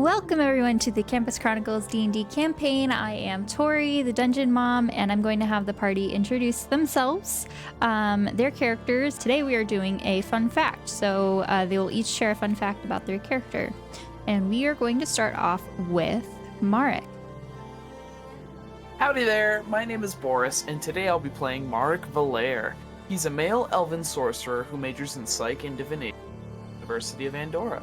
Welcome everyone to the Campus Chronicles D&D campaign. I am Torii, the Dungeon Mom, and I'm going to have the party introduce themselves, their characters. Today we are doing a fun fact, so they will each share a fun fact about their character. And we are going to start off with Marek. Howdy there, my name is Boris, and today I'll be playing Marek Valair. He's a male elven sorcerer who majors in Psych and Divination at the University of Andorra.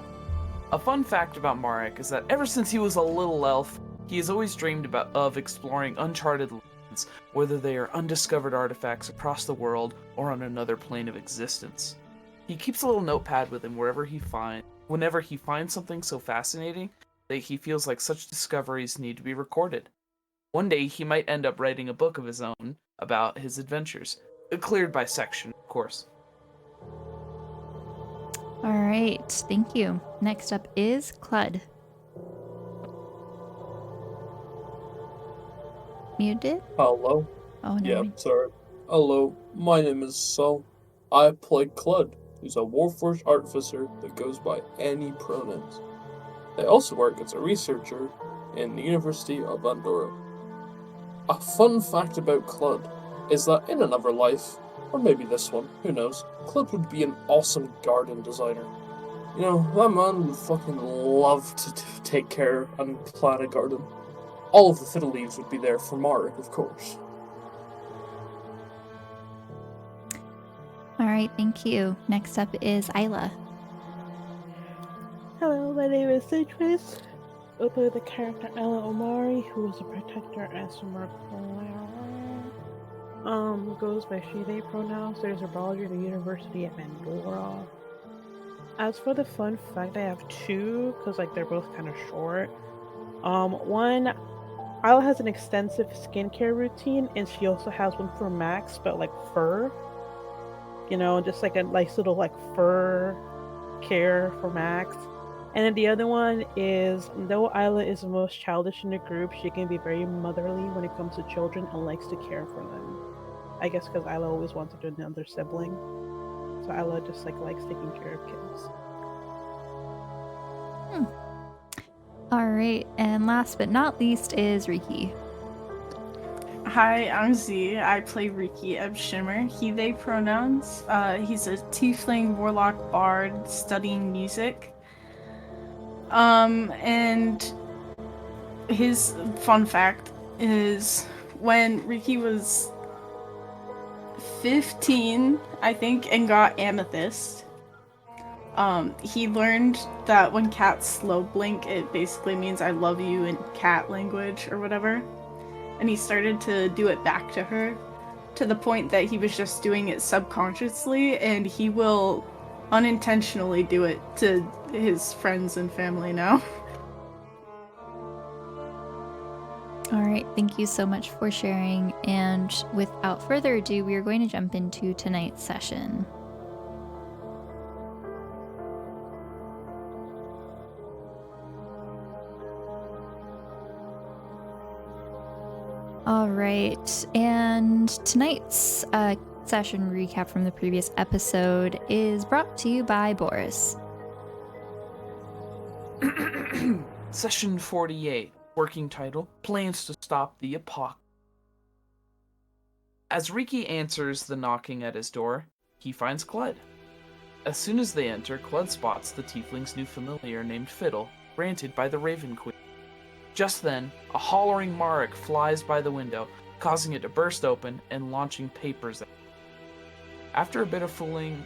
A fun fact about Marek is that ever since he was a little elf, he has always dreamed of exploring uncharted lands, whether they are undiscovered artifacts across the world or on another plane of existence. He keeps a little notepad with him whenever he finds something so fascinating that he feels like such discoveries need to be recorded. One day he might end up writing a book of his own about his adventures, cleared by section, of course. All right, thank you. Next up is Clud. Muted? Hello. Oh, no. Yeah, sorry. Hello, my name is Sol. I play Clud, who's a Warforged artificer that goes by any pronouns. I also work as a researcher in the University of Andorra. A fun fact about Clud is that in another life, or maybe this one, who knows, Clud would be an awesome garden designer. You know, that man would fucking love to take care and plant a garden. All of the fiddle leaves would be there for Marek, of course. All right, thank you. Next up is Isla. Hello, my name is Citrus. I play the character Ella Omari, who is a protector at Summer goes by she, they pronouns. There's herbology at the University of Andorra. As for the fun fact, I have two, because they're both kind of short. One, Isla has an extensive skincare routine, and she also has one for Max, but fur. You know, just a nice little fur care for Max. And then the other one is, though Isla is the most childish in the group, she can be very motherly when it comes to children and likes to care for them. I guess because Isla always wanted another sibling. So Isla just likes taking care of kids. All right, and last but not least is Riki. Hi, I'm Z. I play Riki Shimmer. He, they pronouns. He's a tiefling warlock bard studying music. And his fun fact is when Riki was 15, I think, and got amethyst, he learned that when cats slow blink, it basically means I love you in cat language or whatever. And he started to do it back to her, to the point that he was just doing it subconsciously, and he will unintentionally do it to his friends and family now. All right, thank you so much for sharing. And without further ado, we are going to jump into tonight's session. All right, and tonight's session recap from the previous episode is brought to you by Boris. Session 48, working title, Plans to Stop the Apocalypse. As Riki answers the knocking at his door, he finds Clud. As soon as they enter, Clud spots the tiefling's new familiar named Fiddle, granted by the Raven Queen. Just then, a hollering Marek flies by the window, causing it to burst open and launching papers at him. After a bit of fooling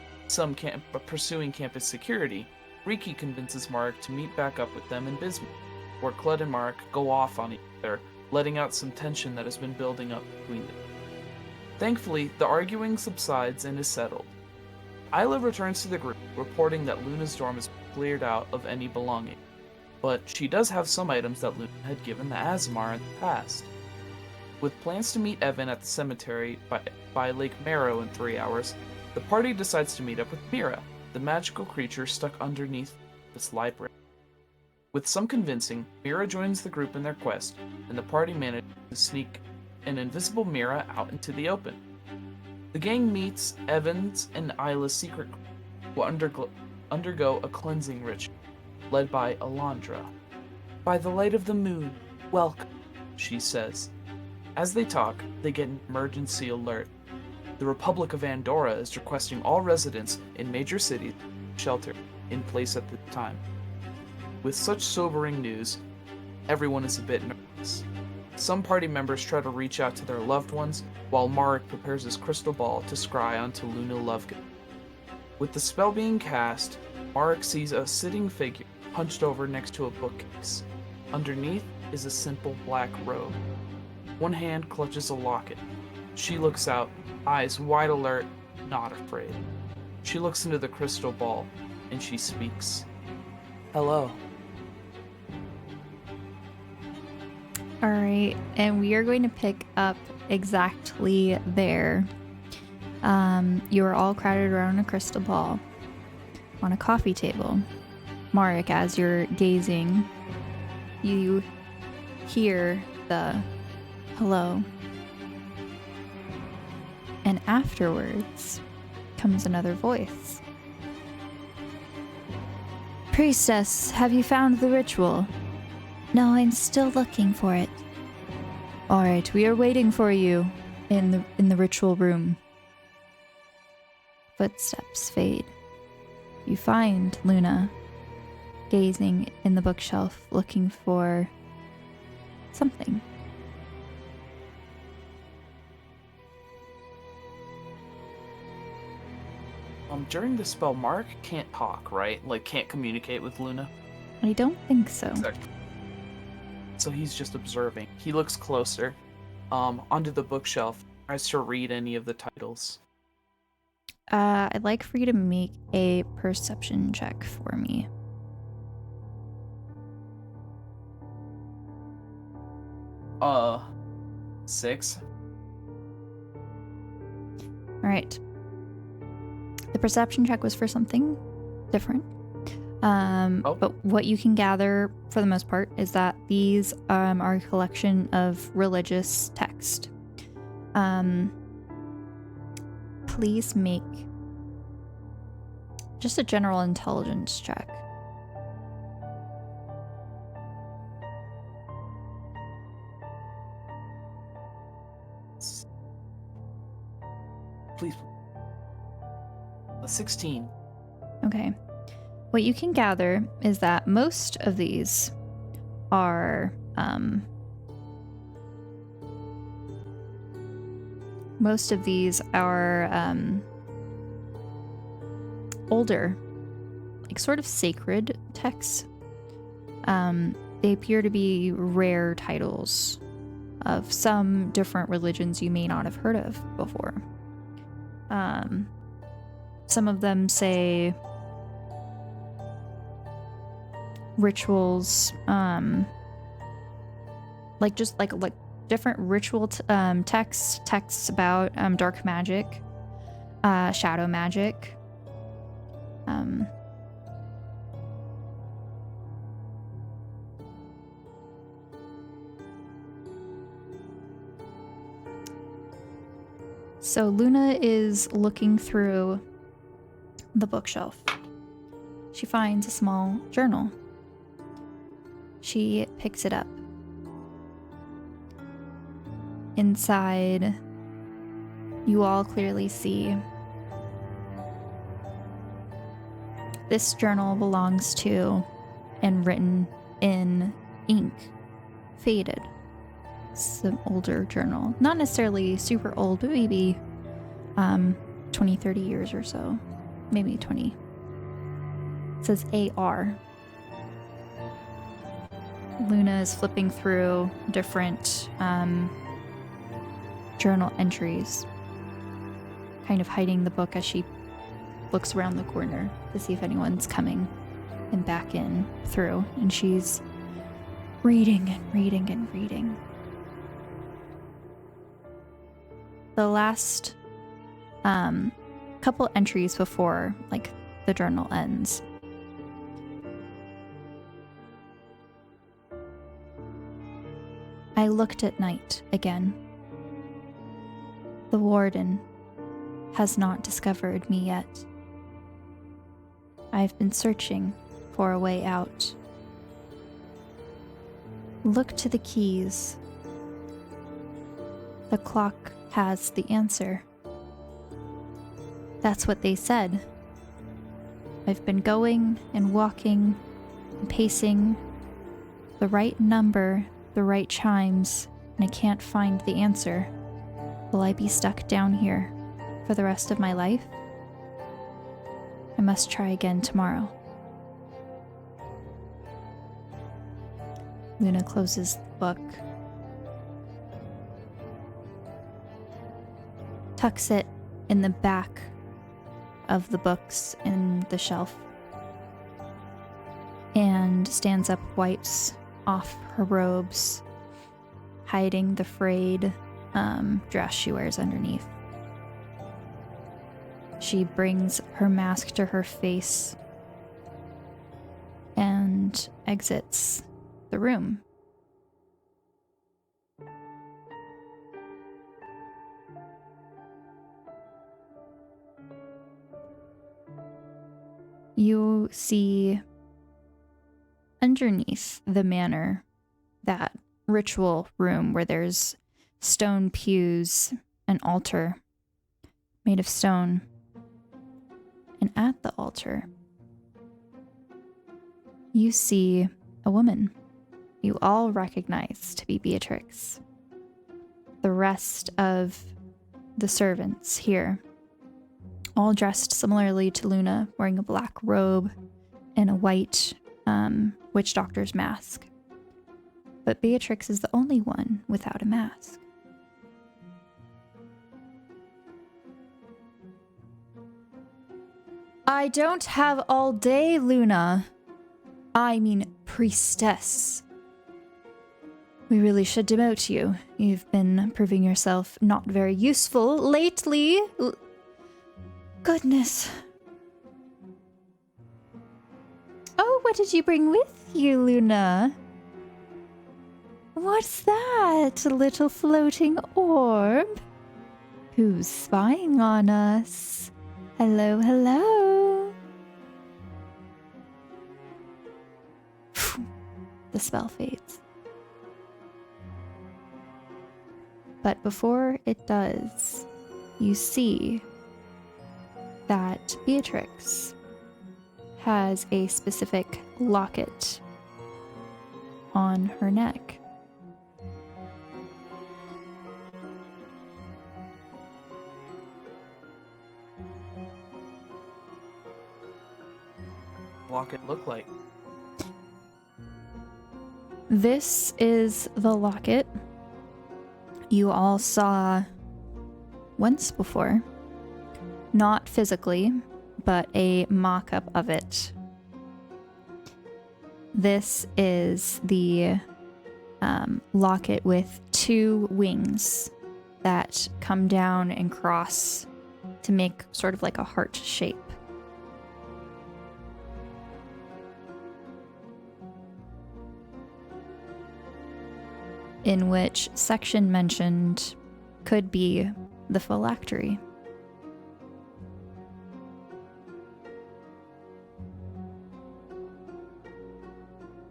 pursuing campus security, Riki convinces Marek to meet back up with them in Bismuth, where Clud and Marek go off on each other, letting out some tension that has been building up between them. Thankfully, the arguing subsides and is settled. Isla returns to the group, reporting that Luna's dorm is cleared out of any belonging, but she does have some items that Luna had given the Azamar in the past. With plans to meet Evan at the cemetery by Lake Marrow in 3 hours, the party decides to meet up with Mira, the magical creature stuck underneath this library. With some convincing, Mira joins the group in their quest, and the party manages to sneak an invisible Mira out into the open. The gang meets Evan's and Isla's secret group, who undergo a cleansing ritual, led by Alondra. By the light of the moon, welcome, she says. As they talk, they get an emergency alert. The Republic of Andorra is requesting all residents in major cities shelter in place at the time. With such sobering news, everyone is a bit nervous. Some party members try to reach out to their loved ones, while Marek prepares his crystal ball to scry onto Luna Lovegood. With the spell being cast, Marek sees a sitting figure hunched over next to a bookcase. Underneath is a simple black robe. One hand clutches a locket. She looks out, eyes wide alert, not afraid. She looks into the crystal ball, and she speaks. Hello. All right, and we are going to pick up exactly there. You are all crowded around a crystal ball on a coffee table. Marek, as you're gazing, you hear the hello. And afterwards comes another voice. Priestess, have you found the ritual? No, I'm still looking for it. All right, we are waiting for you in the ritual room. Footsteps fade. You find Luna gazing in the bookshelf, looking for something. During the spell, Mark can't talk, right? Like, can't communicate with Luna? I don't think so. Exactly. So he's just observing. He looks closer, onto the bookshelf, tries to read any of the titles. I'd like for you to make a perception check for me. Uh, 6. All right. The perception check was for something different. But what you can gather, for the most part, is that these are a collection of religious text. Please make just a general intelligence check. Please. A 16. Okay. What you can gather is that most of these are older, like sort of sacred texts. They appear to be rare titles of some different religions you may not have heard of before. Some of them say rituals, like different ritual texts about dark magic, shadow magic. So Luna is looking through the bookshelf. She finds a small journal. She picks it up. Inside, you all clearly see this journal belongs to and written in ink, faded. Some older journal. Not necessarily super old, but maybe 20, 30 years or so. Maybe 20. It says AR. Luna is flipping through different journal entries, kind of hiding the book as she looks around the corner to see if anyone's coming and back in through. And she's reading and reading and reading. The last couple entries before, like, the journal ends. I looked at night again. The warden has not discovered me yet. I've been searching for a way out. Look to the keys. The clock has the answer. That's what they said. I've been going and walking and pacing. The right number, the right chimes, and I can't find the answer. Will I be stuck down here for the rest of my life? I must try again tomorrow. Luna closes the book, tucks it in the back of the books in the shelf, and stands up, wipes off her robes, hiding the frayed dress she wears underneath. She brings her mask to her face and exits the room. You see underneath the manor, that ritual room where there's stone pews, an altar made of stone, and at the altar, you see a woman you all recognize to be Beatrix. The rest of the servants here, all dressed similarly to Luna, wearing a black robe and a white witch doctor's mask. But Beatrix is the only one without a mask. I don't have all day, Luna. I mean, priestess. We really should demote you. You've been proving yourself not very useful lately. Goodness. Oh, what did you bring with you, Luna? What's that? A little floating orb? Who's spying on us? Hello, hello. The spell fades. But before it does, you see that Beatrix has a specific locket on her neck. What it look like? This is the locket you all saw once before. Not physically, but a mock-up of it. This is the locket with two wings that come down and cross to make sort of like a heart shape. In which section mentioned could be the phylactery.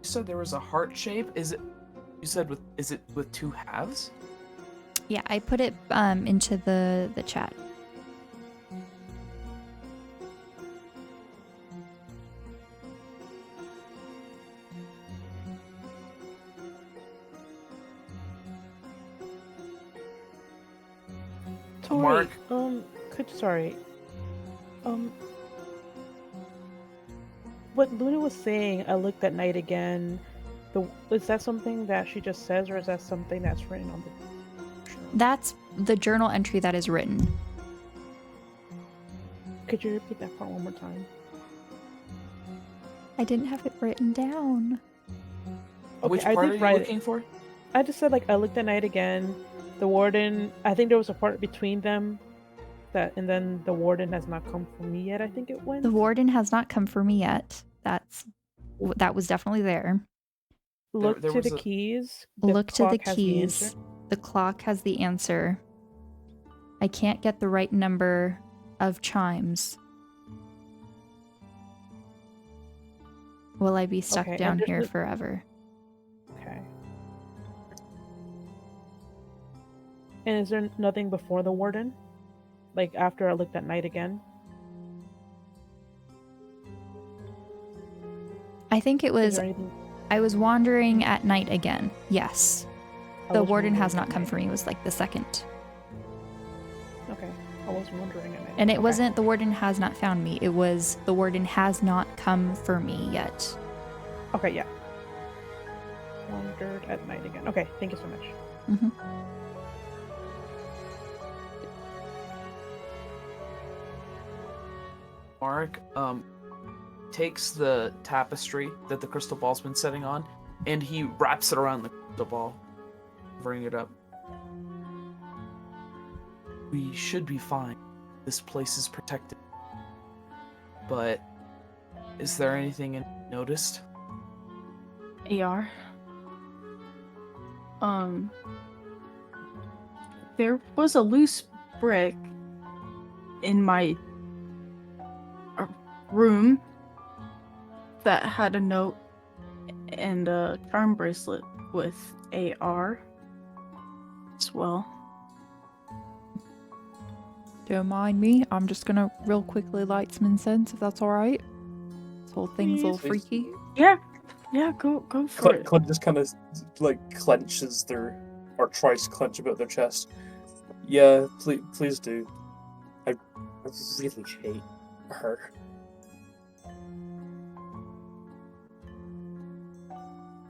You said there was a heart shape. Is it? You said is it with two halves? Yeah, I put it into the chat. Torii, Mark? What Luna was saying, I looked at night again. Is that something that she just says, or is that something that's written on the journal? That's the journal entry that is written. Could you repeat that part one more time? I didn't have it written down. Okay, Which I part did are you write it. looking for? I just said, I looked at night again. The warden, I think there was a part between them, and then the warden has not come for me yet, I think it went. The warden has not come for me yet. That was definitely there. Look there to was the a- keys. Look to the clock has keys. answer. The clock has the answer. I can't get the right number of chimes. Will I be stuck Okay, down and here there's forever? Okay. And is there nothing before the warden? Like after I looked at night again? I think it Is was. there anything? I was wandering at night again. Yes. I The was warden has wondering not at come night. for me. Was like the second. Okay. I was wondering at night. And it Okay. wasn't the warden has not found me. It was the warden has not come for me yet. Okay, yeah. Wandered at night again. Okay, thank you so much. Hmm. Mark takes the tapestry that the crystal ball's been sitting on, and he wraps it around the crystal ball, covering it up. We should be fine. This place is protected. But is there anything you noticed? AR. There was a loose brick in my room that had a note and a charm bracelet with AR as well. Don't mind me. I'm just gonna real quickly light some incense if that's alright. This whole thing's a little Please. freaky. Yeah, go for it. Clint just kind of like clenches their, or tries to clench a bit their chest. Yeah, please do. I really hate her.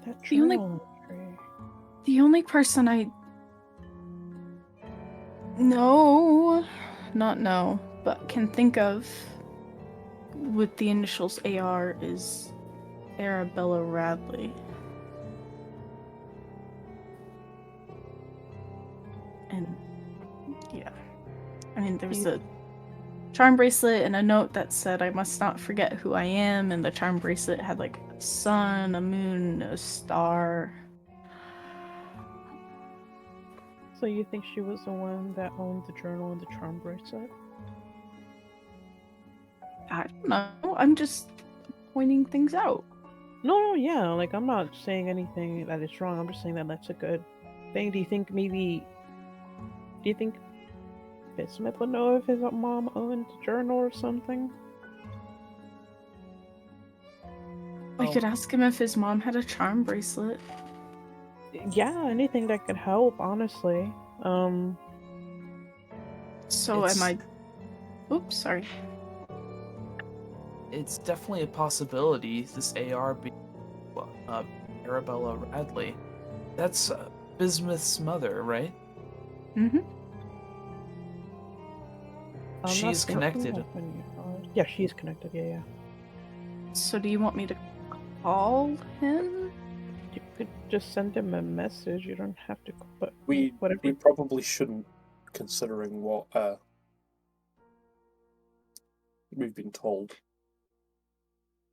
That The only- journal entry. The only person I not know, but can think of with the initials AR is Arabella Radley. And yeah, I mean, there was a charm bracelet and a note that said I must not forget who I am, and the charm bracelet had like a sun, a moon, a star. So you think she was the one that owned the journal and the charm bracelet? I don't know, I'm just pointing things out. No, yeah, like I'm not saying anything that is wrong. I'm just saying that that's a good thing. Do you think Bismuth would know if his mom owned the journal or something? I could ask him if his mom had a charm bracelet. Yeah, anything that could help, honestly. So It's- am I... Oops, sorry. It's definitely a possibility. This AR being Arabella Radley. That's Bismuth's mother, right? Mm-hmm. I'm not She's thinking connected. of any others. Yeah, she's connected. Yeah. So do you want me to call him? You could just send him a message. You don't have to. But We whatever. probably shouldn't, considering what we've been told.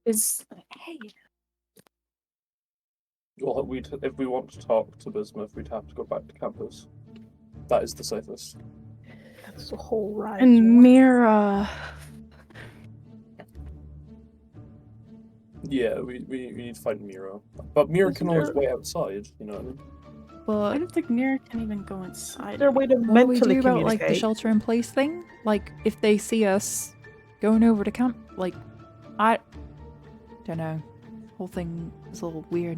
Hey. Well, if we want to talk to Bismuth, we'd have to go back to campus. That is the safest. That's the whole ride. And Mira. Yeah, we need to find Mira. But Mira Is can always there- wait outside, you know what I mean? I But don't think Mira can even go inside. Is there a way to what do we mentally do about like the communicate? shelter in place thing? Like if they see us going over to camp, like I don't know. Whole thing is a little weird.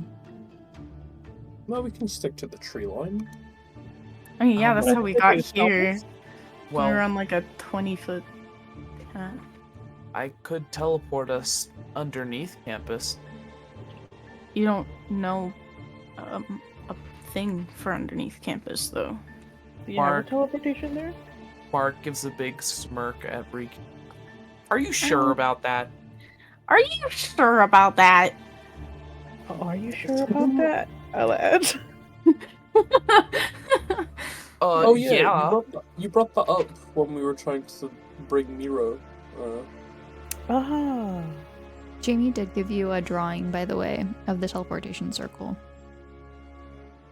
No, we can stick to the tree line. I mean, yeah, that's Well, how we if got it's here. helpless. We were Well, on like a 20-foot cat. I could teleport us underneath campus. You don't know a thing for underneath campus, though. Do you have Mark. a teleportation there? Mark gives a big smirk at Reek. Are you sure about that? Are you sure about that? Oh, are you sure about that, Alad? Oh yeah, yeah. You brought that up when we were trying to bring Mira. Ah. Jamie did give you a drawing, by the way, of the teleportation circle.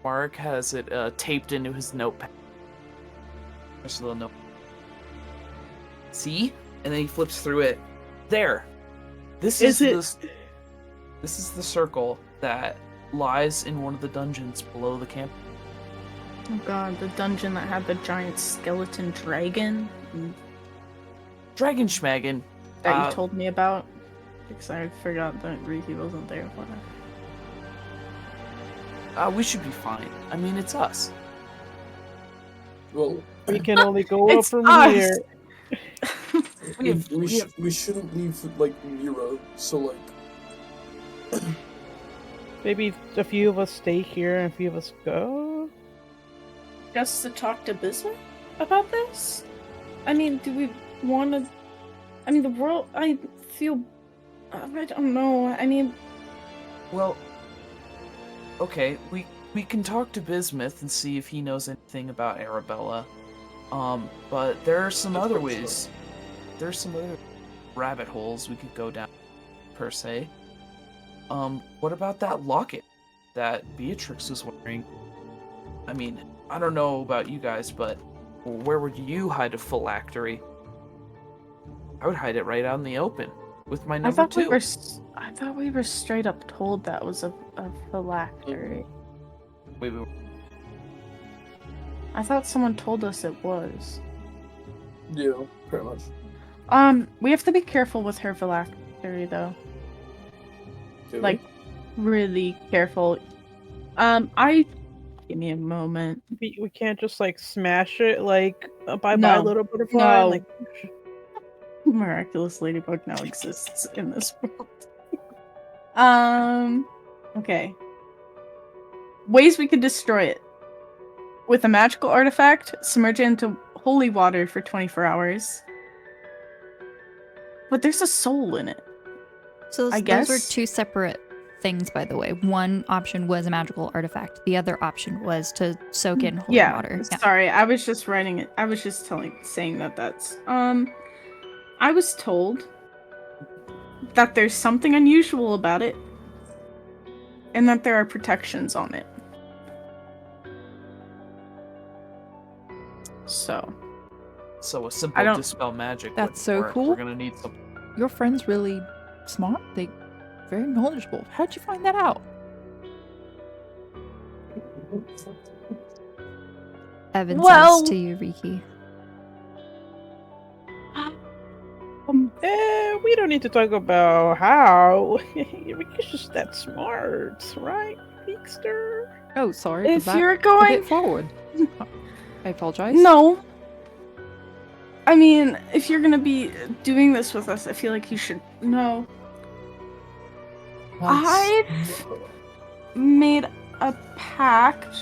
Mark has it taped into his notepad. There's a little note. See? And then he flips through it. There. This is Is the circle that lies in one of the dungeons below the camp. Oh god, the dungeon that had the giant skeleton dragon Dragon Schmagon. that you told me about. Because I forgot that Riki wasn't there for that. We should be fine. I mean, it's us. Well, We can only go up It's from us! here. we shouldn't leave like Mira. So like, Maybe a few of us stay here and a few of us go. Just to talk to Bismuth about this? I mean, do we want to... I mean, the world... I feel... I don't know. I mean... Well, okay, we can talk to Bismuth and see if he knows anything about Arabella. But there are some other ways. There's some other rabbit holes we could go down, per se. What about that locket that Beatrix was wearing? I mean, I don't know about you guys, but where would you hide a phylactery? I would hide it right out in the open with my number 2. I thought we were straight up told that was a phylactery. Wait. I thought someone told us it was. yeah, pretty much. We have to be careful with her phylactery, though. Do Like, really careful. Give me a moment. We can't just like smash it like bye No. bye little butterfly. No. Like, Miraculous Ladybug now exists in this world. Okay. Ways we could destroy it. With a magical artifact, submerge it into holy water for 24 hours. But there's a soul in it. So I those were guess- 2 separate things, by the way. One option was a magical artifact. The other option was to soak in holy water. Yeah. Sorry, I was just writing it. I was just saying that that's... I was told that there's something unusual about it, and that there are protections on it. So So a I simple don't- dispel magic. That's wouldn't so work. cool. We're gonna need some. Your friend's really smart. They very knowledgeable. How'd you find that out? Evan Well- says to you, Riki. we don't need to talk about how. Ricky's just that smart, right, Geekster? Oh, sorry. if was that you're a going... bit forward. I apologize. No. I mean, if you're gonna be doing this with us, I feel like you should know. Once- I've made a pact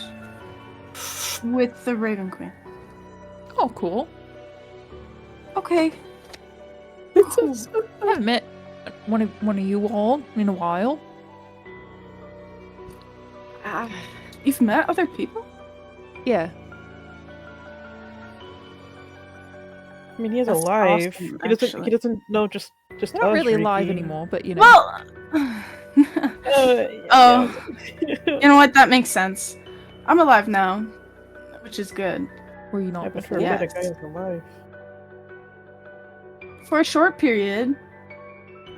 with the Raven Queen. Oh, cool. Okay. I haven't met one of you all in a while. You've met other people? Yeah. I mean, he has a That's life. awesome, he doesn't. actually. He doesn't know just They're not us, really Ricky. alive anymore, but you know. Well, Oh. you know what? That makes sense. I'm alive now, which is good. were you not Yeah, but for before? a bit, a guy Yes. has a life. For a short period.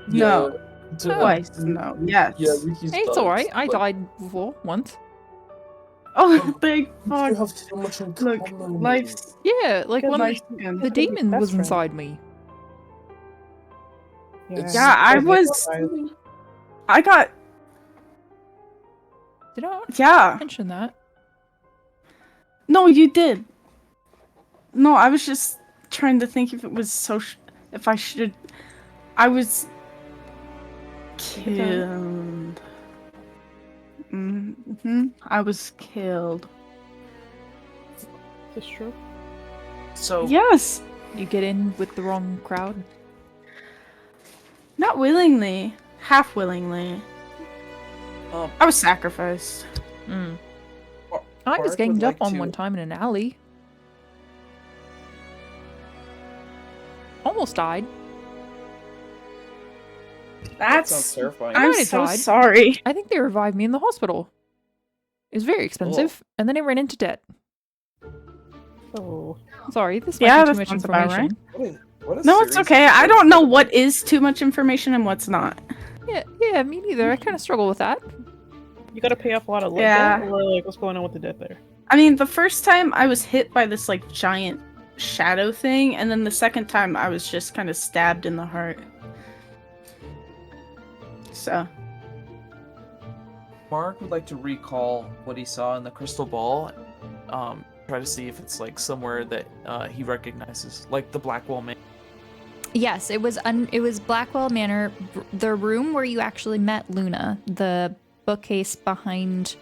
No. Twice. No. Yes. Yeah, Ricky's Hey, it's died, alright. I but died before once. Oh, thank You fuck. have so much in Look, common. life's Yeah, like Good when life's good. the demon Best was friend. inside me. It's- Yeah, I Because was. alive. I got. Did I Yeah. mention that? No, you did. No, I was just trying to think if it was if I should. I was killed. I was killed. Is this true? So Yes, You get in with the wrong crowd. not willingly, half willingly. um, I was sacrificed. Mm. Bar- I was Bark would ganged up like on to- one time in an alley. Almost died. That sounds That's. terrifying. I'm might have so died. sorry. I think they revived me in the hospital. It was very expensive, and then I ran into debt. Oh, Sorry, this might Yeah, be too that much sounds about information. What a No, it's series okay. of I don't know what is too much information and what's not. Yeah, me neither. I kind of struggle with that. you gotta pay off a lot of Yeah. debt. Or, like, what's going on with the debt there? I mean, the first time I was hit by this like giant shadow thing, and then the second time I was just kind of stabbed in the heart. So, Mark would like to recall what he saw in the crystal ball. Try to see if it's like somewhere that he recognizes, like the Blackwell Man. Yes, it was Blackwell Manor, the room where you actually met Luna. The bookcase behind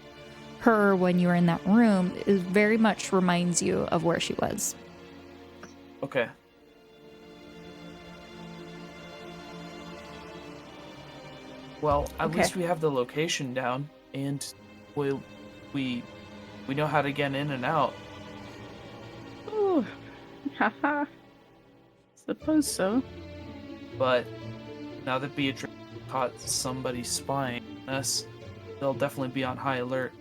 her when you were in that room is very much reminds you of where she was. Okay. Well, at least we have the location down, and we know how to get in and out. ooh, haha. Suppose so. But now that Beatrice caught somebody spying on us, they'll definitely be on high alert.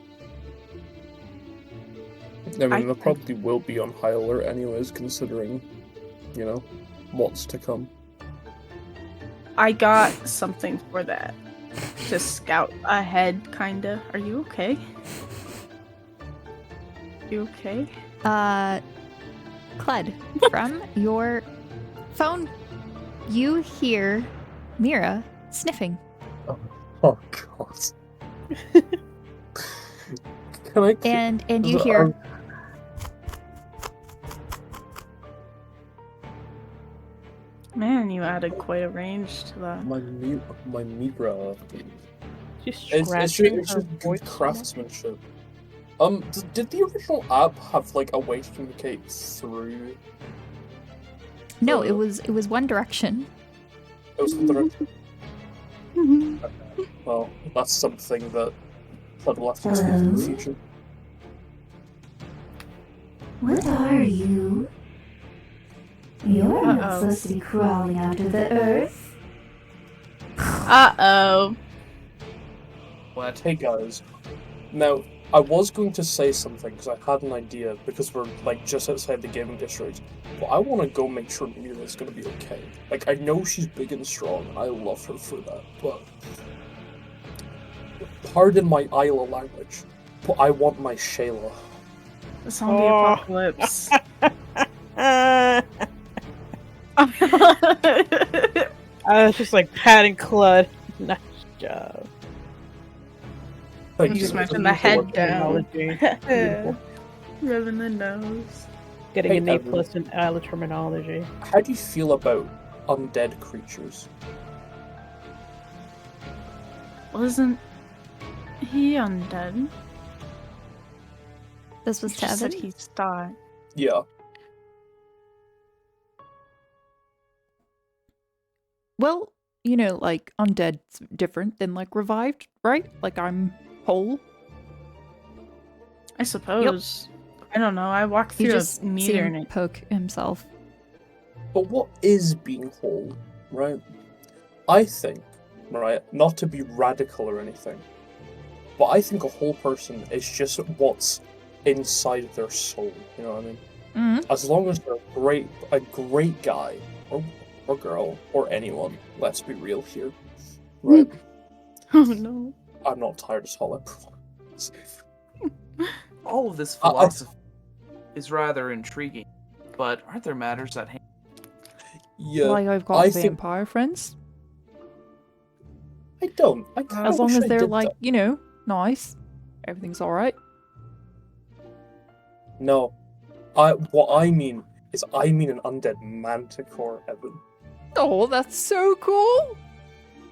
I mean, they probably will be on high alert anyways, considering, you know, what's to come. I got something for that. To scout ahead, kinda. Are you okay? You okay? Cled, from your phone, you hear Mira sniffing. Oh god. Can I? And you hear Man, you added quite a range to that. my Mira. Just It's scratching her just voice. good craftsmanship. Did the original app have like a way to communicate through? no, it was One Direction. It was well, that's something that will have to see in the future. What are you? You're not Uh-oh. supposed to be crawling out of the earth. Uh-oh. What? Hey guys, now I was going to say something because I had an idea because we're like just outside the gaming district, but I want to go make sure Mira's gonna be okay. Like I know she's big and strong, and I love her for that, but pardon my Isla language, but I want my Shayla. The zombie Oh. apocalypse. I was just like patting Clud. Nice job. Thank You just you. mentioned the head down. Terminology. Rubbing the nose. Getting Hey, an A Evan. plus in Isla terminology. How do you feel about undead creatures? Wasn't he undead? This was He to just Evan. said he's died. Yeah. Well, you know, like undead's different than like revived, right? Like I'm whole. I suppose. I don't know. I walked You through just a see meter him and it. poke himself. But what is being whole, right? I think, right, not to be radical or anything, but I think a whole person is just what's inside their soul. You know what I mean? Mm-hmm. As long as they're a great guy or girl or anyone. Let's be real here, right? Oh no. I'm not tired at all. I promise. All of this I- philosophy is rather intriguing, but aren't there matters at hand? Yeah, Like I've got I think- vampire friends. I don't. I kinda As long wish as I they're did like, that. you know, nice. Everything's alright. No, what I mean is I mean an undead manticore, Evan. Oh, that's so cool.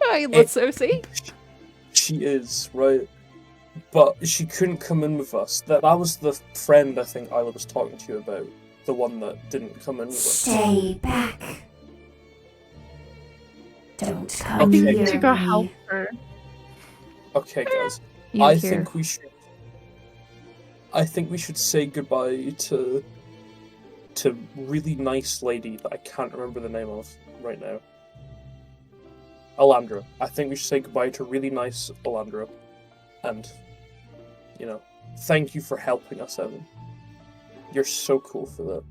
Hey, let's so see. She is, right? But she couldn't come in with us. That was the friend I think I was talking to you about. The one that didn't come in with us. Stay back. Don't come Okay. near To go me. help her. Okay, guys. You I hear think we should say goodbye to really nice lady that I can't remember the name of right now. Alandra. I think we should say goodbye to really nice Alandra. And, you know, thank you for helping us, Evan. You're so cool for that.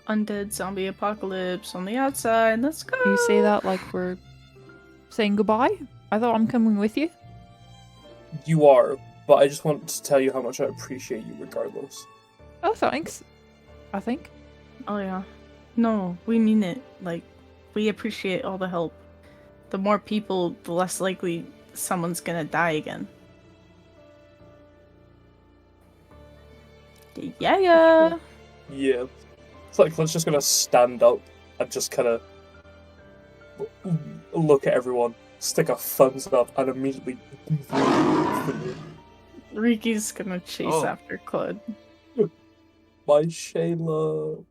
Undead zombie apocalypse on the outside. Let's go. You say that like we're saying goodbye? I thought I'm coming with you. You are, but I just want to tell you how much I appreciate you regardless. Oh, thanks. I think. Oh yeah. No, we mean it. Like, we appreciate all the help. The more people, the less likely someone's gonna die again. Yeah. Yeah. It's like, let's just gonna stand up and just kind of look at everyone, stick a thumbs up, and immediately. Riki's gonna chase after Claude. My Shayla.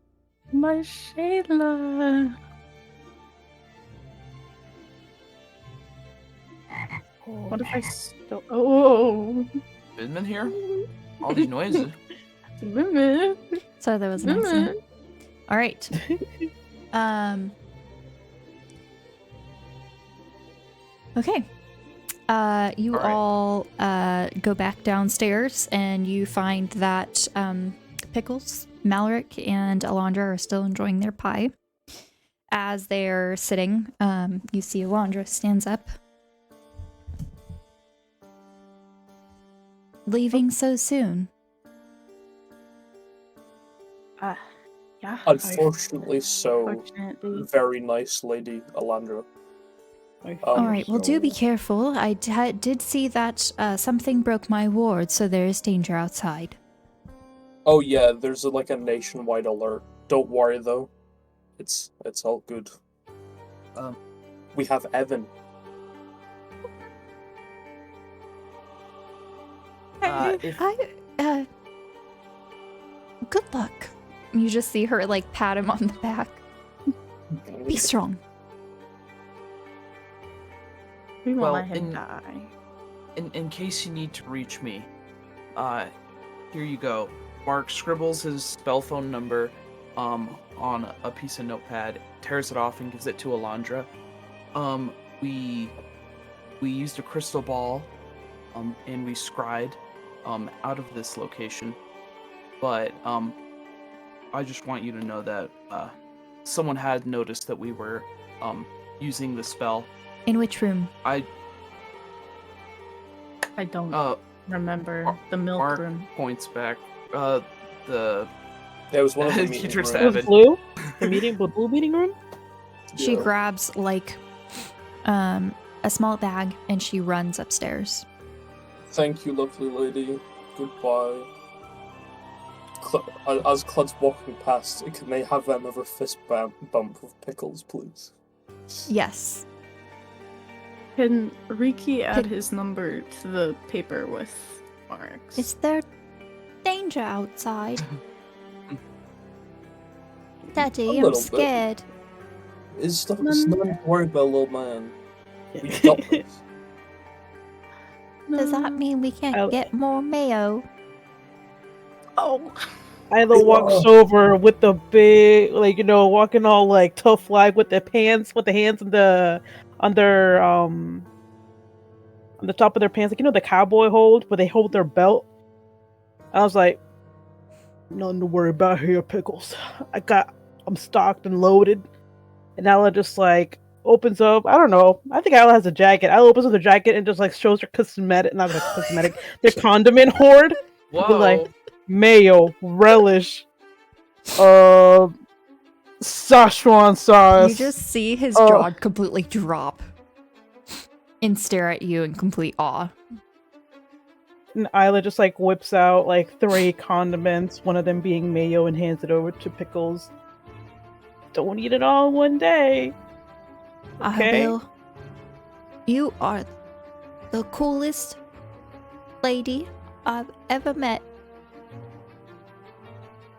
My Shayla. What if I still? Oh. Been here? All these noises. So there was an accident. All right. Okay. You all go back downstairs, and you find that Pickles, Malric, and Alondra are still enjoying their pie. As they're sitting, you see Alondra stands up. Leaving so soon? Yeah. Unfortunately, so. Unfortunately. Very nice lady, Alandra. All right, well, do be careful. I did see that something broke my ward, so there is danger outside. Oh yeah, there's like a nationwide alert. Don't worry though, it's all good. We have Evan. Good luck. You just see her like pat him on the back. Be strong. We won't Well, let him die. In case you need to reach me, here you go. Mark scribbles his spell phone number on a piece of notepad, tears it off, and gives it to Alondra. We used a crystal ball, and we scryed out of this location. But I just want you to know that someone had noticed that we were using the spell. In which room? I don't remember the milk Mark room. points back. The It was one of the He meeting turns rooms. to It was Evan. blue? The blue meeting room? She Yeah. grabs like a small bag and she runs upstairs. Thank you, lovely lady. Goodbye. As Clud's walking past, can they have another fist bump with Pickles, please? Yes. Can Riki add his number to the paper with Mark's? Is there danger outside? Daddy, I'm little bit. scared. It's nothing to worry about, little man. We got this. Does that mean we can't get more mayo? Oh. Isla walks over with the big, like, walking all like tough like with the hands on the top of their pants, like the cowboy hold where they hold their belt. I was like, nothing to worry about here, Pickles. I'm stocked and loaded. And Isla just like opens up. I don't know. I think Isla has a jacket. Isla opens up the jacket and just like shows her their condiment hoard. Whoa! With, like, mayo, relish, Szechuan sauce. You just see his jaw completely drop and stare at you in complete awe. And Isla just like whips out like 3 condiments, one of them being mayo, and hands it over to Pickles. Don't eat it all in one day. Okay. I will. You are the coolest lady I've ever met.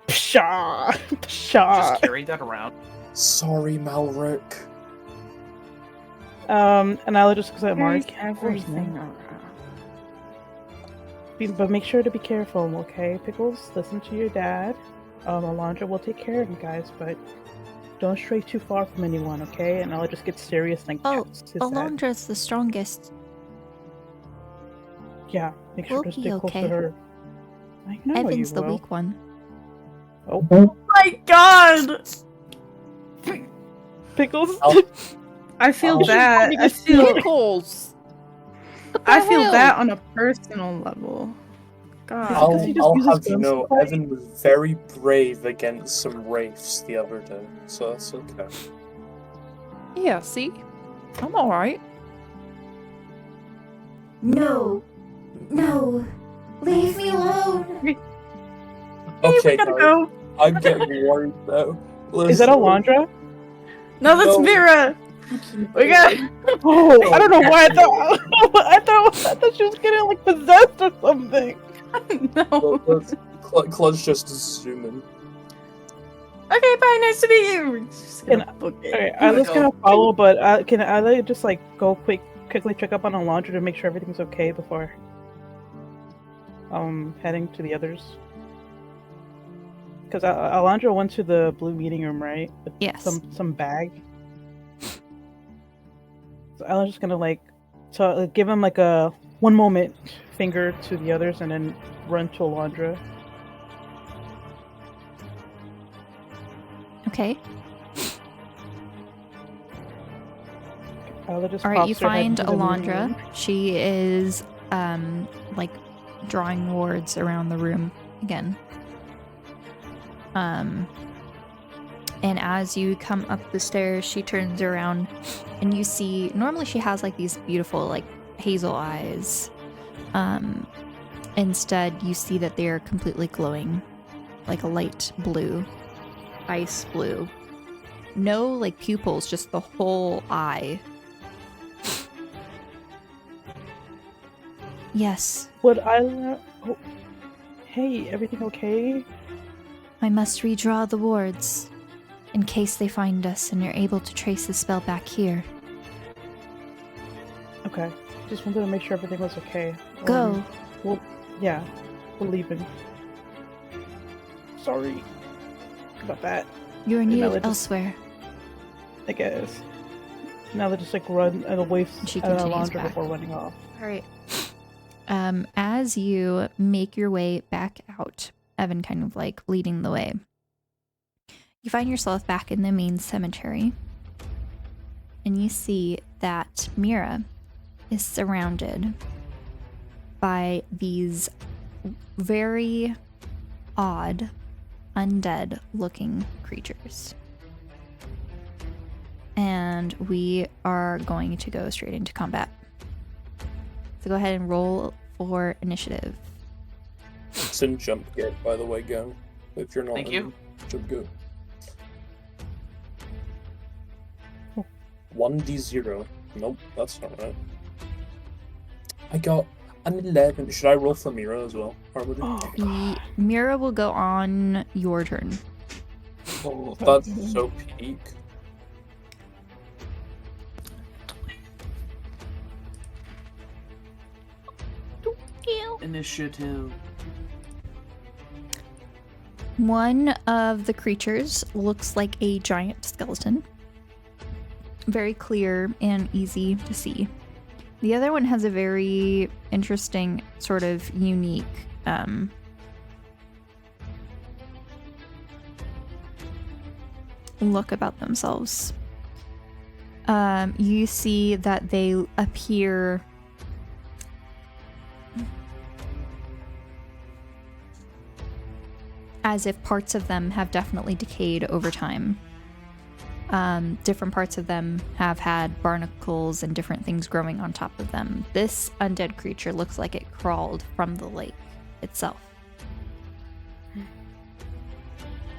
Pshaw! Pshaw! Just carry that around. Sorry, Malric. And Isla just looks at Mark. Take everything around. But make sure to be careful, okay, Pickles? Listen to your dad. Alondra will take care of you guys, but don't stray too far from anyone, okay? And I'll just get serious and pats his head. Alondra's the strongest. Yeah, make sure We'll to be stay close okay. to her. I know Evan's you the will. weak one. Oh, My God! Pickles! Oh. I feel Oh. bad. I feel. Pickles! I feel hell? that on a personal level. God. Because he just I'll uses have you guns know, to fight. Evan was very brave against some wraiths the other day, so that's okay. Yeah, see? I'm alright. No. No. Leave me alone. Okay, we gotta guys, go. I'm getting worried now. Is that Listen, Alondra? No, that's No. Mira. We got. Oh, I don't know why I thought I thought she was getting like possessed or something. No. Clutch just zooming. Okay, bye. Nice to meet you. We're just gonna Can book it. Okay, I was gonna follow, but can I like, just like go quickly check up on Alondra to make sure everything's okay before heading to the others? Because Alondra went to the blue meeting room, right? With Yes. some bag. So I was just gonna give him like a 1 moment finger to the others and then run to Alondra. Okay. Just All right, you pops her head find into the meeting Alondra. room. She is like drawing wards around the room again. And as you come up the stairs, she turns around and you see, normally she has like these beautiful like hazel eyes. Instead you see that they are completely glowing like a light blue, ice blue. No like pupils, just the whole eye. Yes, Would I? Oh, hey, everything okay? I must redraw the wards in case they find us and you're able to trace the spell back here. Okay. Just wanted to make sure everything was okay. Go. Well, yeah, we're leaving. Sorry about that. You're now needed they just- elsewhere. I guess. Now they just like run away She at continues Alondra back. before running off. All right. As you make your way back out, Evan kind of like leading the way, you find yourself back in the main cemetery, and you see that Mira is surrounded by these very odd, undead looking creatures. And we are going to go straight into combat. So go ahead and roll for initiative. It's in jump get, by the way, go. If you're not Thank in you. jump go. 1d0. Nope, that's not right. I got an 11. Should I roll for Mira as well? Harmony? Oh, Mira will go on your turn. Oh, that's so peak. Initiative. One of the creatures looks like a giant skeleton. Very clear and easy to see. The other one has a very interesting, sort of unique look about themselves. You see that they appear as if parts of them have definitely decayed over time. Different parts of them have had barnacles and different things growing on top of them. This undead creature looks like it crawled from the lake itself.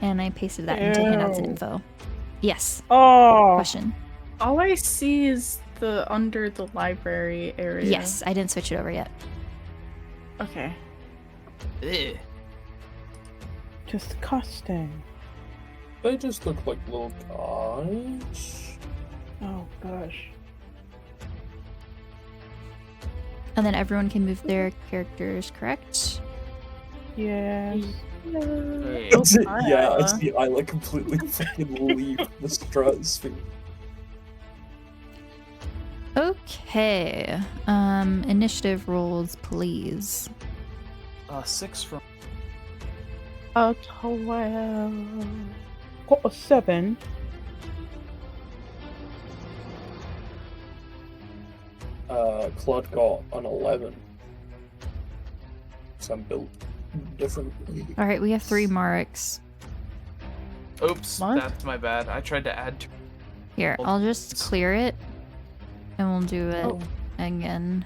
And I pasted that into handouts and Ew. info. Yes. Oh, Question. All I see is the under the library area. Yes, I didn't switch it over yet. Okay. Ugh. disgusting. They just look like little guys. Oh gosh. And then everyone can move their characters, correct? Yes. Hey. Yeah, I see Isla completely fucking leave the stratosphere. Okay. Initiative rolls, please. 6 from. A 12. Got a 7. Clud got an 11. So I'm built different. All right, we have 3 Mariks. Oops, What? that's my bad. I tried to add. Here, I'll just clear it, and we'll do it Oh. again.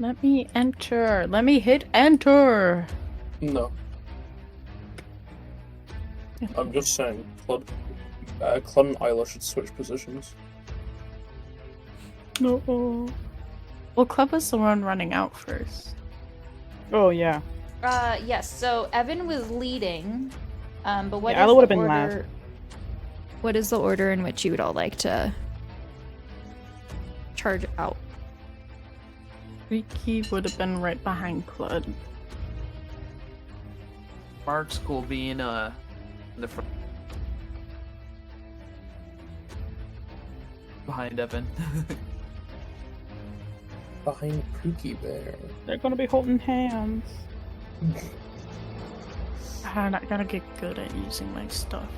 Let me enter. Let me hit enter. No. I'm just saying, Clud and Isla should switch positions. No. Well, Club was the one running out first. Oh yeah. Yes. So Evan was leading, but what Yeah, is Isla would've the been last. order? What is the order in which you would all like to charge out? Riki would have been right behind Clud. Mark's cool being in the front. Behind Evan. Behind Pookie Bear. They're gonna be holding hands. I gotta get good at using my stuff.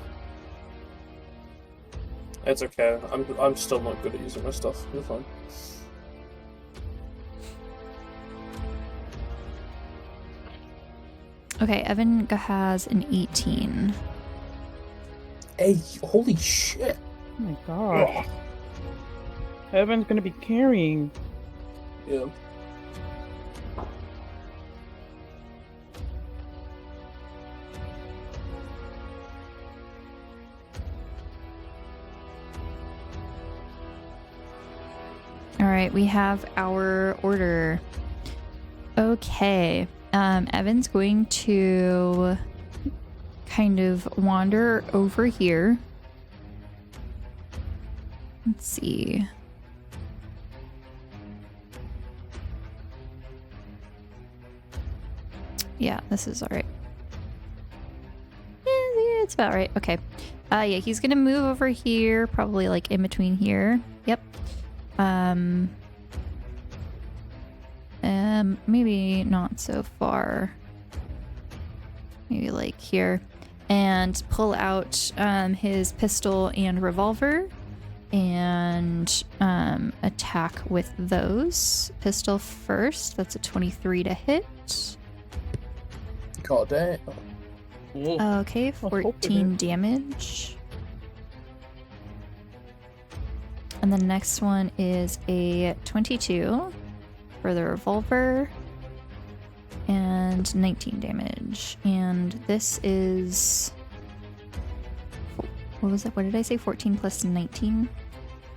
It's okay. I'm still not good at using my stuff. You're fine. Okay, Evan has an 18. Hey, holy shit! Oh my gosh. Evan's gonna be carrying. Yeah. All right, we have our order. Okay, Evan's going to kind of wander over here. Let's see. Yeah, this is all right. Yeah, it's about right. Okay. Yeah, he's gonna move over here, probably like in between here. Yep. Maybe not so far. Maybe like here. And pull out his pistol and revolver and attack with those. Pistol first. That's a 23 to hit. God damn. Cool. Okay, hope it 14 is. damage. And the next one is a 22 for the revolver and 19 damage. And this is, what was it? What did I say? 14 plus 19.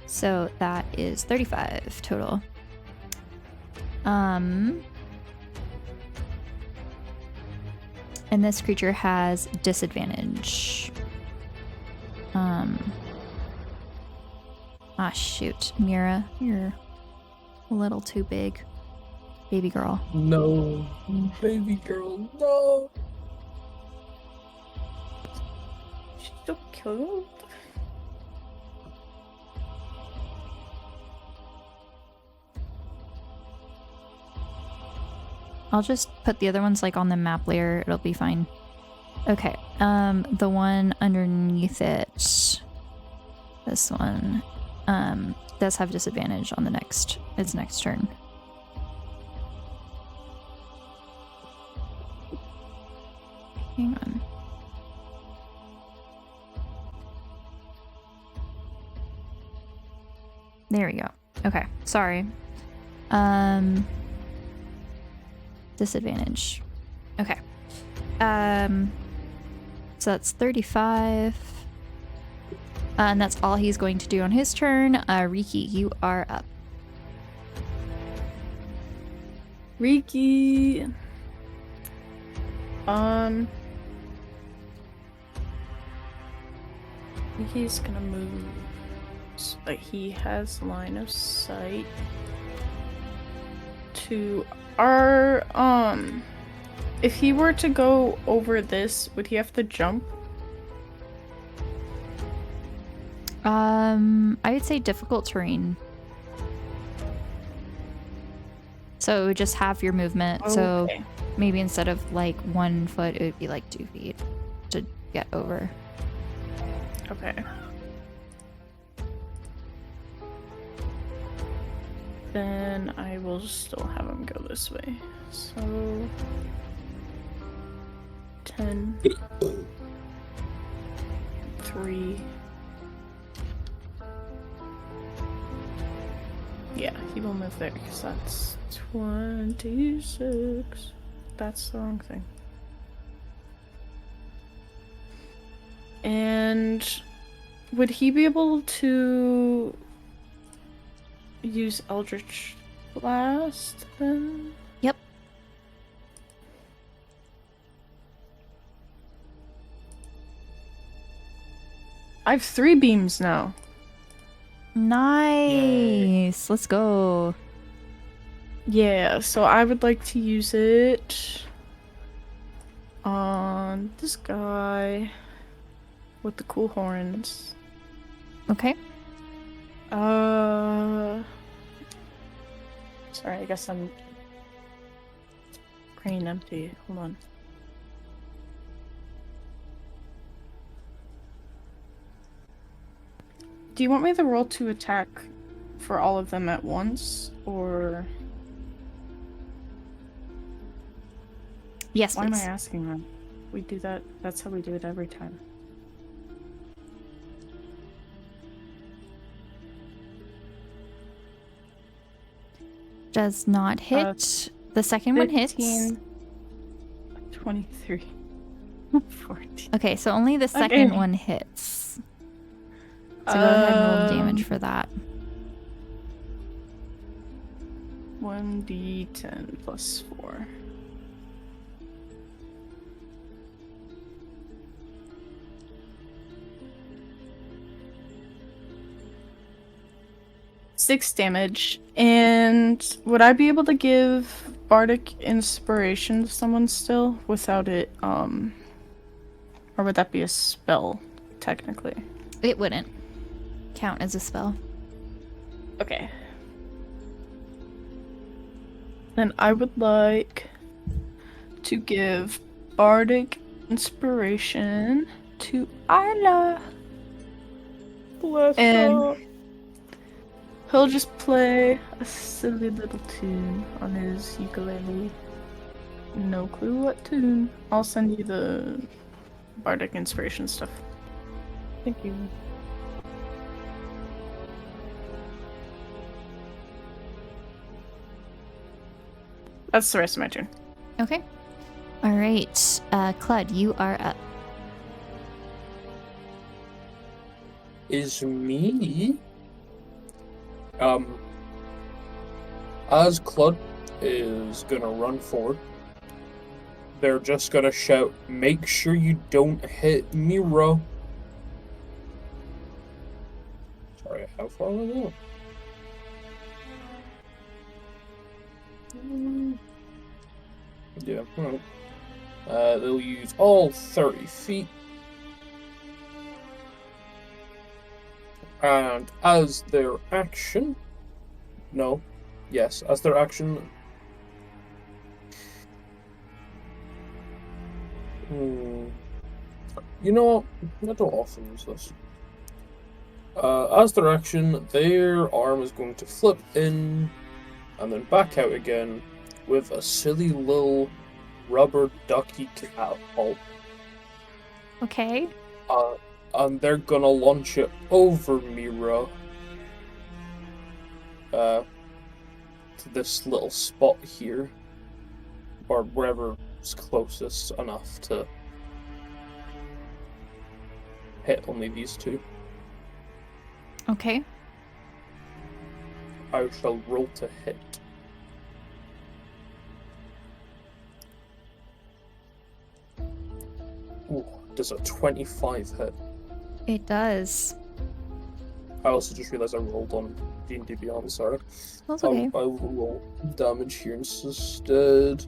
So that is 35 total. And this creature has disadvantage. Ah, shoot. Mira, you're a little too big. Baby girl. No, baby girl, no. She's so cute. I'll just put the other ones like on the map layer. It'll be fine. Okay. The one underneath it, this one, does have disadvantage on its next turn. Hang on. There we go. Okay. Sorry. Disadvantage. Okay. So that's 35. And that's all he's going to do on his turn. Riki, you are up. Riki. Riki's gonna move, but he has line of sight to our if he were to go over this, would he have to jump? I would say difficult terrain. So it would just half your movement. So Okay. maybe instead of like 1 foot, it would be like 2 feet to get over. Okay. Then I will still have him go this way. So 10, 3. Yeah, he will move there because that's 26. That's the wrong thing. And would he be able to use Eldritch Blast then? Yep. I have 3 beams now. Nice. Let's go. Yeah, so I would like to use it on this guy with the cool horns. Okay. Sorry, I guess I'm green empty. Hold on. Do you want me to roll to attack for all of them at once, or Yes, why am I please. asking that? We do that. That's how we do it every time. Does not hit. The second one hits. 15, 23, 14. Okay, so only the second Okay. one hits. So go ahead and roll the damage for that. 1d10 plus 4. Six damage. And would I be able to give Bardic Inspiration to someone still without it, or would that be a spell, technically? It wouldn't count as a spell. Okay. Then I would like to give Bardic Inspiration to Isla. Bless And her. he'll just play a silly little tune on his ukulele. No clue what tune. I'll send you the Bardic Inspiration stuff. Thank you. That's the rest of my turn. Okay. All right. Clud, you are up. Is me. As Clud is gonna run forward, they're just gonna shout, "Make sure you don't hit Mira." Sorry, how far was that? Yeah, alright. They'll use all 30 feet. And as their action... No. Yes, as their action... You know what? I don't often use this. As their action, their arm is going to flip in and then back out again with a silly little rubber ducky catapult. Okay. And they're gonna launch it over Mira. To this little spot here. Or wherever is closest enough to hit only these two. Okay. I shall roll to hit. Ooh, does a 25 hit? It does. I also just realized I rolled on D&D Beyond, sorry. That's okay. I will roll damage here instead.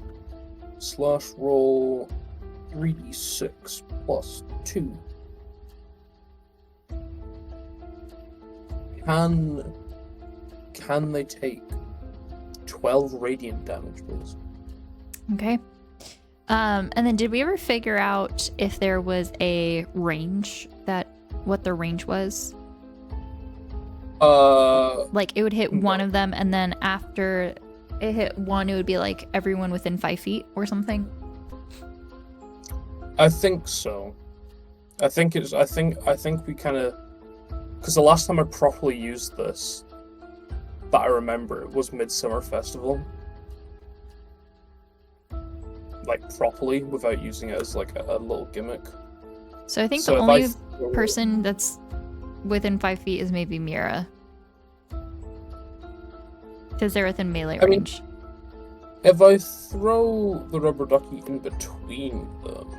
Slash roll 3d6 plus 2. Can they take 12 radiant damage, please. Okay. And then did we ever figure out if there was a range what the range was? Like it would hit one of them, and then after it hit one, it would be like everyone within 5 feet or something. I think so. I think we kind of, because the last time I properly used this, that I remember, it was Midsummer Festival. Like properly, without using it as like a little gimmick. So I think So the if only I person that's within 5 feet is maybe Mira. Because they're within melee I mean- range. If I throw the rubber ducky in between them,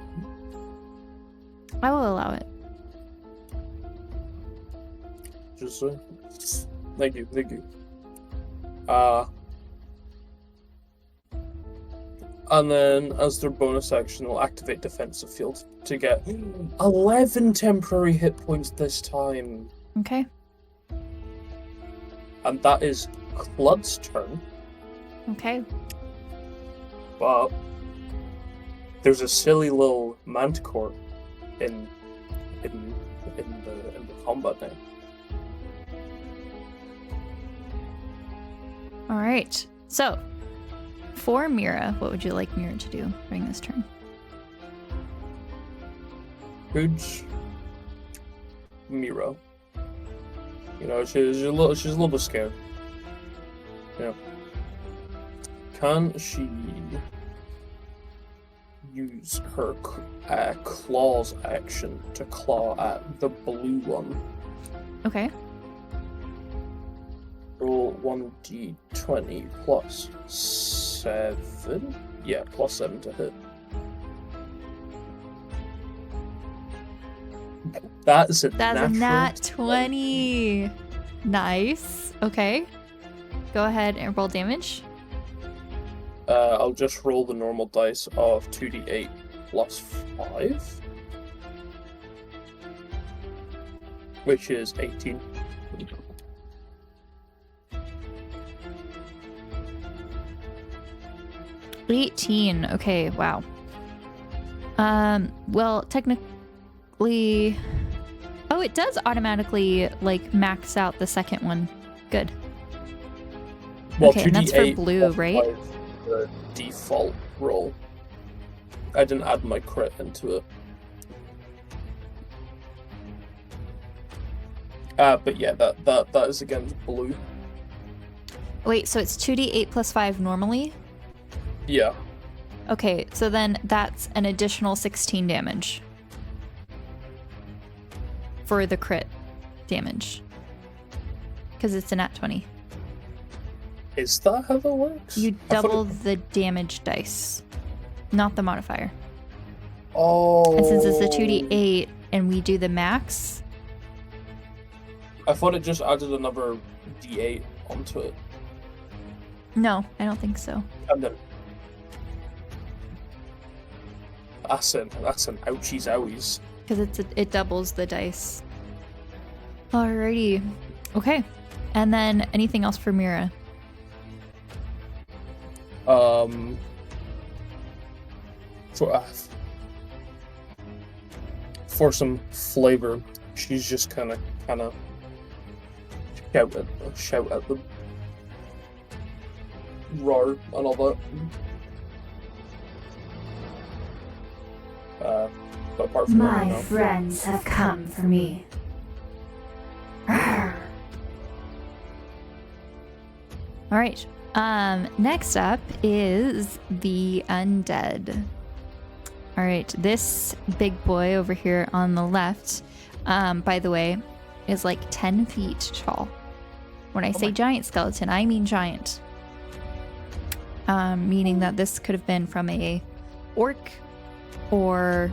I will allow it. just thank you. And then as their bonus action, they'll activate defensive field to get 11 temporary hit points this time. Okay. And that is Clud's turn. Okay. But there's a silly little manticore in the combat now. All right. So, for Mira, what would you like Mira to do during this turn? Huge Mira. You know, she's a little bit scared. Yeah. Can she use her claws action to claw at the blue one? Okay. Roll 1d20 plus 7. Yeah, plus 7 to hit. That's a That's a natural nat 20. Nice. Okay. Go ahead and roll damage. I'll just roll the normal dice of 2d8 plus 5, which is 18. Okay, wow. Well, technically... Oh, it does automatically, like, max out the second one. Good. Well, Okay, and that's for 2d8 blue, plus right? 5 is the default roll. I didn't add my crit into it. But yeah, that is against blue. Wait, so it's 2d8 plus 5 normally? Yeah. Okay, so then that's an additional 16 damage. For the crit damage. Because it's a nat 20. Is that how that works? You I thought double it- the damage dice, not the modifier. Oh. And since it's a 2d8 and we do the max, I thought it just added another d8 onto it. no, I don't think so. And then that's an ouchies owies. Because it doubles the dice. Alrighty. Okay. And then anything else for Mira? For some flavor, she's just kind of shout at them, roar and all that. But apart from that, My no. friends have come for me. Arr. All right. Next up is the undead. All right, this big boy over here on the left, by the way, is like 10 feet tall. When I say giant skeleton, I mean giant. Meaning that this could have been from a orc or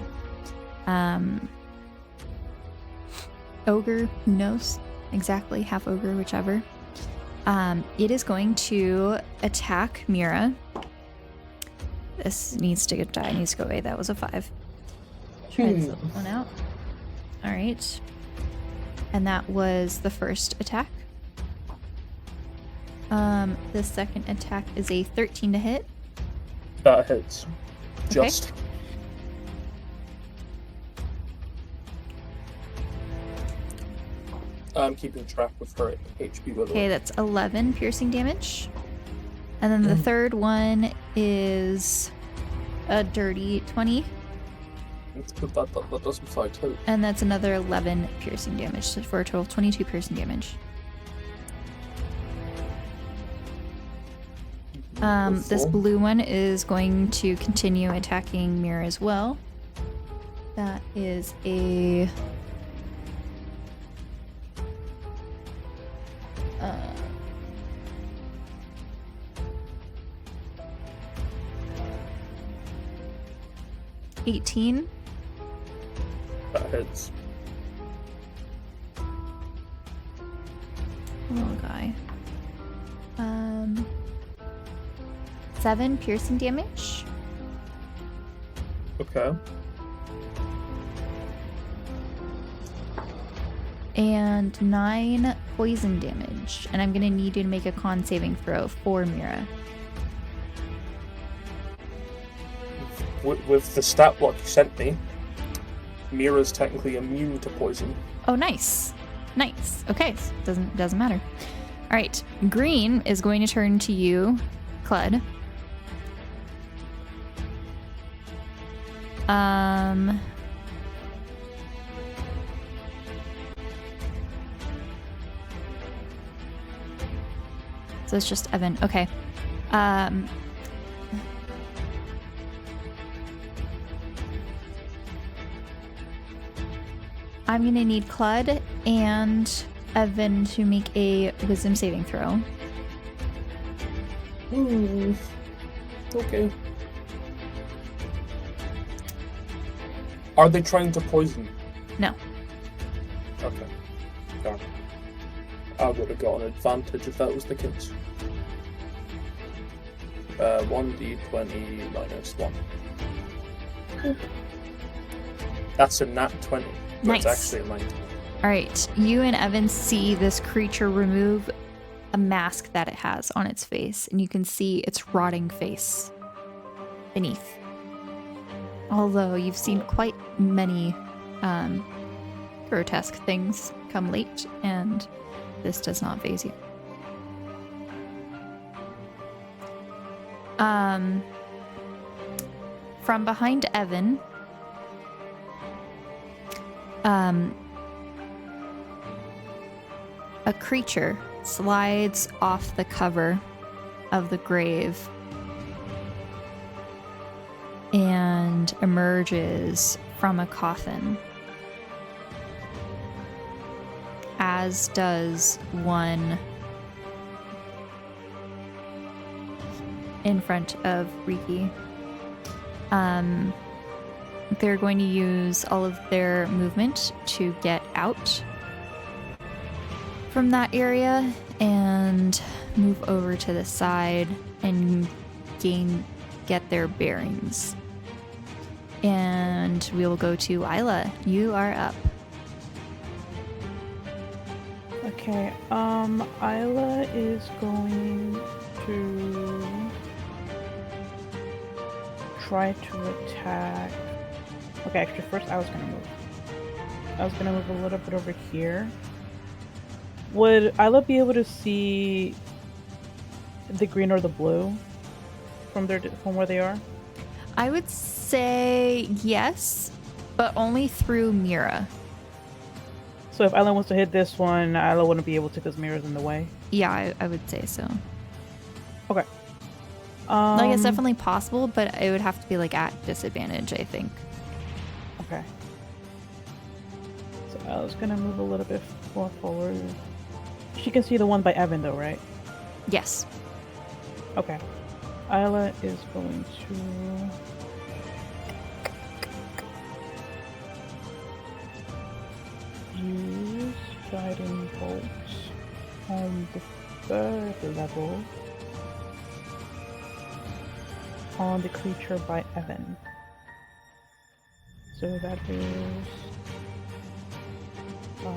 ogre, who knows exactly, half ogre, whichever. It is going to attack Mira. This needs to die. It needs to go away. That was a 5. Try this one out. All right. And that was the first attack. The second attack is a 13 to hit. That hits. Okay. Just. I'm keeping track of her HP, by the Okay, way. that's 11 piercing damage. And then the third one is a dirty 20. That doesn't fight hit. And that's another 11 piercing damage, so for a total of 22 piercing damage. This blue one is going to continue attacking Mira as well. That is a... 18. That hits. Little guy. 7 piercing damage. Okay. And 9 poison damage. And I'm gonna need you to make a con saving throw for Mira. With the stat block you sent me, Mira's technically immune to poison. Oh, nice. Nice. Okay, so doesn't matter. All right, Green is going to turn to you, Clud. So it's just Evan. Okay. I'm gonna need Clud and Evan to make a wisdom saving throw. Okay. Are they trying to poison? No. Okay. Darn. I would have got an advantage if that was the case. 1d20 minus 1. That's a nat 20. Nice. That's actually a 19. All right, you and Evan see this creature remove a mask that it has on its face, and you can see its rotting face beneath. Although you've seen quite many grotesque things come late, and this does not faze you. From behind Evan, a creature slides off the cover of the grave and emerges from a coffin, as does one in front of Riki. They're going to use all of their movement to get out from that area and move over to the side and get their bearings. And we will go to Isla. You are up. Okay, Isla is going to try to attack. Okay, actually, first I was gonna move a little bit over here. Would Isla be able to see the green or the blue from where they are? I would say yes, but only through Mira. So if Isla wants to hit this one, Isla wouldn't be able to because Mira's in the way. Yeah, I would say so. Okay. Like, it's definitely possible, but it would have to be like at disadvantage, I think. Okay. So Isla's gonna move a little bit more forward. She can see the one by Evan though, right? Yes. Okay. Isla is going to use guiding bolts on the 3rd level on the creature by Evan. So that is 5.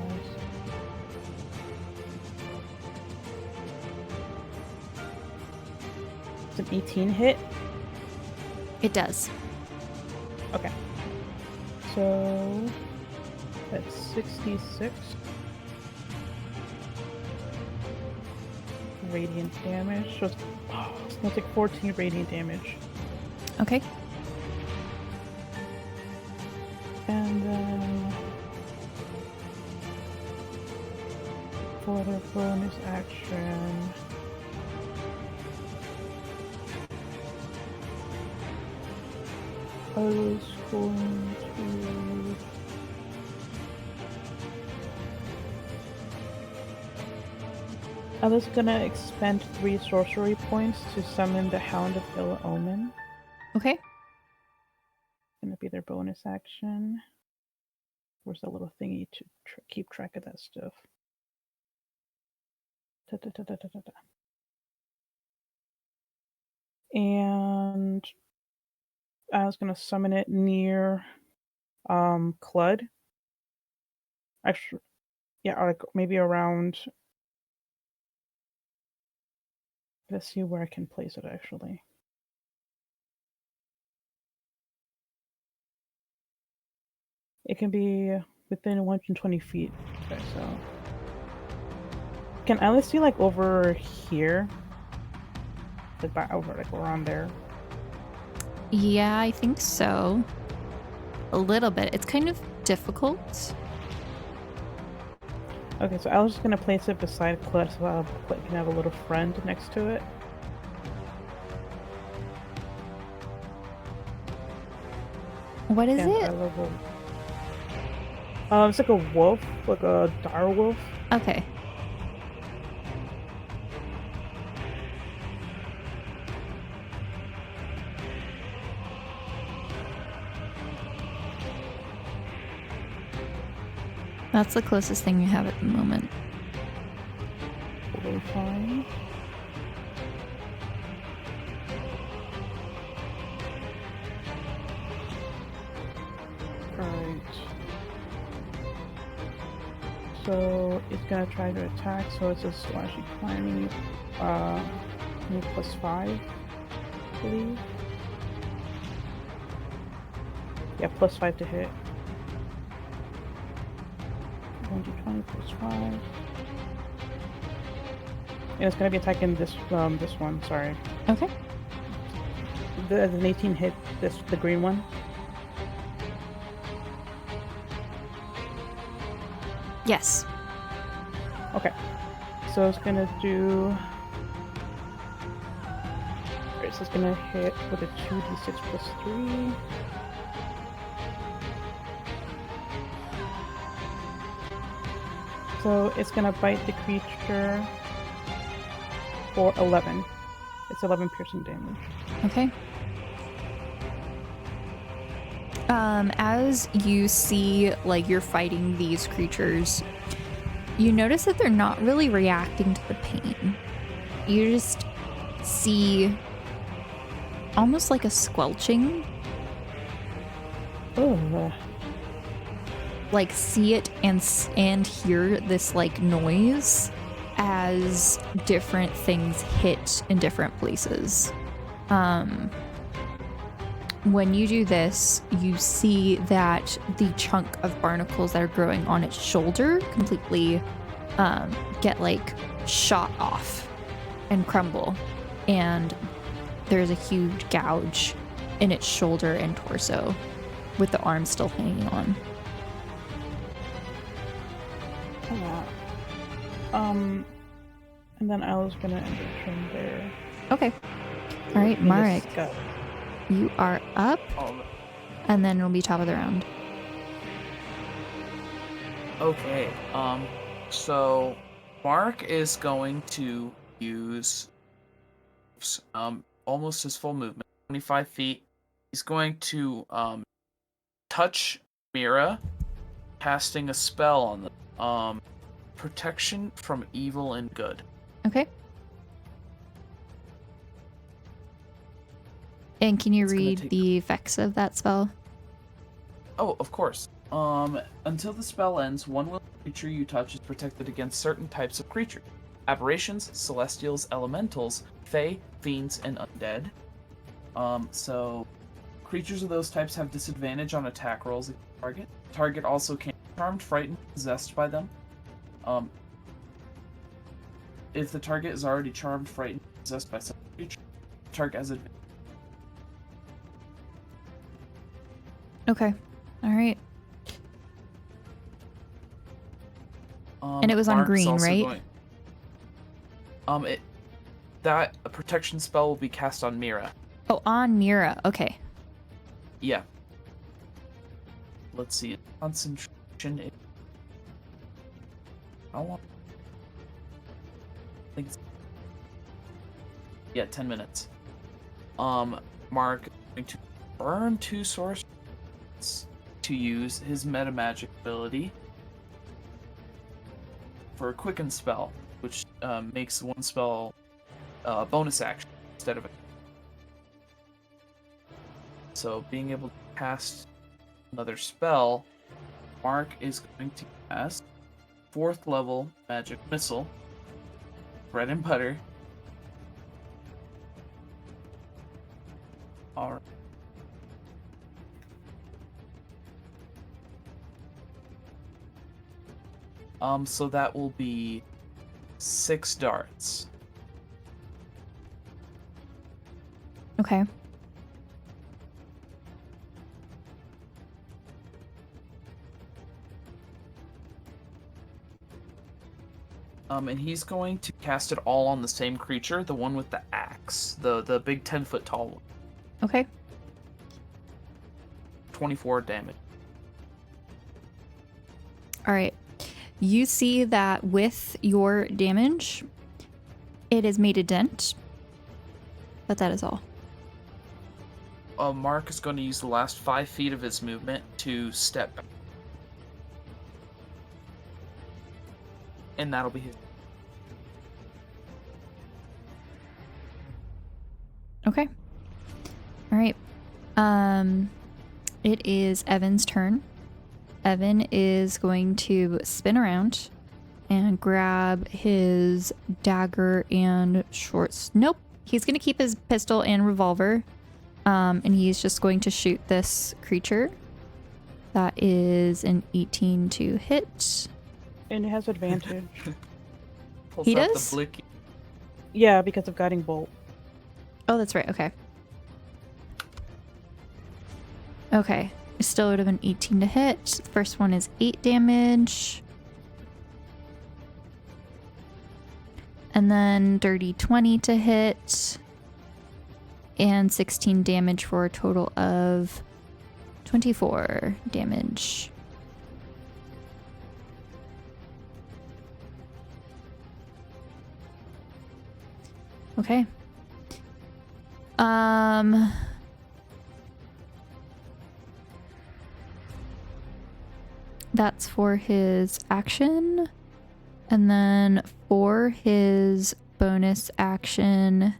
It's an 18 hit. It does. Okay. So that's 66 radiant damage. So it's gonna take 14 radiant damage. Okay. And then for their bonus action, I was going to I was gonna expend 3 sorcery points to summon the Hound of Ill Omen. Okay. Gonna be their bonus action. Where's the little thingy to keep track of that stuff? Da-da-da-da-da-da. And I was gonna summon it near Clud. Actually, yeah, like maybe around. Let's see where I can place it actually. It can be within 120 feet. Okay, so can I see like over here? Like by over, like around there. Yeah, I think so. A little bit. It's kind of difficult. Okay, so I was just gonna place it beside Clud so Clud can have a little friend next to it. What is And it? I level. It's like a wolf, like a dire wolf. Okay. That's the closest thing you have at the moment. Totally fine. Alright. So it's gonna try to attack, so it's a slashing climbing move +5, I believe. Yeah, +5 to hit. 1d20 +5. And it's gonna be attacking this one, sorry. Okay. Does an 18 hit the green one? Yes. Okay. So it's gonna do. Alright, so it's gonna hit with a 2d6 +3. So it's gonna bite the creature for 11. It's 11 piercing damage. Okay. As you see, like, you're fighting these creatures, you notice that they're not really reacting to the pain. You just see almost like a squelching. Oh. Like, see it and hear this, like, noise as different things hit in different places. When you do this, you see that the chunk of barnacles that are growing on its shoulder completely get, like, shot off and crumble. And there's a huge gouge in its shoulder and torso with the arm still hanging on. And then I was gonna end the turn there. Okay. All right, Marek, Go. you are up, and then it'll be top of the round. Okay, so Mark is going to use almost his full movement, 25 feet. He's going to touch Mira, casting a spell on them. Protection from evil and good. Okay. And can you It's gonna read take- the effects of that spell? Oh, of course. Until the spell ends, one will creature you touch is protected against certain types of creatures. aberrations, celestials, elementals, fae, fiends, and undead. So creatures of those types have disadvantage on attack rolls against the target. Target also can be charmed, frightened, possessed by them. If the target is already charmed, frightened, possessed by some creature, the target has advantage. Okay. All right. And it was on Mark is green, also right? That protection spell will be cast on Mira. Oh, on Mira. Okay. Yeah. Let's see. Concentration. How long? I think it's... Yeah, 10 minutes. Mark is going to burn 2 source to use his meta magic ability for a quicken spell, which makes one spell bonus action instead of a... So being able to cast another spell, Mark is going to cast 4th level magic missile, bread and butter. Alright. So that will be 6 darts. Okay. And he's going to cast it all on the same creature, the one with the axe, the big 10-foot tall one. Okay. 24 damage. All right. You see that with your damage, it has made a dent, but that is all. Mark is going to use the last 5 feet of his movement to step back. And that'll be his. Okay. All right. It is Evan's turn. Evan is going to spin around and grab his dagger and shorts. Nope. He's going to keep his pistol and revolver. And he's just going to shoot this creature. That is an 18 to hit. And it has advantage. Pulls He out does? the blicky. Yeah, because of guiding bolt. Oh, that's right. Okay. Okay. It still would have been 18 to hit. The first one is 8 damage. And then dirty 20 to hit. And 16 damage for a total of 24 damage. Okay. That's for his action. And then for his bonus action,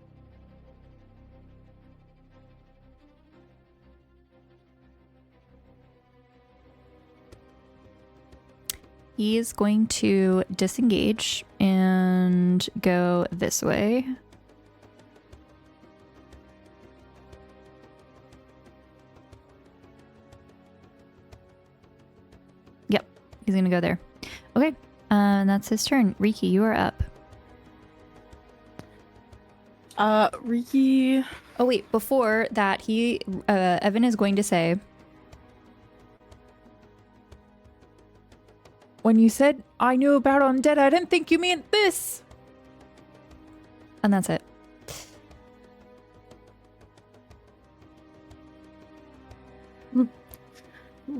he is going to disengage and go this way. Yep, he's gonna go there. Okay, and that's his turn. Riki, you are up. Riki. Oh wait, before that, Evan is going to say, When you said I knew about undead, I didn't think you meant this. and that's it.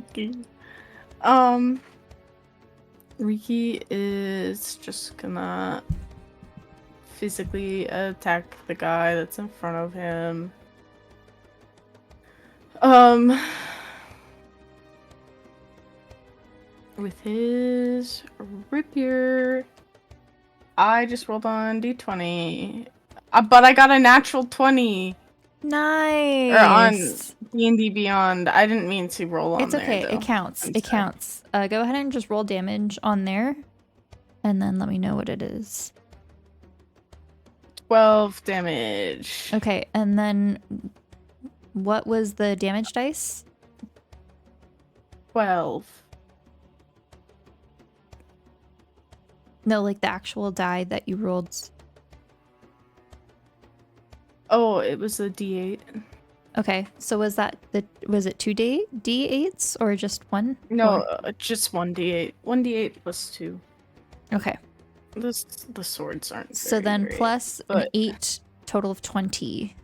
Okay. Riki is just gonna physically attack the guy that's in front of him. With his rapier. I just rolled on d20. But I got a natural 20. Nice. Or on D&D Beyond. I didn't mean to roll on It's there, okay. though. It counts. I'm It sorry. counts. Go ahead and just roll damage on there, and then let me know what it is. 12 damage. Okay, and then what was the damage dice? 12. No, like the actual die that you rolled. Oh, it was a D8. Okay, so was it 2D8s or just one? No, Or- just 1D8. 1D8 plus 2. Okay, The swords aren't so very then great, plus an but 8, total of 20.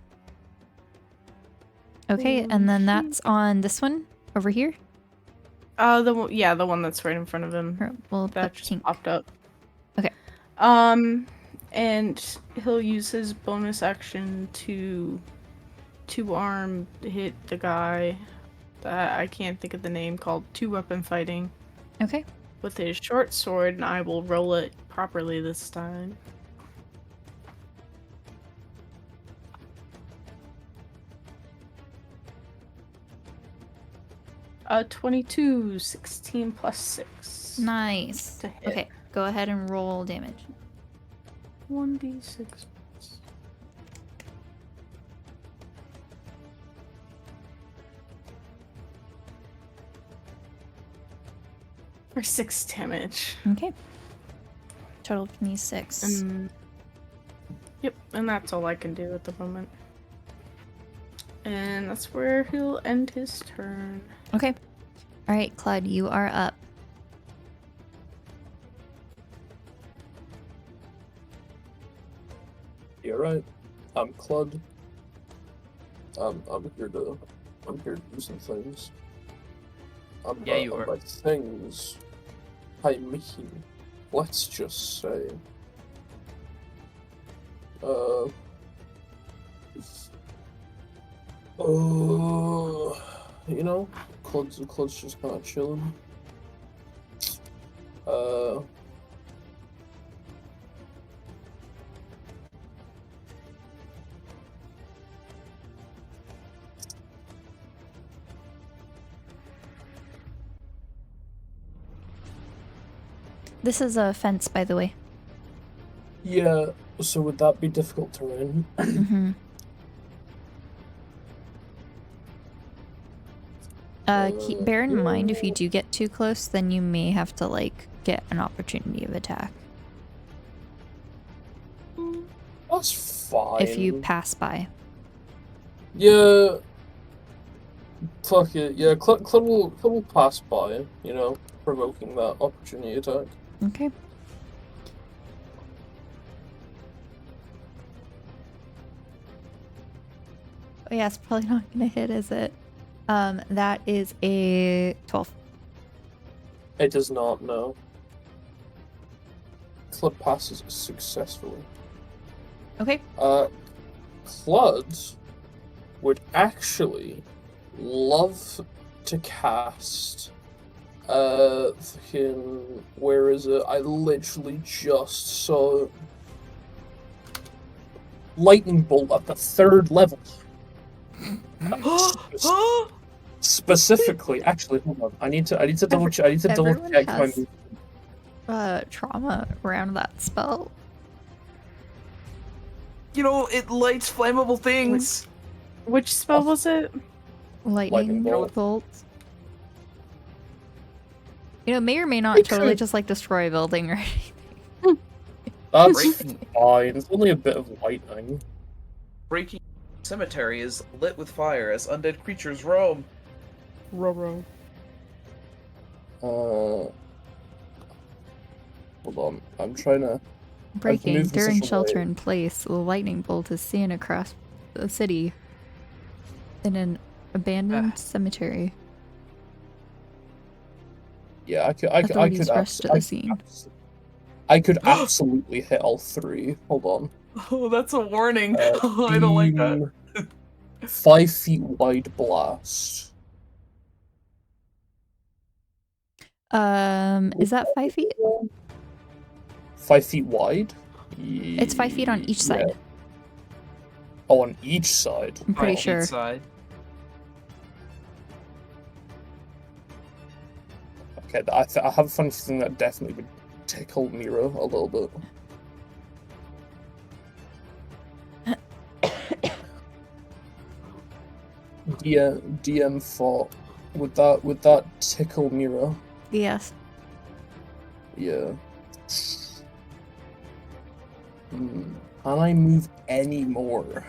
Okay, Oh, and then that's on this one over here. the one that's right in front of him. Or we'll That put just pink. popped up. Okay. And he'll use his bonus action to two-arm hit the guy that I can't think of the name, called two-weapon fighting, Okay. with his short sword, and I will roll it properly this time. Uh, 22, 16 plus 6. Nice. To hit. Okay, go ahead and roll damage. 1d6. For 6 damage. Okay. Total of 26. Yep, and that's all I can do at the moment. And that's where he'll end his turn. Okay. All right, Claude, you are up. You're right. I'm Clud. I'm here to do some things. Yeah, you are. By things, I mean, let's just say, you know, Clud's just kind of chilling. This is a fence, by the way. Yeah, so would that be difficult terrain? Mm-hmm. Bear in mind, if you do get too close, then you may have to, like, get an opportunity of attack. That's fine. If you pass by. Yeah. Fuck it. Yeah, Clud will pass by, you know, provoking that opportunity attack. Okay. Oh, yeah, it's probably not gonna hit, is it? That is a 12. It does not, no. Clud passes successfully. Okay. Clud would actually love to cast fucking, where is it? I literally just saw lightning bolt at the 3rd level. Specifically, actually, hold on. I need to double check. I need to double Everyone check has my. trauma around that spell. You know, it lights flammable things. Which spell was it? Lightning bolt. bolt. You know, may or may not It totally could- just like destroy a building or anything. That's Breaking. fine. It's only a bit of lightning. Breaking cemetery is lit with fire as undead creatures roam. Roro. Hold on. I'm trying to. Breaking moved in during such a shelter way- in place, the lightning bolt is seen across the city in an abandoned cemetery. Yeah, I Authorities could rushed to the scene. I could absolutely hit all 3. Hold on. Oh, that's a warning. I don't like that. Beam, 5 feet wide blast. Is that 5 feet? 5 feet wide? It's 5 feet on each side. Yeah. Oh, on each side. I'm pretty On sure. each side. Okay, I have a funny feeling that definitely would tickle Mira a little bit. DM thought, would that tickle Mira? Yes. Yeah. Can I move any more?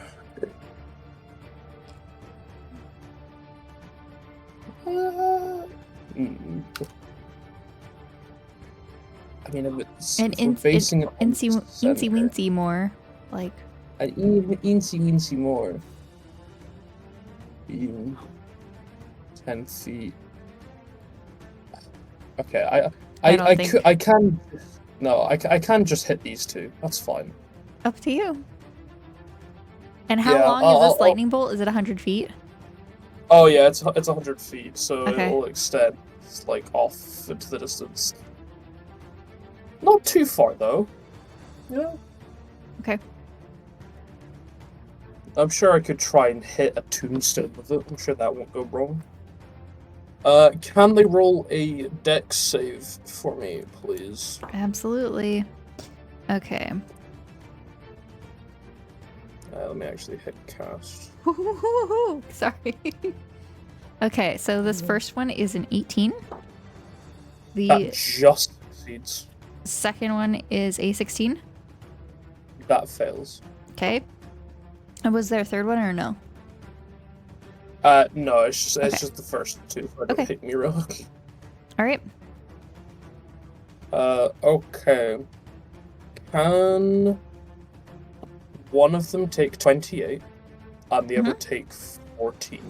I mean, if it's And if we're basing it on incy center, wincy more. Like, an incy wincy more. 10 feet. Okay, I can. No, I can just hit these two. That's fine. up to you. And how Yeah, long is this lightning bolt? Is it 100 feet? Oh yeah, it's 100 feet, so Okay. it'll extend like off into the distance. Not too far though. Yeah. Okay. I'm sure I could try and hit a tombstone with it. I'm sure that won't go wrong. Can they roll a dex save for me, please? Absolutely. Okay. Let me actually hit cast. Sorry. Okay, so this first one is an 18. The That just succeeds. second one is a 16. That fails. Okay. And was there a third one or no? No, it's Okay. just the first two. I don't Okay. hit Mira. All right. Okay. Can one of them take 28 and the other take 14?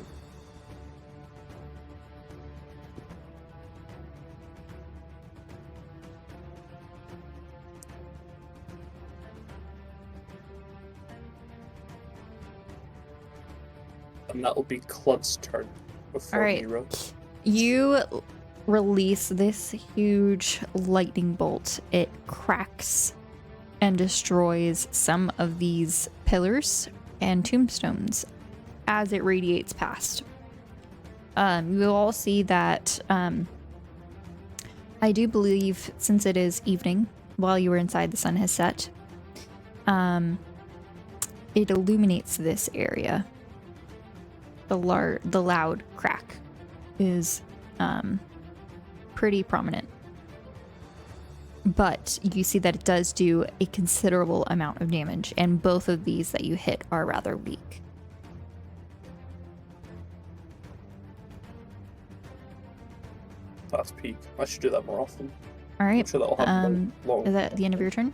And that'll be Clud's turn before All right. Mira. You release this huge lightning bolt. It cracks and destroys some of these pillars and tombstones as it radiates past. You will all see that I do believe, since it is evening, while you were inside, the sun has set. It illuminates this area. The loud crack is pretty prominent. But you see that it does do a considerable amount of damage, and both of these that you hit are rather weak. That's peak. I should do that more often. All I'm right. sure that'll happen long. Is that the end of your turn?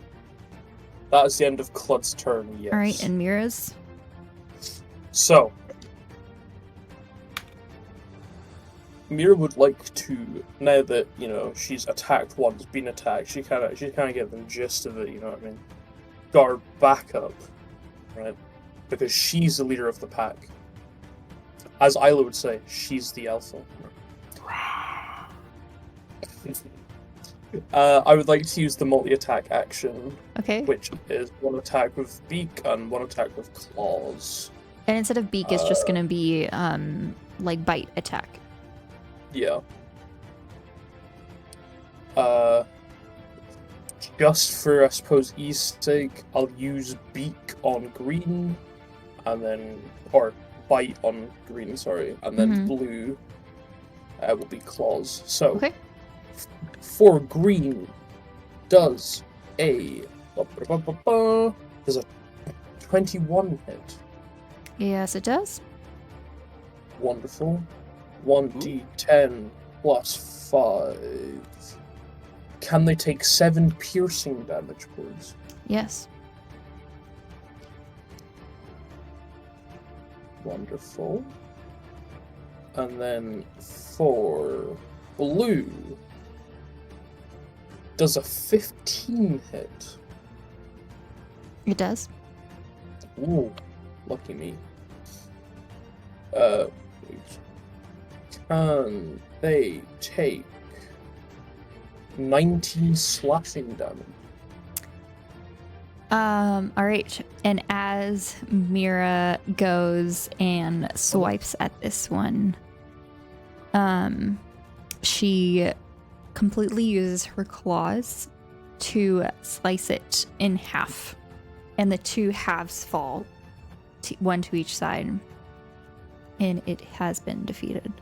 That is the end of Clud's turn, yes. All right, and Mira's? So, Mira would like to, now that, you know, she's attacked once, been attacked, she kind of get the gist of it, you know what I mean? Got her back up, right? Because she's the leader of the pack. As Isla would say, she's the alpha. I would like to use the multi-attack action, Okay. which is one attack with beak and one attack with claws. And instead of beak, it's just going to be like bite attack. Yeah. Just for, I suppose, ease sake, I'll use beak on green, and then, or bite on green, sorry, and then blue will be claws. So, Okay. for green, does a, does a 21 hit? Yes, it does. Wonderful. 1d10 plus 5. Can they take 7 piercing damage, please? Yes. Wonderful. And then for blue, does a 15 hit? It does. Ooh, lucky me. Can they take 19 slashing damage? All right. And as Mira goes and swipes at this one, she completely uses her claws to slice it in half, and the two halves fall, one to each side. and it has been defeated.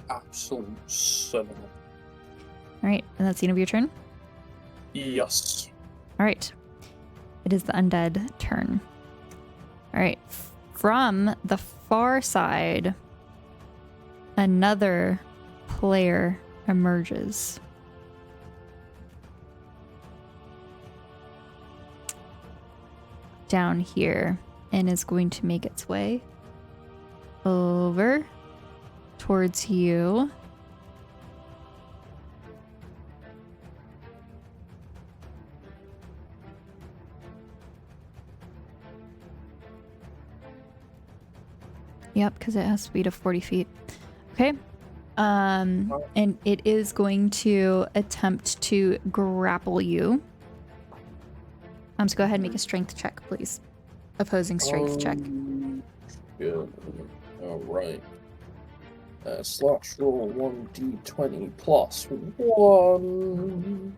Absolute son. All right, and that's the end of your turn. Yes. All right, it is the undead turn. All right, from the far side, another player emerges. Down here, and is going to make its way over towards you. Yep, because it has speed of 40 feet. Okay. And it is going to attempt to grapple you. So go ahead and make a strength check, please. Opposing strength check. Yeah. Alright. Slash roll 1d20 plus 1.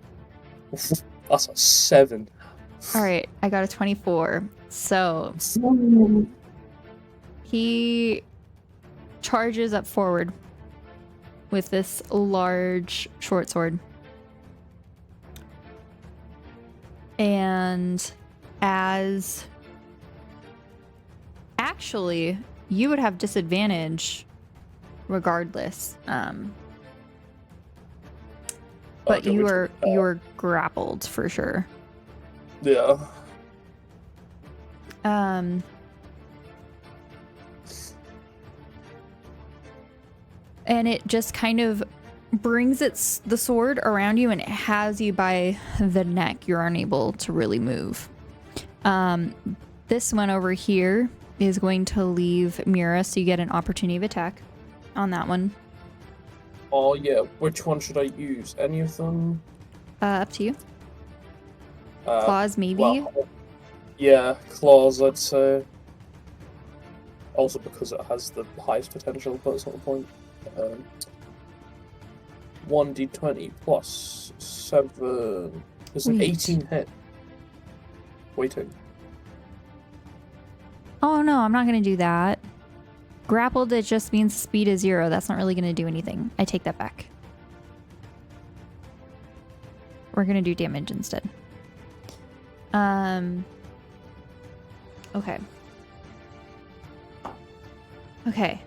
That's a 7. All right, I got a 24. So he charges up forward with this large short sword. And as actually, you would have disadvantage regardless. But you are grappled for sure. Yeah. And it just kind of brings the sword around you and it has you by the neck. You're unable to really move. This one over here is going to leave Mira, so you get an opportunity of attack on that one. Oh yeah, which one should I use? Any of them? Up to you. Claws, maybe? Well, yeah, claws, I'd say. Also because it has the highest potential, but it's not the point. 1d20 plus 7 is an 18 hit. Waiting. Oh no, I'm not going to do that. Grappled, it just means speed is 0. That's not really going to do anything. I take that back. We're going to do damage instead. Okay. Okay.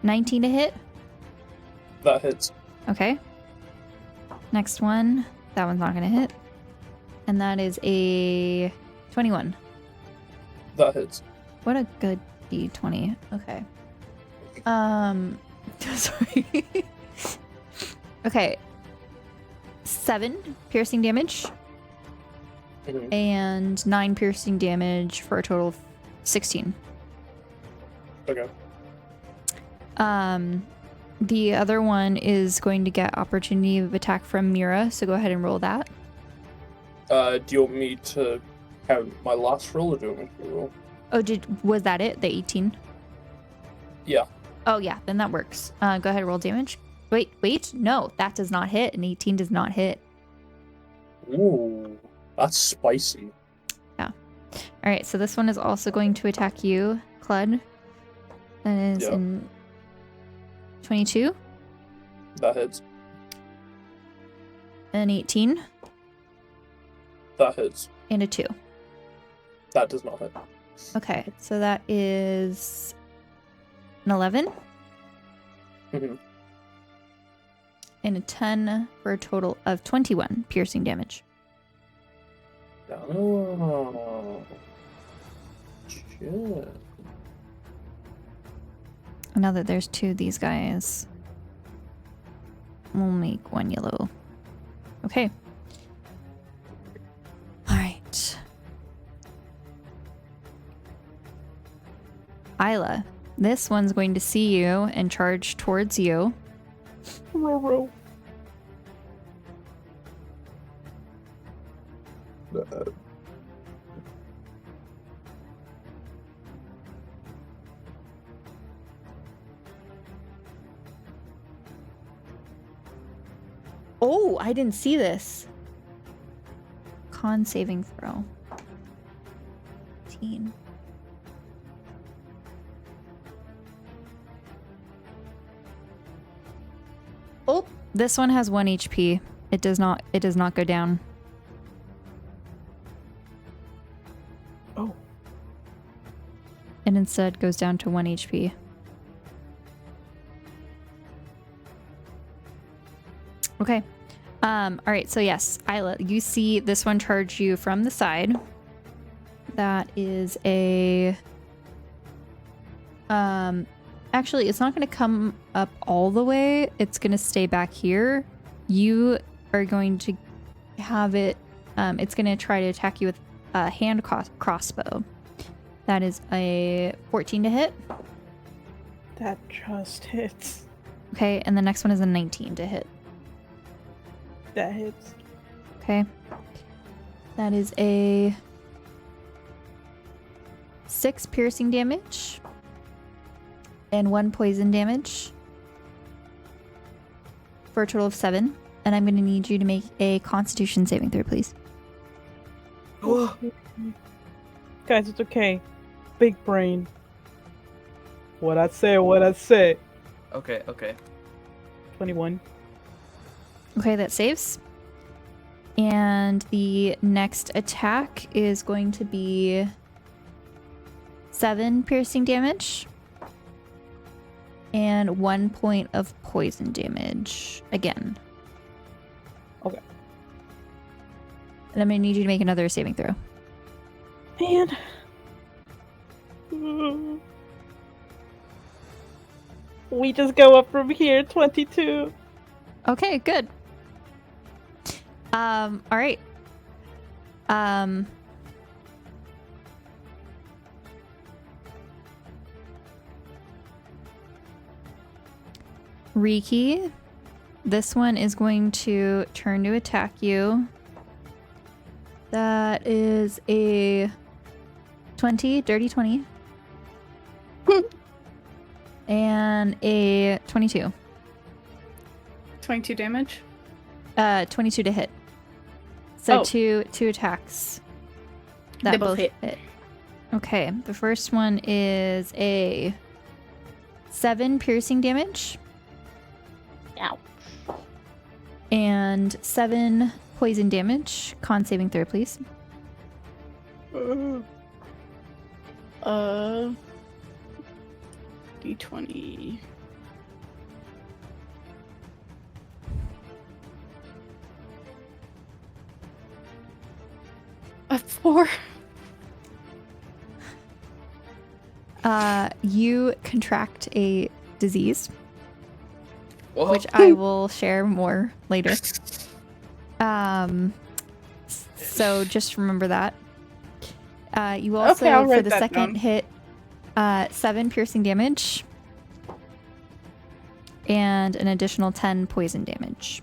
19 to hit. That hits. Okay. Next one. That one's not going to hit. And that is a 21. That hits. What a good D20. Okay. Sorry. Okay. 7 piercing damage. Mhm. And 9 piercing damage for a total of 16. Okay. The other one is going to get opportunity of attack from Mira, so go ahead and roll that. Do you want me to count my last roll, or do you want me to roll? Oh, was that it? The 18? Yeah. Oh yeah, then that works. Go ahead and roll damage. Wait, no, that does not hit. An 18 does not hit. Ooh, that's spicy. Yeah. All right, so this one is also going to attack you, Clud. That is in 22. That hits. An 18. That hits. And a 2. That does not hit. Okay, so that is an 11. Mhm. And a 10 for a total of 21 piercing damage. Oh. Shit. Now that there's 2 of these guys, we'll make 1 yellow. Okay. Alright. Isla, this one's going to see you and charge towards you. Row. Oh, I didn't see this. Con saving throw. 18. This one has 1 HP. It does not go down. Oh. It instead goes down to 1 HP. Okay. All right, so yes, Isla, you see this one charge you from the side. That is a... Actually, it's not going to come up all the way. It's going to stay back here. You are going to have it... it's going to try to attack you with a hand crossbow. That is a 14 to hit. That just hits. Okay, and the next one is a 19 to hit. That hits. Okay. That is a 6 piercing damage and 1 poison damage for a total of 7. And I'm going to need you to make a Constitution saving throw, please. Guys, it's okay. Big brain. What I say. Okay. 21. Okay, that saves. And the next attack is going to be 7 piercing damage and 1 point of poison damage again. Okay. And I'm going to need you to make another saving throw. Man. We just go up from here. 22. Okay, good. All right. Riki, this one is going to turn to attack you. That is a 20, dirty 20. And a 22. 22 damage. 22 to hit. So Oh. two attacks. That They both hit. Okay, the first one is a 7 piercing damage. Ow. And 7 poison damage. Con saving throw, please. D20. A 4. You contract a disease, Whoa. which I will share more later. So just remember that. You also, Okay, I'll for write the that second down. hit, 7 piercing damage and an additional 10 poison damage.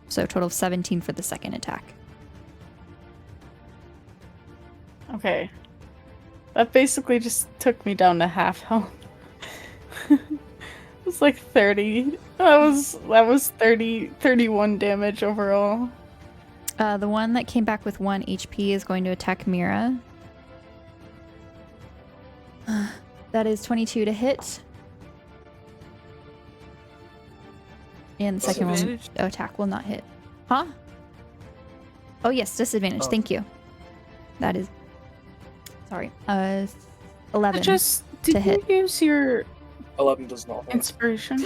So a total of 17 for the second attack. Okay. That basically just took me down to half health. It was like 30. That was 31 damage overall. The one that came back with 1 HP is going to attack Mira. That is 22 to hit. And the second one Disadvantage? attack will not hit. Huh? Oh yes, disadvantage. Oh. Thank you. That is... Sorry. 11 Did to you hit. use your 11 does not hit. inspiration?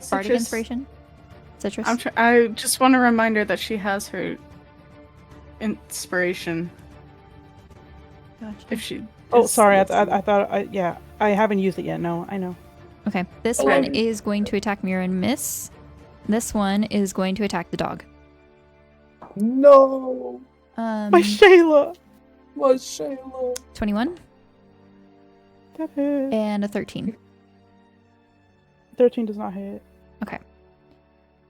Bardic Citrus? inspiration? Citrus? I just want a reminder that she has her inspiration. Gotcha. If she. Oh, is- sorry. I thought. Yeah, I haven't used it yet. No, I know. Okay. This 11. one is going to attack Mira and miss. This one is going to attack the dog. No! My Shayla. My Shayla. 21 That hit. and a 13. 13 does not hit.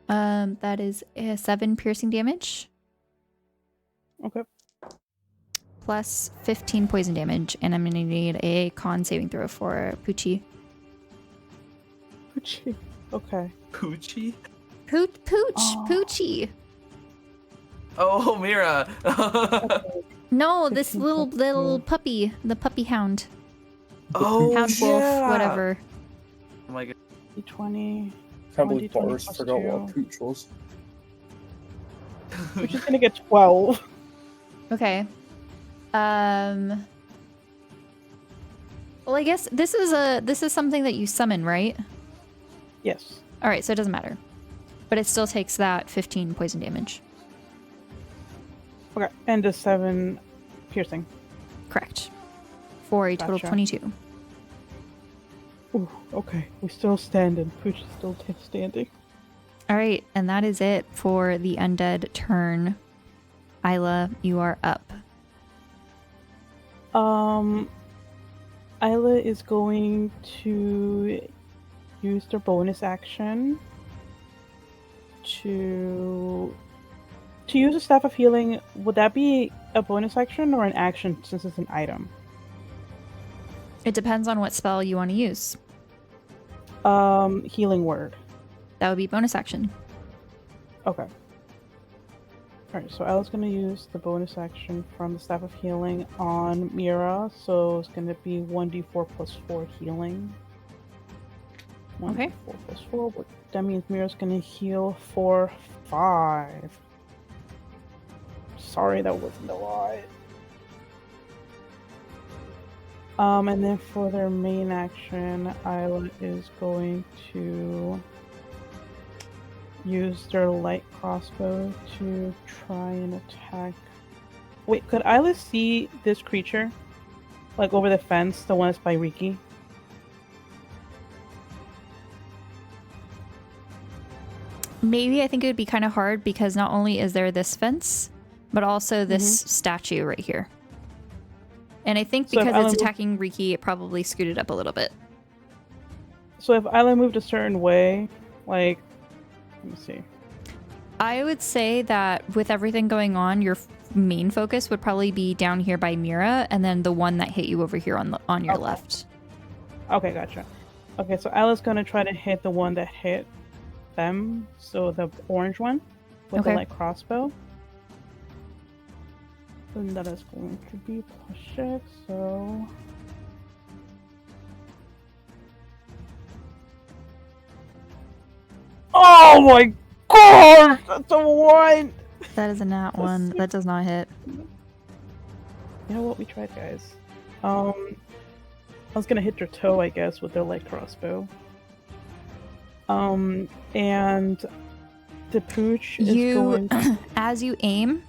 That is a 7 piercing damage Okay. plus 15 poison damage, and I'm gonna need a con saving throw for Poochie. Okay. Poochie? Pooch, Oh. Poochie. Oh, Mira. No, this 15 little plus 2. puppy, the puppy hound. Oh, Hound wolf, yeah. whatever. Oh my god. D20. Can't believe 1d20 Boris plus forgot what a 2. pooch was. Which is gonna get 12. Okay. Well, I guess this is something that you summon, right? Yes. All right, so it doesn't matter. But it still takes that 15 poison damage. Okay, and a 7 piercing. Correct. For a total of Gotcha. 22. Ooh, okay. We're still standing. Pooch is still standing. All right, and that is it for the undead turn. Isla, you are up. Isla is going to use their bonus action to use a staff of healing. Would that be a bonus action or an action since it's an item? It depends on what spell you want to use. Healing word. That would be bonus action. Okay. Alright, so Isla's gonna use the bonus action from the Staff of Healing on Mira, so it's gonna be 1d4 plus 4 healing. 1d4 Okay. plus 4, that means Mira's gonna heal for 5. Sorry, that wasn't a lot. And then for their main action, Isla is going to use their light crossbow to try and attack. Wait, could Isla see this creature? Like over the fence, the one that's by Riki? Maybe I think it would be kind of hard because not only is there this fence, but also this statue right here. And I think So if because it's Isla attacking Riki, it probably scooted up a little bit. So if Isla moved a certain way, like, let me see. I would say that with everything going on, your main focus would probably be down here by Mira, and then the one that hit you over here on your left. Okay, gotcha. Okay, so Isla's gonna try to hit the one that hit them, so the orange one with the light crossbow. And that is going to be +6, so oh my gosh, that's a 1! That is a nat 1. That does not hit. You know what? We tried, guys. I was gonna hit their toe, I guess, with their light crossbow. And the pooch is going. As you aim,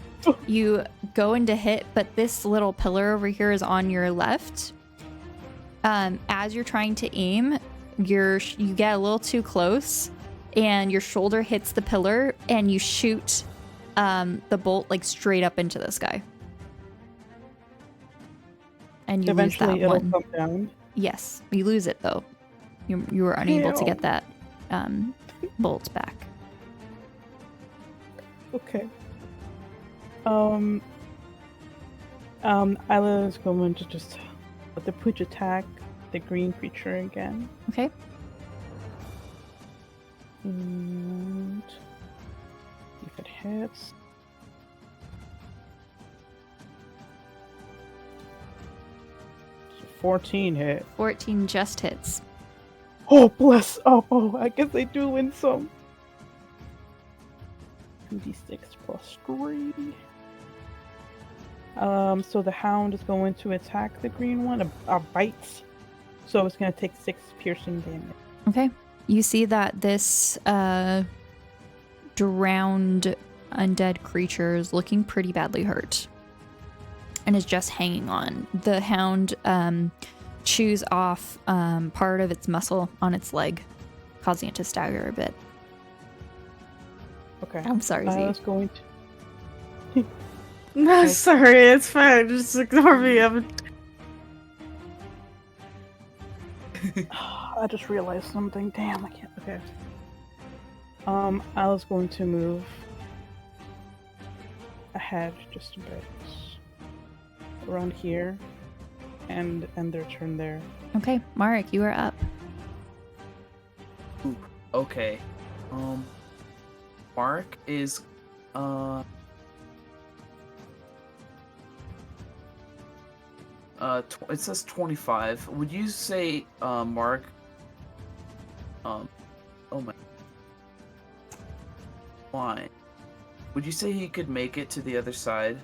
you go into hit, but this little pillar over here is on your left. As you're trying to aim, you get a little too close, and your shoulder hits the pillar, and you shoot the bolt like straight up into the sky. And you Eventually, lose that it'll one. come down. Yes, you lose it though. You were unable to get that bolt back. Okay. Isla is going to just let the pooch attack the green creature again. Okay. And if it hits. So 14 hit. 14 just hits. Oh, bless. Oh, I guess I do win some. 2d6 plus 3. So the hound is going to attack the green one, a bite. So it's going to take 6 piercing damage. Okay. You see that this drowned undead creature is looking pretty badly hurt and is just hanging on. The hound chews off part of its muscle on its leg, causing it to stagger a bit. Okay. I'm sorry, Z. I was going to. No, sorry, it's fine. Just ignore me. I just realized something. Damn, I can't. Okay. I was going to move ahead just a bit around here and end their turn there. Okay, Marek, you are up. Okay. Mark is It says 25. Would you say, Mark? Oh my. Why? Would you say he could make it to the other side,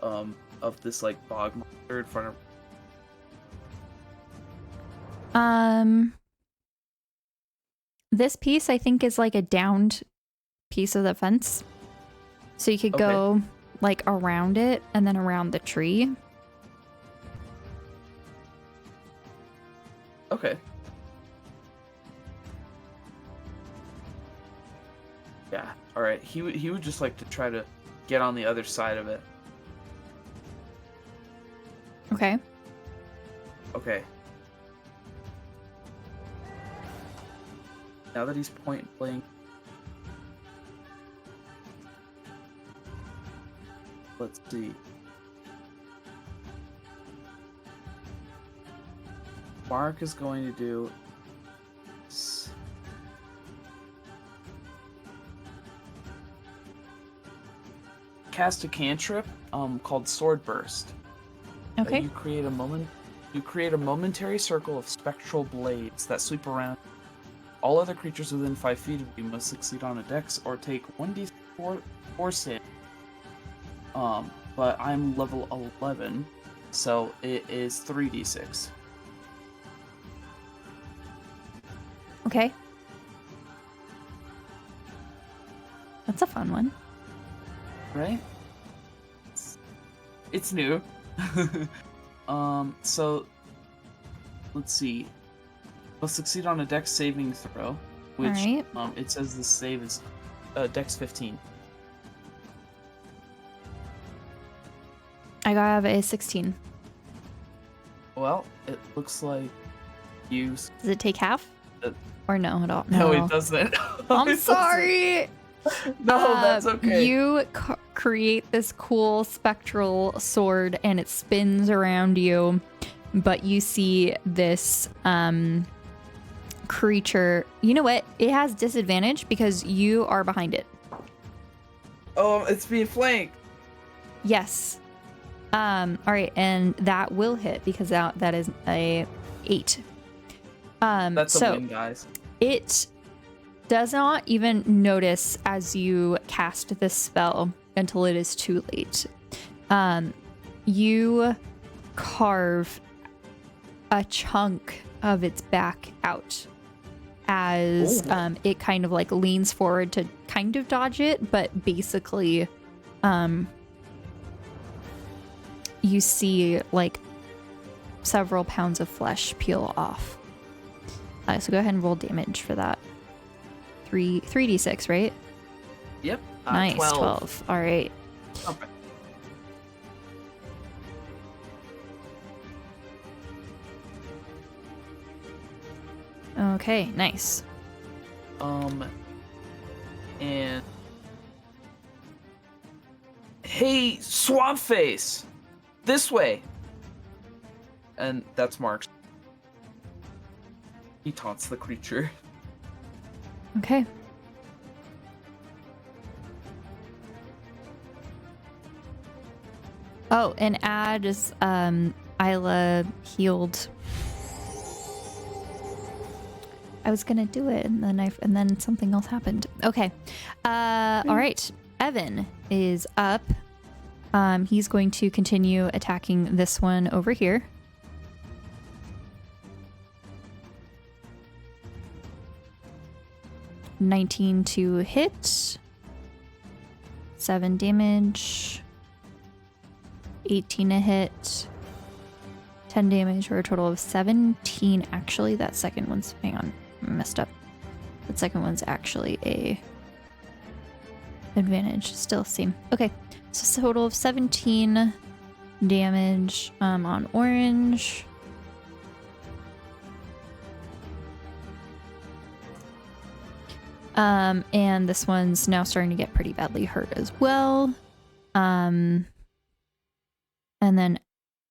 of this like bog monster in front of? This piece I think is like a downed piece of the fence. So you could go like around it and then around the tree. Okay. Yeah. All right. He would just like to try to get on the other side of it. Okay. Okay. Now that he's point blank, let's see. Mark is going to do cast a cantrip called Sword Burst. Okay. You create a momentary circle of spectral blades that sweep around. All other creatures within 5 feet of you must succeed on a dex or take 1d4 force hit. But I'm level 11, so it is 3d6. Okay. That's a fun one. Right? It's new. So let's see. Must succeed on a dex saving throw, which Alright. It says the save is dex 15. I have a 16. Well, it looks like you. Does it take half? Uh, Or no at all? No, it doesn't. I'm It sorry. doesn't. No, that's okay. You create this cool spectral sword and it spins around you, but you see this creature. You know what? It has disadvantage because you are behind it. Oh, it's being flanked. Yes. All right, and that will hit because that is a 8. That's so a win, guys. it does not even notice as you cast this spell until it is too late. You carve a chunk of its back out as it kind of like leans forward to kind of dodge it, but basically you see like several pounds of flesh peel off. So go ahead and roll damage for that. 3d6, right? Yep. Nice, 12. 12. All right. Okay. Okay, nice. And hey, swamp face, this way. And that's Mark's. He taunts the creature. Okay. Oh, and add is Isla healed. I was gonna do it and then something else happened. Okay. All right. Evan is up. He's going to continue attacking this one over here. $19 to hit. 7 damage. 18 a hit. 10 damage for a total of 17. Actually, that second one's, hang on, I messed up. That second one's actually a advantage. Still same. Okay, so total of 17 damage on orange. And this one's now starting to get pretty badly hurt as well. And then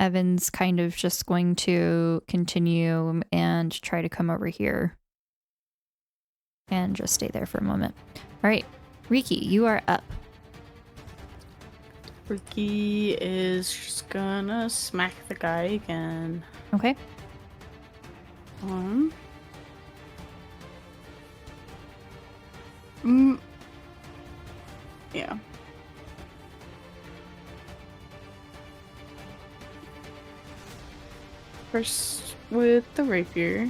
Evan's kind of just going to continue and try to come over here and just stay there for a moment. All right, Riki, you are up. Ricky is just gonna smack the guy again. Okay. Yeah. First with the rapier.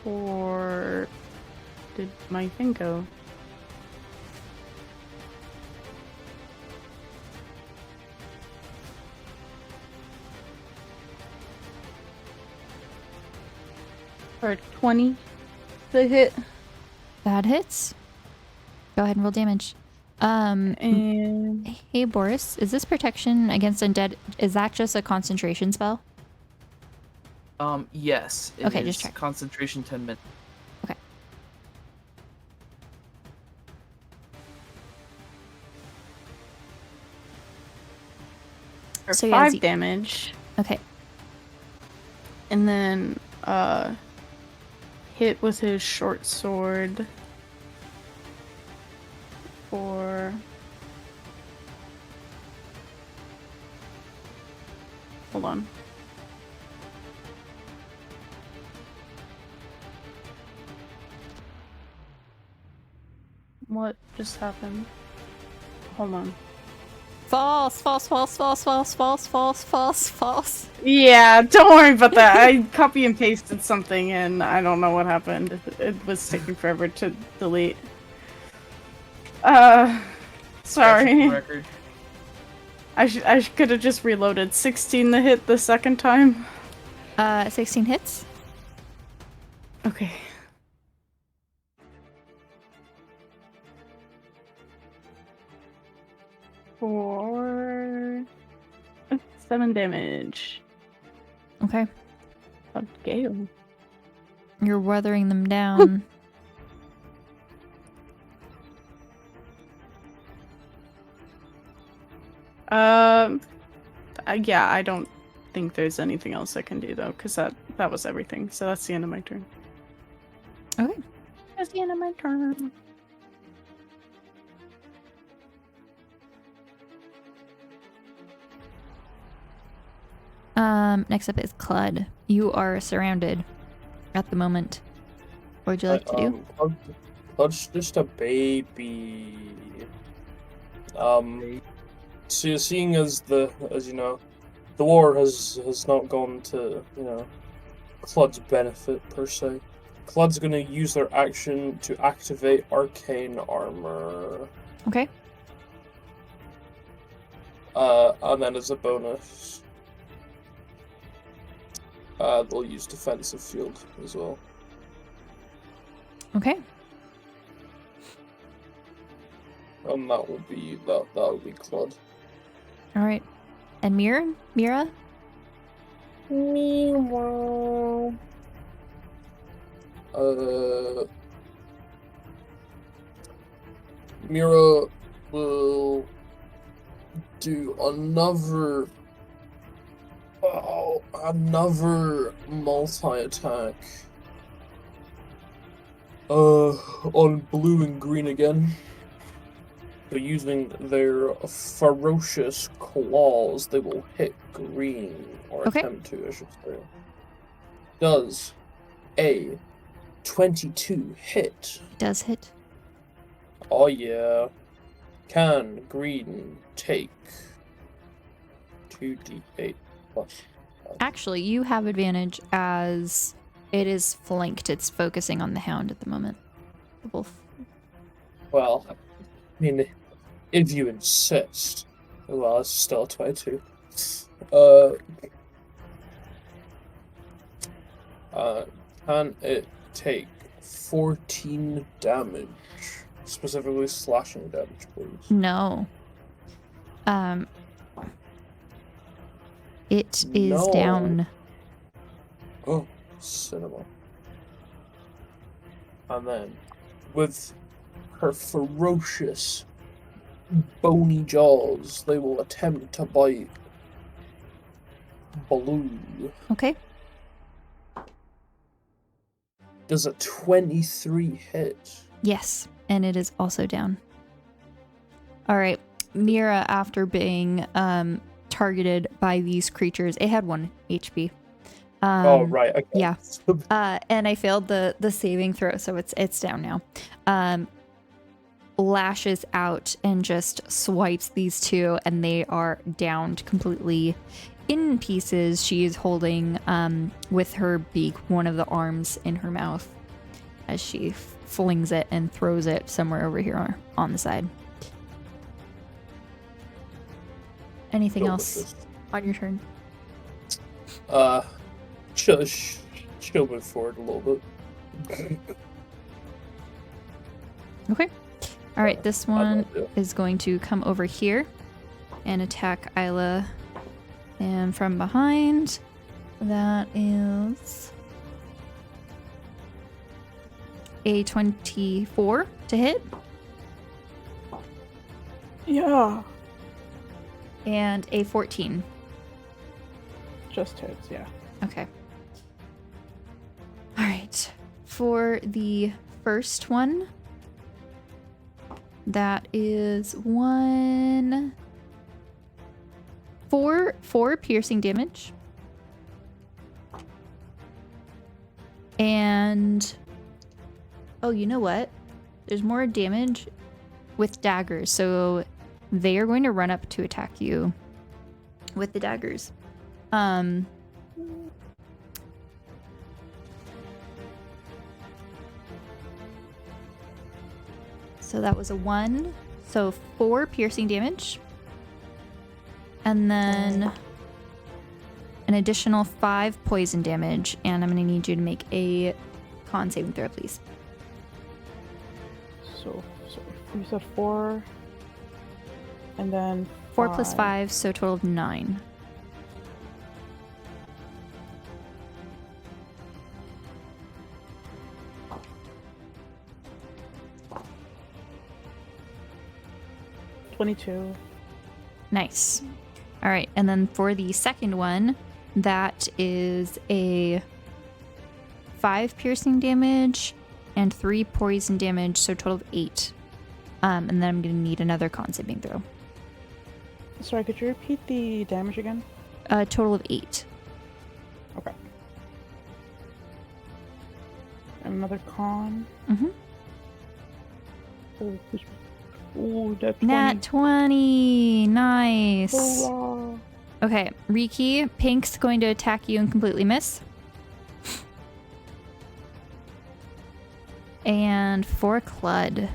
Or did my thing go? For 20 to hit. That hits. Go ahead and roll damage. And Hey Boris, is this protection against undead? Is that just a concentration spell? Yes. It Okay, is just check. concentration 10 minutes. Okay. for So, 5 yeah, damage. Okay. And then hit with his short sword for hold on. What just happened? Hold on. False, false, false, false, false, false, false, false, false. Yeah, don't worry about that. I copy and pasted something and I don't know what happened. It was taking forever to delete. Sorry. Record. I could have just reloaded. 16 to hit the second time. 16 hits. Okay. For 7 damage. Okay. A gale. You're weathering them down. Yeah, I don't think there's anything else I can do though, because that was everything. So that's the end of my turn. Okay. That's the end of my turn. Next up is Clud. You are surrounded at the moment. What would you like to do? Clud's just a baby. So seeing as you know, the war has not gone to, you know, Clud's benefit per se. Clud's gonna use their action to activate arcane armor. Okay. And then as a bonus, they'll use defensive field as well. Okay. And that will be Clud. All right. And Mira? Mira, Mira will do another multi-attack. On blue and green again. But using their ferocious claws, they will hit green, or Okay. attempt to, I should say. Does a 22 hit? Does hit. Oh yeah. Can green take 2d8 plus? Actually, you have advantage as it is flanked. It's focusing on the hound at the moment. The wolf. Well, I mean, if you insist. Well, it's still a 22. Can it take 14 damage? Specifically slashing damage, please. No. It is No. down. Oh, cinema. And then, with her ferocious, bony jaws, they will attempt to bite Blue. Okay. Does a 23 hit? Yes, and it is also down. All right, Mira, after being targeted by these creatures, it had 1 HP. Oh, right. Okay. Yeah. And I failed the saving throw, so it's down now. Lashes out and just swipes these two, and they are downed completely in pieces. She is holding with her beak one of the arms in her mouth as she flings it and throws it somewhere over here on the side. Anything else on your turn? She'll move forward a little bit. Okay. All right, this one is going to come over here and attack Isla. And from behind, that is a 24 to hit. Yeah. And a 14. Just hits, yeah. Okay. All right. For the first one, that is 4 piercing damage. And oh, you know what? There's more damage with daggers, so they are going to run up to attack you with the daggers. So that was a 1. So 4 piercing damage. And then an additional 5 poison damage. And I'm going to need you to make a con saving throw, please. So, sorry, you said 4. And then 4 plus 5, so a total of 9. $22. Nice. All right, and then for the second one, that is a 5 piercing damage and 3 poison damage, so a total of 8. And then I'm going to need another con saving throw. Sorry, could you repeat the damage again? A total of 8. Okay. Another con. Mm-hmm. Oh, please. Ooh, that 20. Nat 20. Nice. Hurrah. Okay, Riki, Pink's going to attack you and completely miss. And for Clud,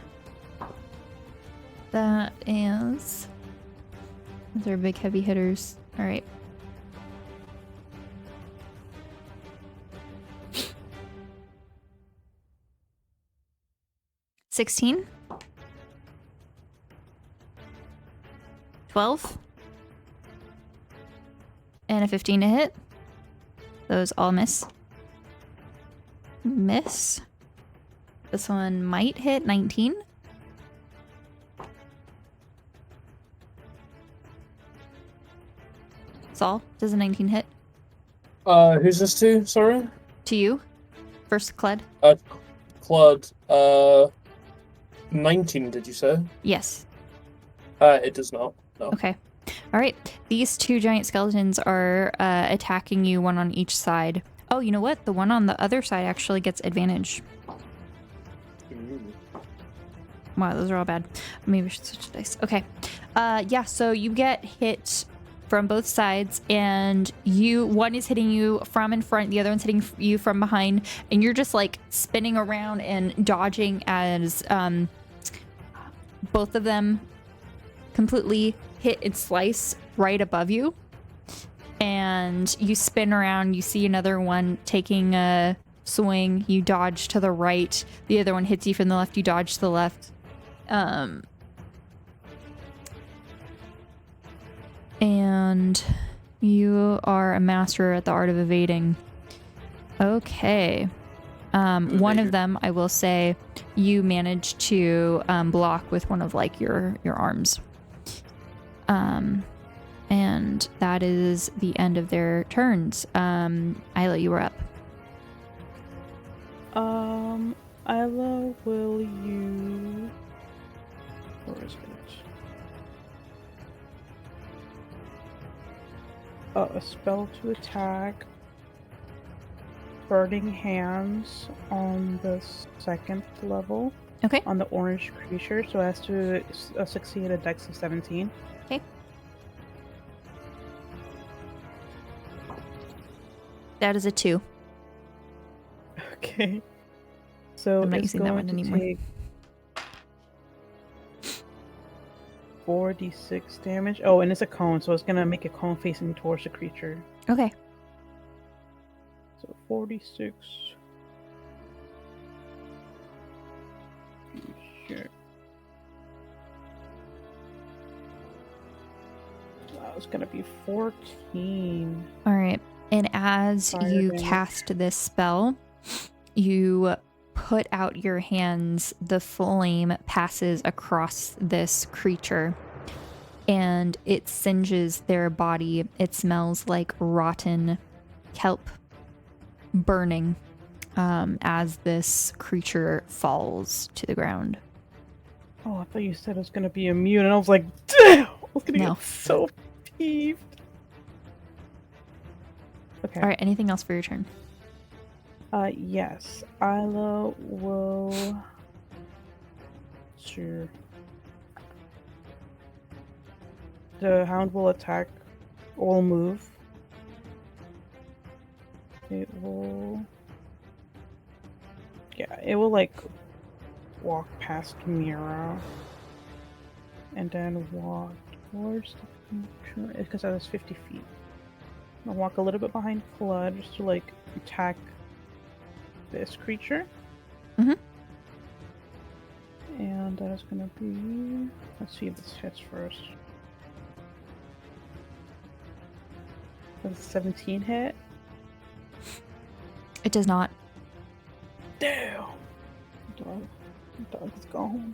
that is... Those are big heavy hitters. All right. $16. 12. And a 15 to hit. Those all miss. Miss. This one might hit 19. Saul, does a 19 hit? Who's this to? Sorry? To you. First, Cled. Claude, 19, did you say? Yes. It does not. No. Okay. All right. These 2 giant skeletons are attacking you, one on each side. Oh, you know what? The one on the other side actually gets advantage. Ooh. Wow, those are all bad. Maybe we should switch dice. Okay. Yeah, so you get hit from both sides, and one is hitting you from in front, the other one's hitting you from behind, and you're just like spinning around and dodging as both of them completely hit and slice right above you. And you spin around, you see another one taking a swing, you dodge to the right, the other one hits you from the left, you dodge to the left. And you are a master at the art of evading. Okay. One of them, I will say, you managed to block with one of like your arms. And that is the end of their turns. Isla, you were up. Isla will use. Where is it? A spell to attack. Burning Hands on the 2nd level. Okay. On the orange creature, so it has to succeed a dex of 17. Okay. That is a 2. Okay. So I'm not it's using that going one to anymore. take 4d6 damage. Oh, and it's a cone, so it's gonna make a cone facing towards the creature. Okay. So 46. Sure. That was gonna be 14. All right. And as Fire you damage. cast this spell, you put out your hands. The flame passes across this creature and it singes their body. It smells like rotten kelp burning as this creature falls to the ground. Oh, I thought you said it was gonna be immune, and I was like, damn! I was gonna No. get so peeved. Okay. All right. Anything else for your turn? Yes. Isla will. Sure. The hound will attack. Will move. It will. Yeah, it will like walk past Mira and then walk towards the creature because that was 50 feet. I'll walk a little bit behind Claude just to like attack this creature. Mhm. And that is gonna be. Let's see if this hits first. Does 17 hit? It does not. Damn. Dog is gone.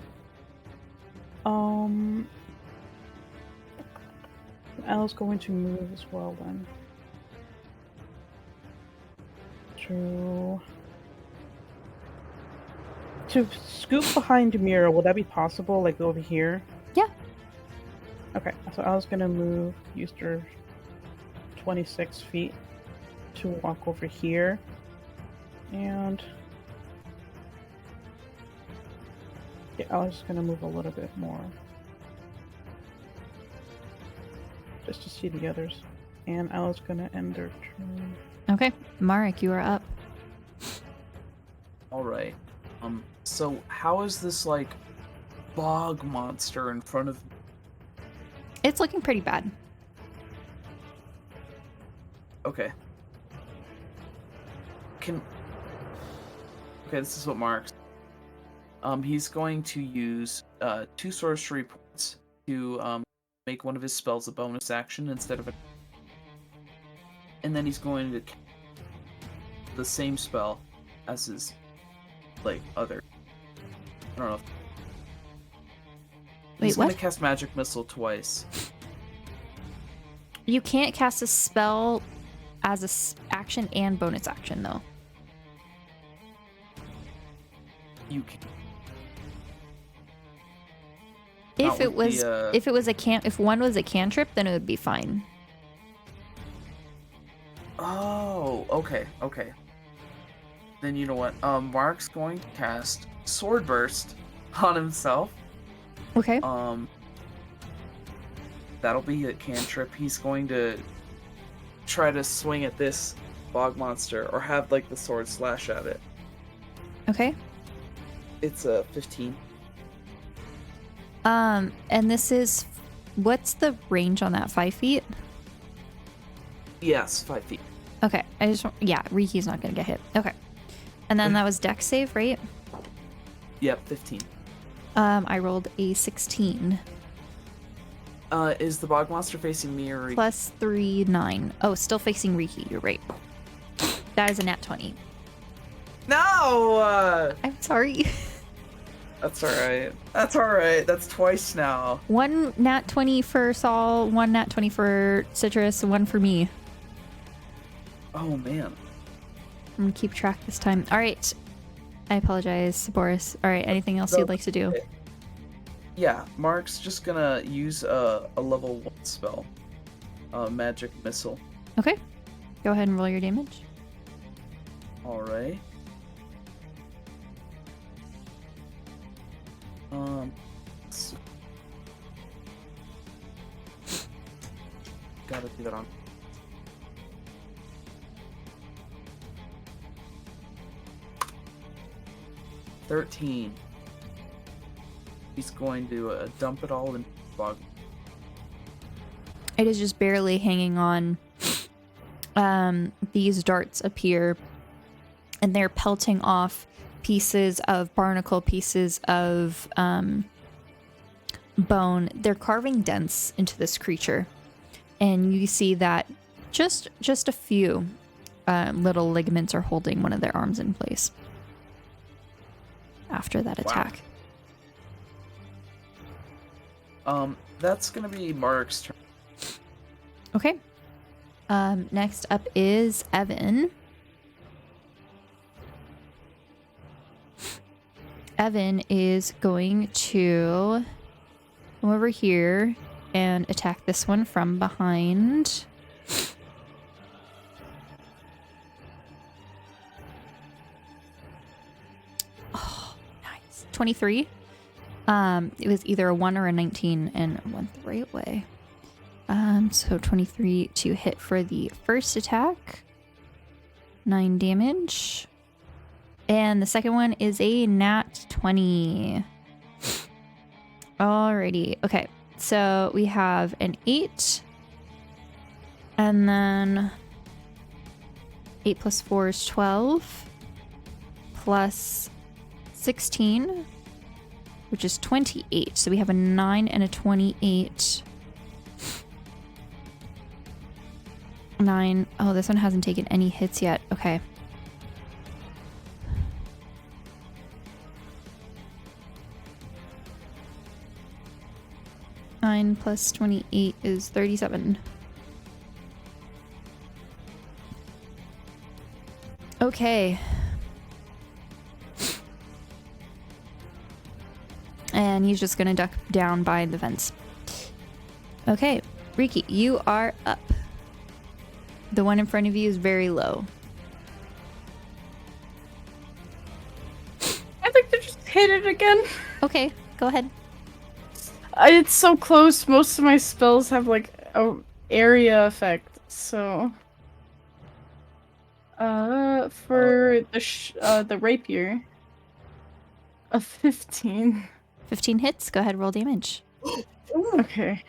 Ella's going to move as well then. To scoop behind Mira, will that be possible? Like over here? Yeah. Okay, so I was gonna move, used her 26 feet to walk over here. And yeah, I was just gonna move a little bit more. Just to see the others. And I was gonna end their turn. Okay. Marek, you are up. All right. So how is this like bog monster in front of me? It's looking pretty bad. Okay. Okay, this is what Mark's. He's going to use 2 sorcery points to make one of his spells a bonus action instead of a. And then he's going to the same spell as his other. I don't know. He's Wait, going to what? cast Magic Missile twice. You can't cast a spell as action and bonus action though. You can. If Not it with was the, if it was if one was a cantrip, then it would be fine. Oh, okay. Then you know what? Mark's going to cast Sword Burst on himself. Okay. That'll be a cantrip. He's going to try to swing at this bog monster or have the sword slash at it. Okay. It's a 15. And this is what's the range on that? 5 feet? Yes, 5 feet. Okay. Riki's not gonna get hit. Okay. And then that was dex save, right? Yep, 15. I rolled a 16. Is the bog monster facing me or Plus 3, 9. Oh, still facing Riki. You're right. That is a nat 20. No! I'm sorry. That's alright. That's twice now. 1 nat 20 for Saul, 1 nat 20 for Citrus, 1 for me. Oh, man. I'm gonna keep track this time. All right. I apologize, Boris. All right, anything else No, you'd like to do? okay. Yeah, Mark's just gonna use a level 1 spell. Magic Missile. Okay. Go ahead and roll your damage. Alright. Let's see. Gotta do that on. $13. He's going to dump it all in bog. It is just barely hanging on. These darts appear, and they're pelting off pieces of barnacle, pieces of bone. They're carving dents into this creature, and you see that just a few little ligaments are holding one of their arms in place after that attack. That's gonna be Mark's turn. Okay. Next up is Evan. Evan is going to come over here and attack this one from behind. Oh, nice. 23. It was either a 1 or a 19 and it went the right way. So 23 to hit for the first attack. 9 damage. And the second one is a nat 20. Alrighty. Okay. So we have an 8. And then 8 plus 4 is 12. Plus 16, which is 28. So we have a 9 and a 28. 9. Oh, this one hasn't taken any hits yet. Okay. Nine plus 28 is 37. Okay. And he's just gonna duck down by the vents. Okay, Riki, you are up. The one in front of you is very low. I'd like to just hit it again. Okay, go ahead. It's so close. Most of my spells have like a area effect. So, for the rapier, a 15. 15 hits. Go ahead, roll damage. Okay.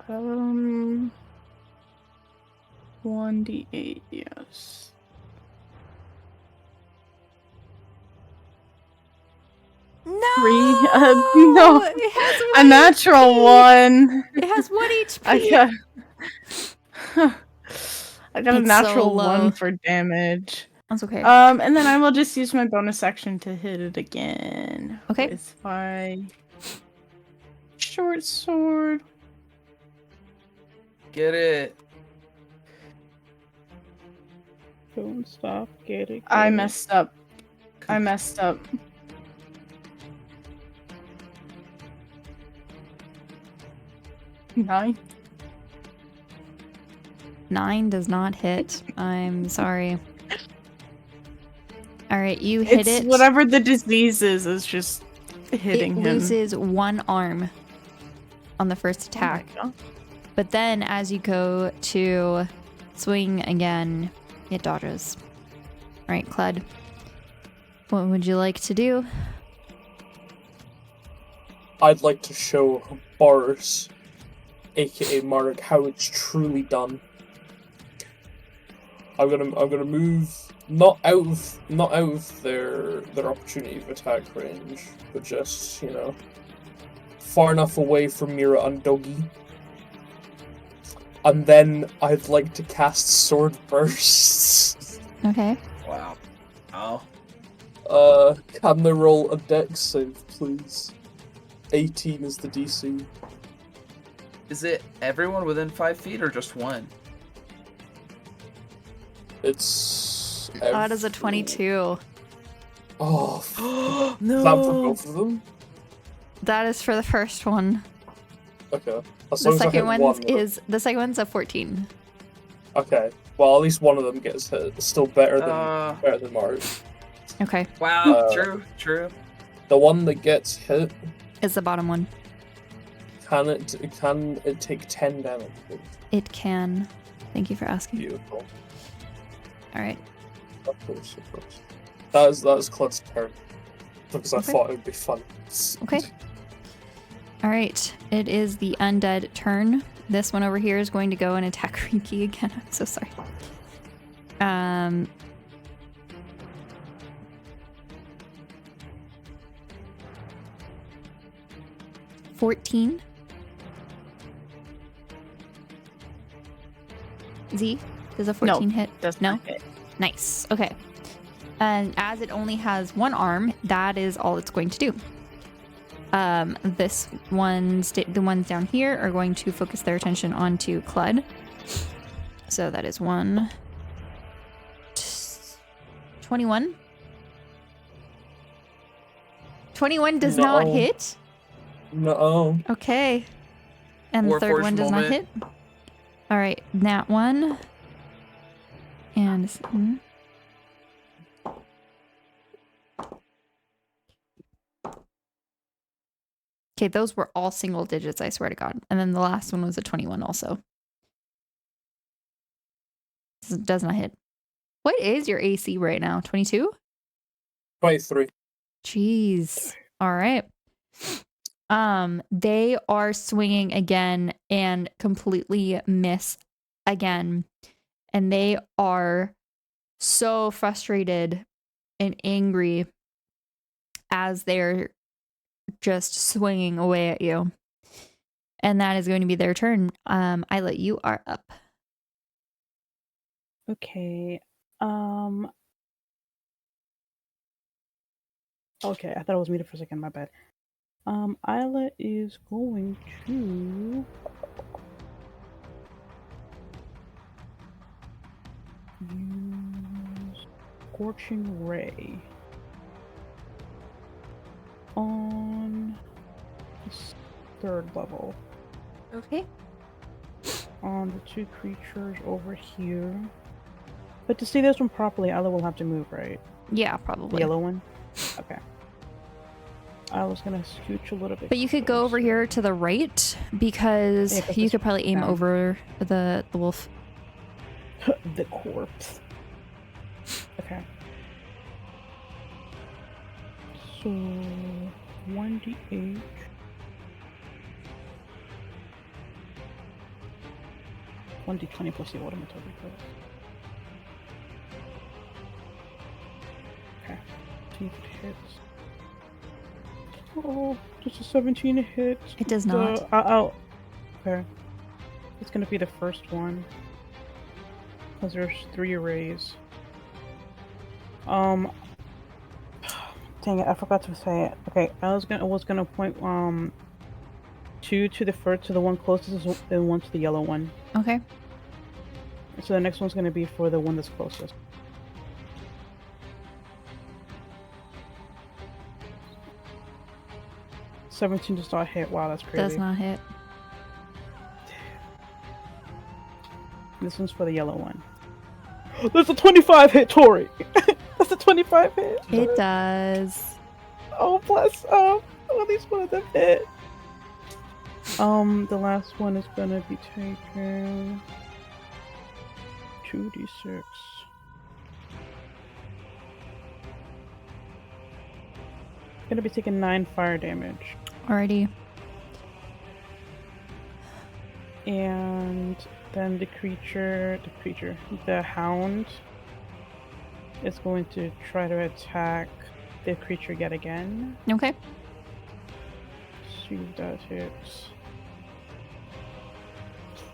Um, 1d8, yes. No! 3, no. It has A one natural HP. 1. It has 1 HP. I got a It's natural so low. 1 for damage. That's okay. And then I will just use my bonus action to hit it again. Okay. With my short sword. Get it. Don't stop, get it. I messed up. 9. 9 does not hit. I'm sorry. Alright, you hit It's it. whatever the disease is just hitting It him. loses 1 arm on the first attack. Oh my God. But then as you go to swing again, it dodges. Alright, Clud. What would you like to do? I'd like to show Boris, aka Mark, how it's truly done. I'm gonna move not out of their opportunity of attack range, but just, you know, far enough away from Mira and Doggy. And then I'd like to cast Sword Bursts. Okay. Wow. Oh. Can they roll a dex save, please? 18 is the DC. Is it everyone within 5 feet or just one? It's. That is a 22. Oh, No. is that for both of them? That is for the first one. Okay. As The long as I second hit one one. is the second one's a 14. Okay. Well, at least one of them gets hit. It's still better than Mark. Okay. Wow. True. The one that gets hit, Is the bottom one. can it take 10 damage? It can. Thank you for asking. Beautiful. All right. Of course. That is Clud's turn. Because I Okay. thought it would be fun. Okay. All right. It is the undead turn. This one over here is going to go and attack Rinky again. I'm so sorry. 14. Z, does a 14 hit? Does No? not hit. Nice. Okay. And as it only has one arm, that is all it's going to do. The ones down here are going to focus their attention onto Clud. So that is 21. 21 does not No. hit. No. Okay. And the third Warforged one does not moment. hit. All right, that one. And okay, those were all single digits, I swear to God. And then the last one was a 21 also. This does not hit. What is your AC right now? 22? 23. Jeez. All right. They are swinging again and completely miss again. And they are so frustrated and angry as they're just swinging away at you. And that is going to be their turn. Isla, you are up. Okay. Okay, I thought it was muted for a second, my bad. Isla is going to use Scorching Ray on this third level Okay. on the two creatures over here. But to see this one properly, Isla will have to move, right? Yeah, The probably. yellow one? Okay. I was gonna scooch a little bit. But you could go over closer. here to the right because Yeah, 'cause you it's could probably aim down. over the wolf. The corpse. Okay. So 1d8. One d20 plus the ultimate total. Okay. See if it hits. Oh, just a 17 hit. It does not. Okay. It's gonna be the first one. Because there's 3 arrays. Dang it, I forgot to say it. Okay, I was gonna point 2 to the one closest and 1 to the yellow one. Okay. So the next one's gonna be for the one that's closest. $17 does not hit. Wow, that's crazy. Does not hit. This one's for the yellow one. There's a 25 hit, Torii! That's a 25 hit! It does. Oh, bless at least one of them hit. The last one is gonna be taking 2d6. Gonna be taking 9 fire damage. Alrighty. And then the hound is going to try to attack the creature yet again. Okay. See if that hits.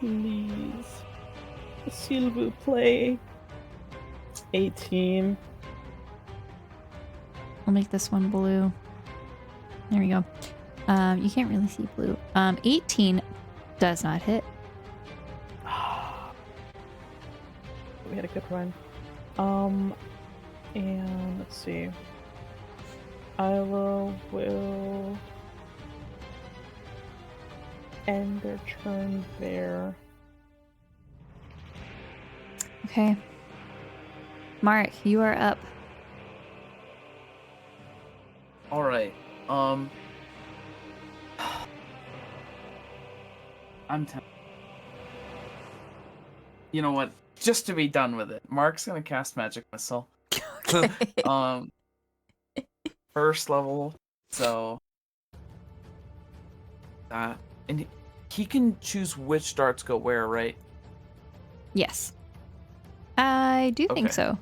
Please. S'il vous plaît. 18. We'll make this one blue. There we go. You can't really see blue. 18 does not hit. We had a good run. And let's see. Isla will end their turn there. Okay. Mark, you are up. All right. I'm tempted. You know what? Just to be done with it, Mark's gonna cast Magic Missile. First level, so that, and he can choose which darts go where, right? Yes. I do think Okay. so.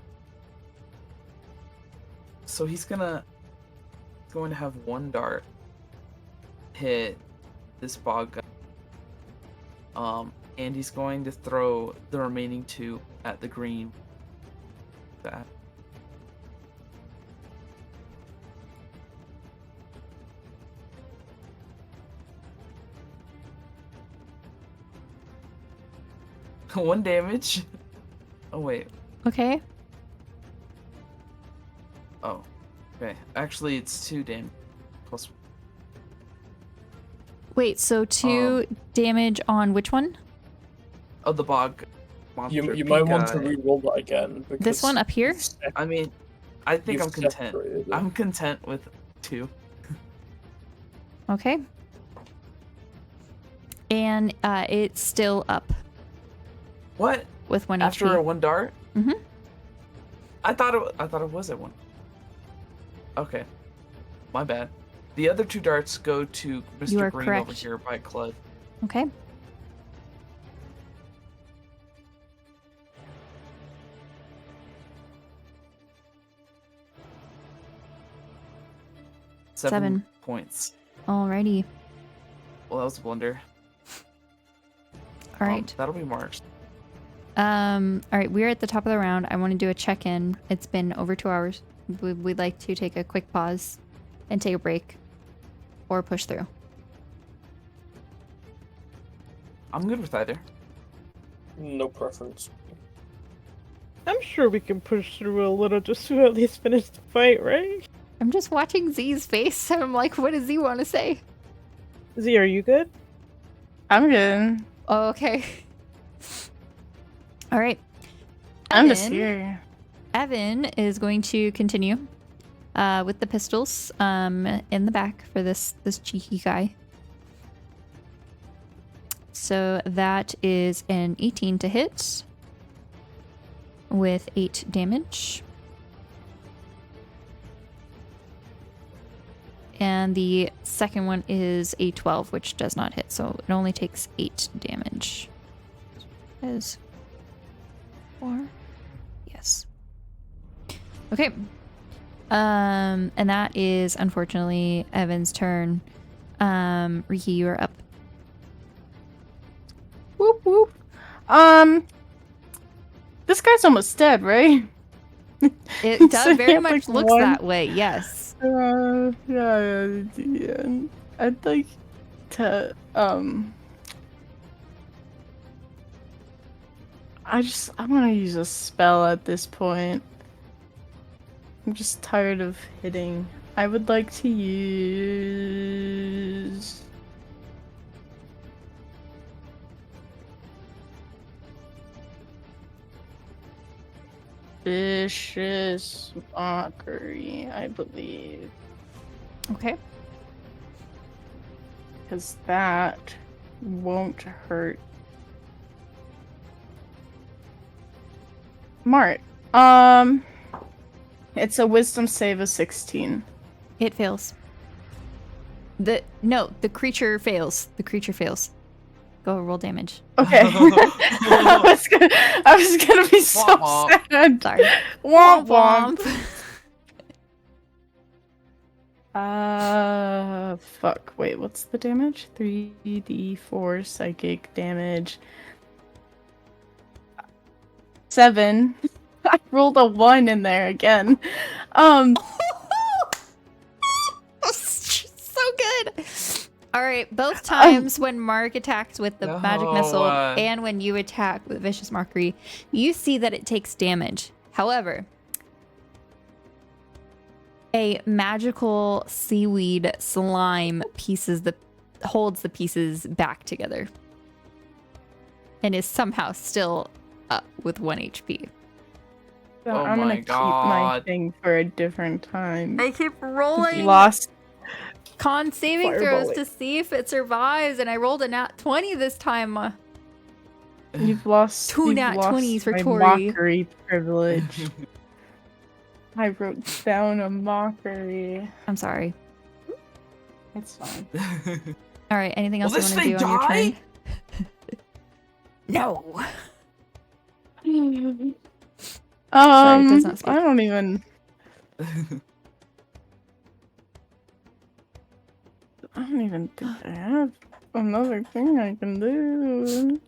So he's going to have one dart hit this bog guy. And he's going to throw the remaining 2 at the green. That. One damage. Oh wait. Okay. Oh. Okay. Actually, it's 2 damage plus. Wait, so 2 damage on which one? Oh, the bog monster. You might want to re-roll that again. This one up here? I mean, I think You've I'm content. separated it. I'm content with 2. Okay. And it's still up What? with 1 After HP. a 1 dart? Mm-hmm. I thought it was at 1. Okay. My bad. The other 2 darts go to You Mr. are Green over correct. here by Clud. Okay. Seven. Points. Alrighty. Well, that was a blunder. All right. That'll be marked. All right, we're at the top of the round. I want to do a check-in. It's been over 2 hours. We'd like to take a quick pause and take a break or push through. I'm good with either. No preference. I'm sure we can push through a little just to at least finish the fight, right? I'm just watching Z's face. I'm like, what does Z want to say? Z, are you good? I'm good. Oh, okay. All right. I'm just Evan- here. Evan is going to continue with the pistols in the back for this cheeky guy. So that is an 18 to hit with 8 damage. And the second one is a 12, which does not hit, so it only takes 8 damage. That is 4. Yes. Okay. And that is unfortunately Evan's turn. Riki, you are up. Whoop whoop. This guy's almost dead, right? It So does very yeah, much like looks one- that way, yes. Yeah. I'd like to I want to use a spell at this point. I'm just tired of hitting. I would like to use Vicious Mockery, I believe. Okay. Because that won't hurt. Mart. It's a wisdom save of 16. It fails. The creature fails. The creature fails. Go roll damage. Okay. I was gonna be so Womp womp. sad. Sorry. Womp womp. Fuck. Wait, what's the damage? 3d4 psychic damage. 7. I rolled a 1 in there again. So good. All right, both times when Mark attacks with the magic No, missile and when you attack with vicious mockery, you see that it takes damage. However, a magical seaweed slime holds the pieces back together and is somehow still up with 1 HP. So Oh I'm my gonna keep my God. thing for a different time. I keep rolling Lost. con saving Fireball throws it. to see if it survives, and I rolled a nat 20 this time. You've lost. Two you've nat lost 20s for my Torii. mockery privilege. I wrote down a mockery. I'm sorry. It's fine. All right, anything else Will you this want to do thing on your die? turn? No. Sorry, it does not speak. I don't even. I don't even think I have another thing I can do.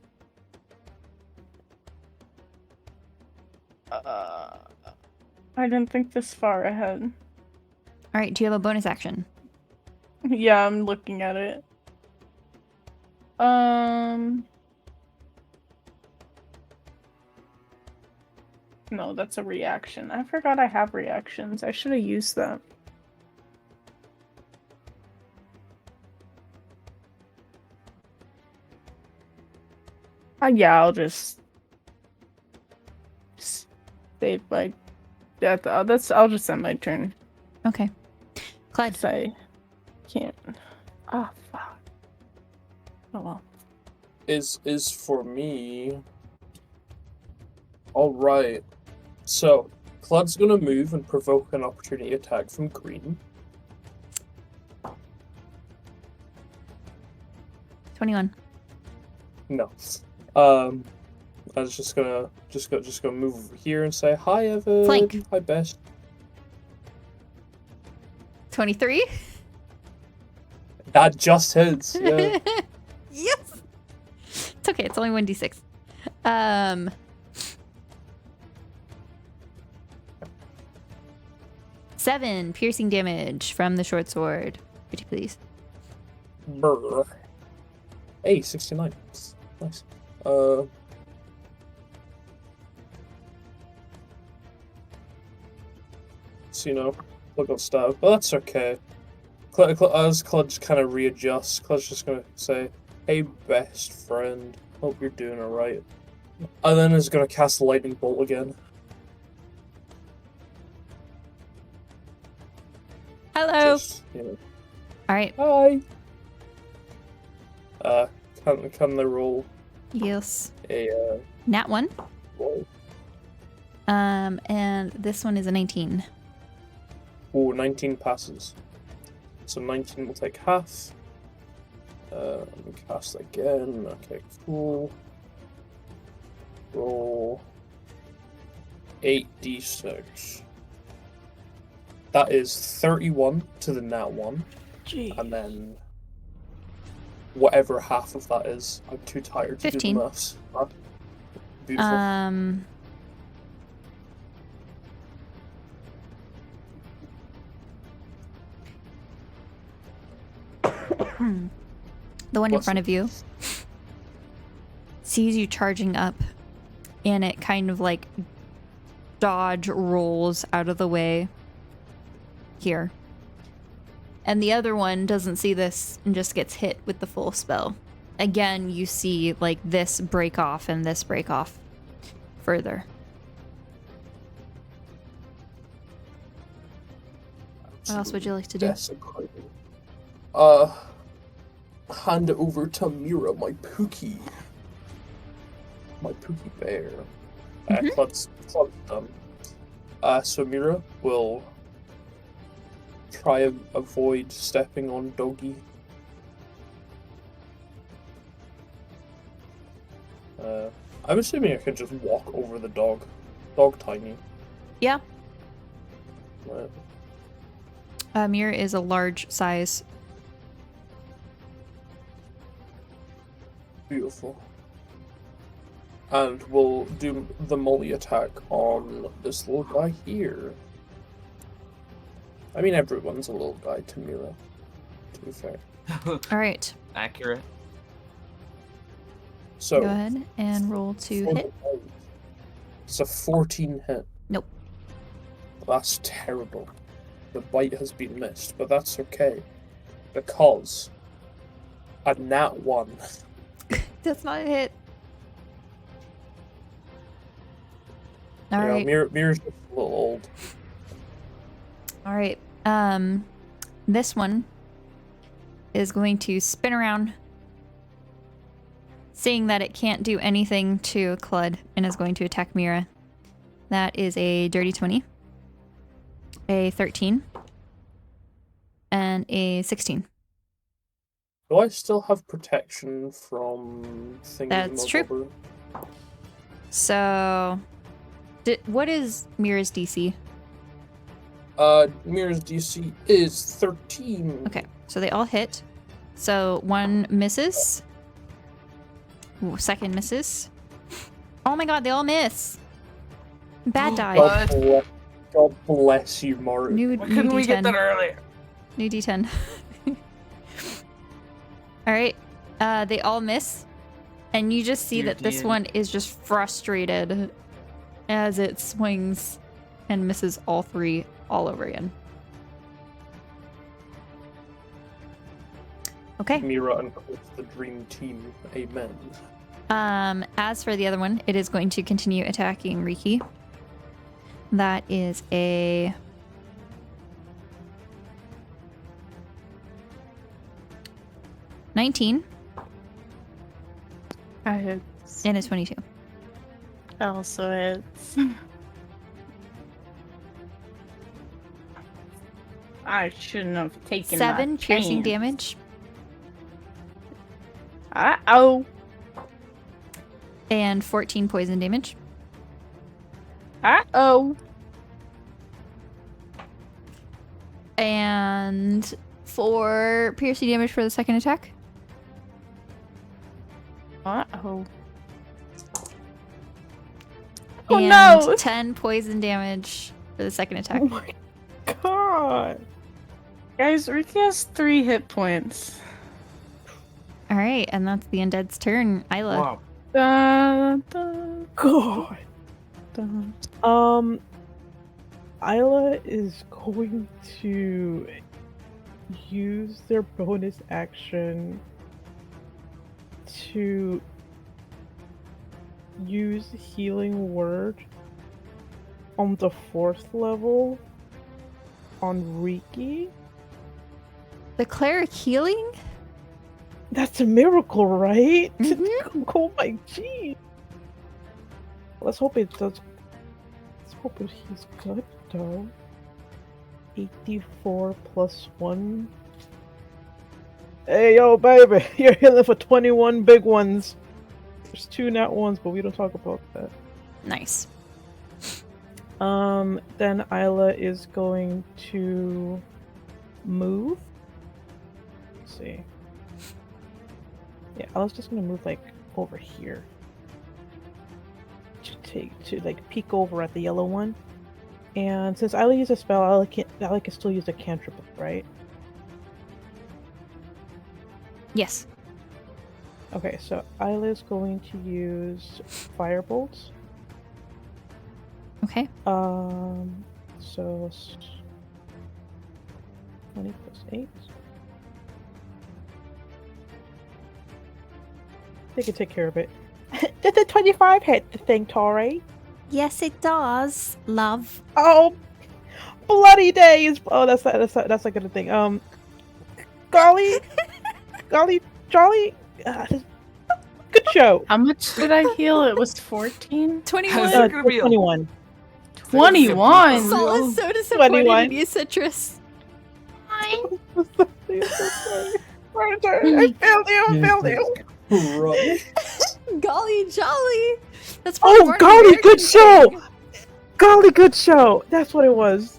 I didn't think this far ahead. All right, do you have a bonus action? Yeah, I'm looking at it. No, that's a reaction. I forgot I have reactions. I should have used that. Yeah, I'll just save my death. I'll just end my turn. Okay. Clyde. 'Cause I can't. Ah, fuck. Oh well. Is for me. All right. So, Claude's gonna move and provoke an opportunity attack from Green. 21. No. I was just gonna move over here and say hi, Evan. Flank. Hi, Bess. 23. That just hits. Yeah. Yes. It's okay. It's only 1d6. 7 piercing damage from the short sword. Pretty please. Brr. Hey, 69. Nice. So, you know, look at stuff, but that's okay. As Claude just kind of readjusts, Claude's just gonna say, "Hey, best friend, hope you're doing alright." And then is gonna cast Lightning Bolt again. Hello. Just, you know, All right. hi. Can they roll Yes. a Nat 1. roll? And this one is a 19. Oh, 19 passes. So 19 will take half. Let me cast again. Okay, cool. Roll 8d6. That is 31 to the nat 1. Gee. And then whatever half of that is. I'm too tired to 15. do the maths. Beautiful. The one in What's front it? of you sees you charging up, and it kind of like dodge rolls out of the way here. And the other one doesn't see this and just gets hit with the full spell. Again, you see like this break off and this break off further. What else would you like to do? Desecrated. Hand it over to Mira, my Pookie. My Pookie bear. Club's done. So Mira will try and avoid stepping on Doggy. I'm assuming I could just walk over the dog. Dog tiny. Yeah. Right. Mira is a large size. Beautiful. And we'll do the molly attack on this little guy here. I mean, everyone's a little guy to Mira, to be fair. All right. Accurate. So, Go ahead and roll to hit. It's a 14 hit. Nope. That's terrible. The bite has been missed, but that's okay. Because a nat 1. That's not a hit. You All know, right. Mira's just a little old. All right. This one is going to spin around, seeing that it can't do anything to Clud, and is going to attack Mira. That is a dirty 20, a 13, and a 16. Do I still have protection from things? That's true. So, what is Mira's DC? Mira's DC is 13. Okay, so they all hit. So one misses. Ooh, second misses. Oh my god, they all miss. Bad die. God bless you, Martin. New Why couldn't we get that earlier? New D10. Alright, they all miss. And you just see Dear that this dear. one is just frustrated as it swings and misses all three all over again. Okay. Mira unclips the dream team. Amen. As for the other one, it is going to continue attacking Riki. That is a 19 I hit. and a 22. Also hits. I shouldn't have taken 7 my piercing chance. damage Uh-oh. and 14 poison damage. Uh-oh. And 4 piercing damage for the second attack. Uh-oh. Oh, and no! 10 poison damage for the second attack. Oh my god. Guys, Ricky has 3 hit points. All right, and that's the undead's turn. Isla. Wow. Dun, dun, God. dun. Isla is going to use their bonus action to use Healing Word on the 4th level on Riki. The cleric healing? That's a miracle, right? Mhm. Oh my gee. Let's hope it does. Let's hope he's good though. 84 plus 1. Hey yo, baby, you're healing for 21 big ones. There's 2 nat ones, but we don't talk about that. Nice. Then Isla is going to move. Let's see. Yeah, Isla's just gonna move like over here. To like peek over at the yellow one. And since Isla used a spell, Isla can still use a cantrip, right? Yes. Okay, so Isla is going to use firebolts. Okay. So 20 plus 8. They can take care of it. Did the 25 hit the thing, Torii? Yes, it does, love. Oh, bloody days! Oh, that's not good thing. Golly, jolly. Good show. How much did I heal? It was 14? 21. Is it gonna be a- 21. 21? Sol is so disappointed 21. in you, Citrus. I failed you. Right. Golly jolly. That's probably Oh, more golly, American good show. thing. Golly, good show. That's what it was.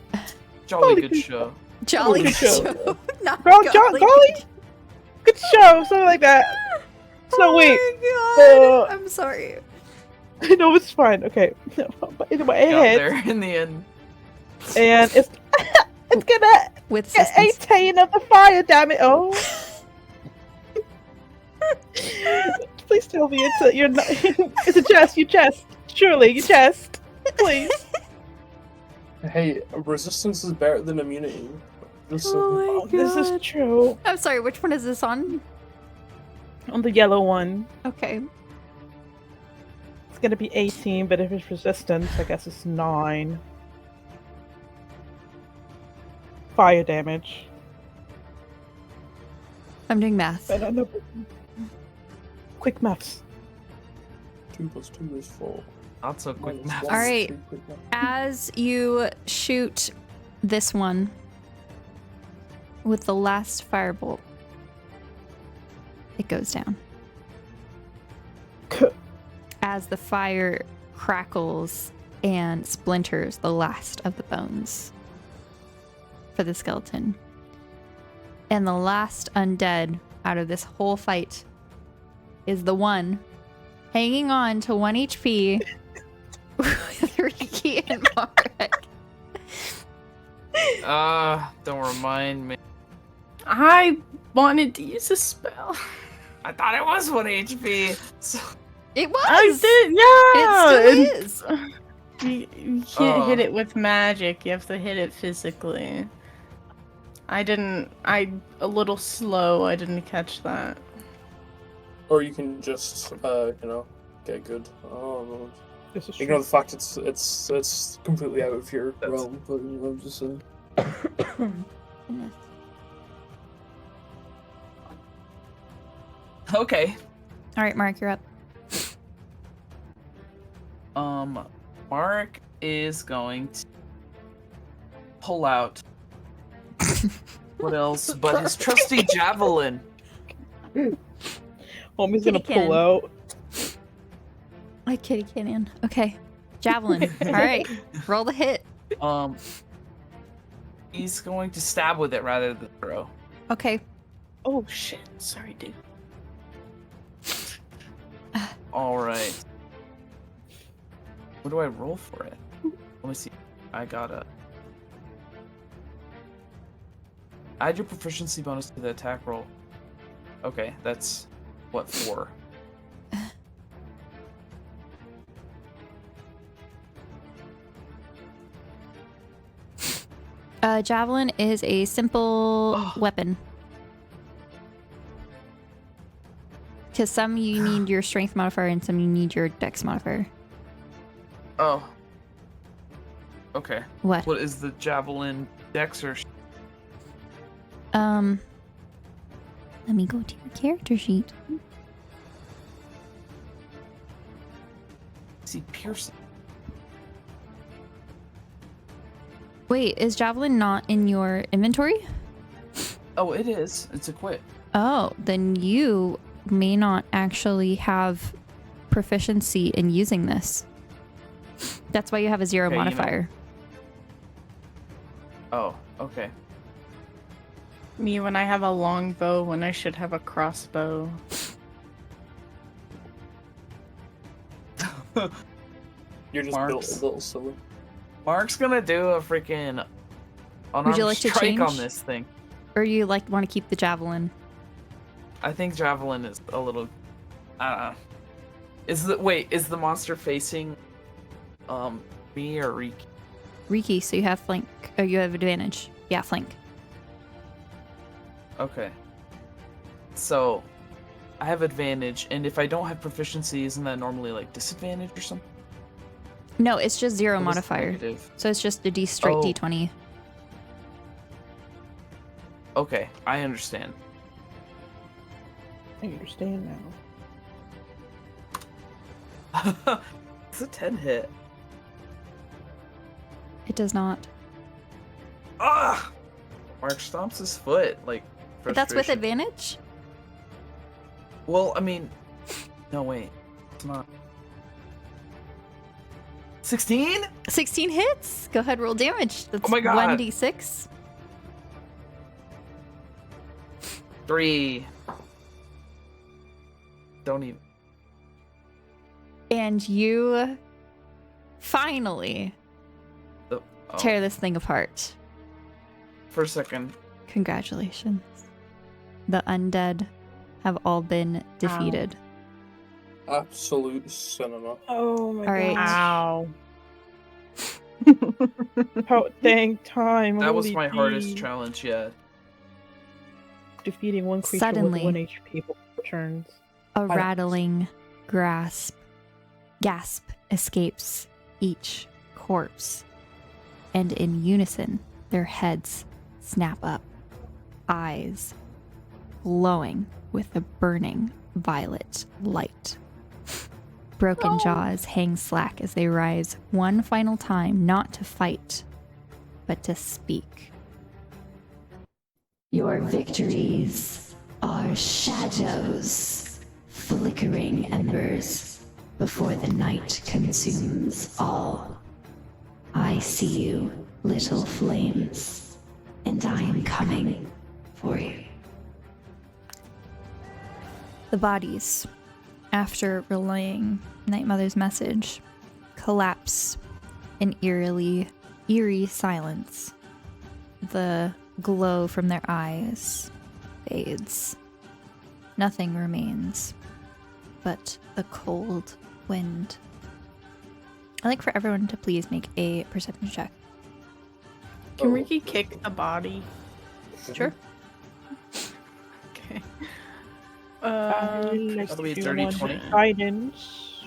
Jolly good show. Jolly Good show. show. Not Golly. Good show, something like that. So Oh wait. my god. I'm sorry. No, it's fine. Okay. But anyway, it Got hits, there in the end. and it's gonna With get assistance. 18 of the fire damage. Oh. Please tell me you're not. It's a chest. You chest. Surely you chest. Please. Hey, resistance is better than immunity. Just Oh, this is true. I'm sorry, which one is this on? On the yellow one, Okay. it's gonna be 18, but if it's resistance, I guess it's 9. Fire damage. I'm doing math. I don't know. Quick maths. 2 + 2 is 4. Not so quick Minus math. 1 All is right. 3 quick math. As you shoot this one with the last firebolt, it goes down. As the fire crackles and splinters the last of the bones for the skeleton. And the last undead out of this whole fight is the one hanging on to 1 HP with Riki and Marek. Don't remind me. I wanted to use a spell. I thought it was 1 HP. So... It was! I did, yeah. It still is! You can't hit Oh. it with magic. You have to hit it physically. I'm a little slow. I didn't catch that. Or you can just, get good. Oh, This is ignore true. the fact it's completely out of your realm, but I'm just saying. Okay. All right, Mark, you're up. Mark is going to pull out what else but his trusty javelin. Homie's gonna Kitty can. pull out. Like Kitty Canyon. Okay. Javelin. All right. Roll the hit. He's going to stab with it rather than throw. Okay. Oh shit! Sorry, dude. All right. What do I roll for it? Let me see. I gotta add your proficiency bonus to the attack roll. Okay, that's what, 4? Javelin is a simple weapon. Because some you need your strength modifier and some you need your dex modifier. Oh. Okay. What? What is the javelin dex or? Let me go to your character sheet. See, piercing. Wait, is Javelin not in your inventory? Oh, it is. It's equipped. Oh, then you may not actually have proficiency in using this. That's why you have a 0 Okay, you know- modifier. Oh, okay. Me when I have a long bow when I should have a crossbow. You're just built Marks. a little silly. Mark's gonna do a freaking unarmed Would you like to strike on change? this thing. Or you like want to keep the javelin? I think javelin is a little. I don't know. Is the monster facing me or Riki? Riki, so you have flank. Oh, you have advantage. Yeah, flank. Okay. So I have advantage, and if I don't have proficiency, isn't that normally like disadvantage or something? No, it's just 0 Or is it modifier. negative? So it's just a straight Oh. D20. Okay, I understand. I understand now. It's a 10 hit. It does not. Ah! Mark stomps his foot, like. But that's with frustration. advantage? Well, I mean, no wait, it's not. 16? 16 hits. Go ahead, roll damage. That's Oh my God. 1d6. 3. Don't even. And you finally Oh, tear this thing apart. for a second. Congratulations. The undead have all been defeated. Absolute cinema. Oh my All right. god. Ow. About dang time. That was holy my hardest gee. challenge yet. Defeating one creature Suddenly. with 1 HP for 4 turns. A rattling gasp escapes each corpse, and in unison, their heads snap up, eyes glowing with a burning violet light. Broken jaws hang slack as they rise one final time, not to fight, but to speak. Your victories are shadows, flickering embers before the night consumes all. I see you, little flames, and I am coming for you. The bodies, after relaying Night Mother's message, collapse in eerie silence. The glow from their eyes fades. Nothing remains but the cold wind. I'd like for everyone to please make a perception check. Can Ricky kick the body? Sure. Okay. That'll be 30-20. Guidance.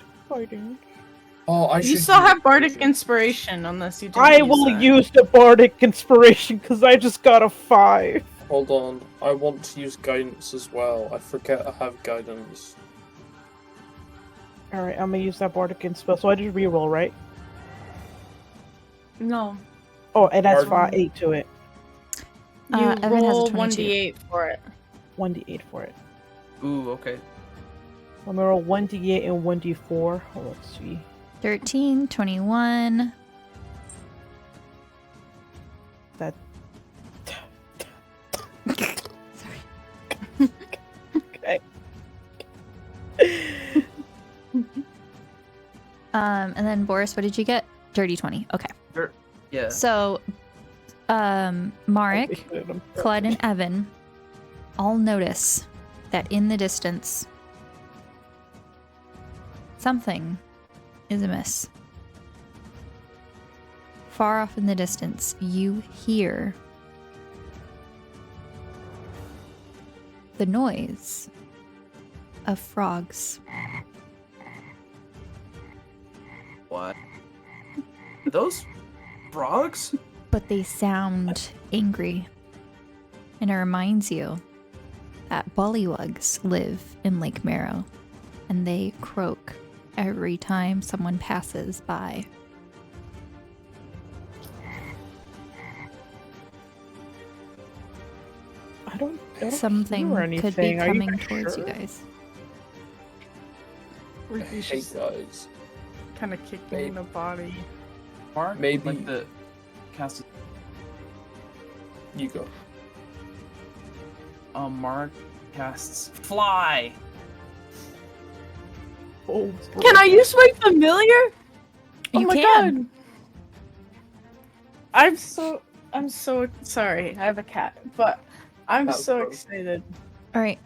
Oh, I You should still use- have Bardic Inspiration unless you don't I use will that. use the Bardic Inspiration because I just got a 5. Hold on, I want to use guidance as well. I forget I have guidance. Alright, I'm gonna use that Bardic Inspiration. So I just reroll, right? No. Oh, and that's Bardic- 8 to it. You Evan has a roll 22. 1d8 for it. 1d8 for it. Ooh, okay. I'm gonna roll 1d8 and 1d4. Oh, let's see. 13, 21. That. Sorry. Okay. And then Boris, what did you get? Dirty 20. Okay. Yeah. So, Marek, Claude, and Evan all notice that in the distance, something is amiss. Far off in the distance, you hear the noise of frogs. What? Are those frogs? But they sound angry. And it reminds you that bullywugs live in Lake Marrow, and they croak every time someone passes by. I don't Something hear could be anything. Are coming you towards sure? you guys. Ricky's Hey just guys, kind of kicking Maybe. the body. Mark? Maybe- Like the cast. you go. Mark casts fly. Oh, Can I use my familiar? Oh You my can. god. I'm so sorry. I have a cat, but I'm That was so gross. excited. All right.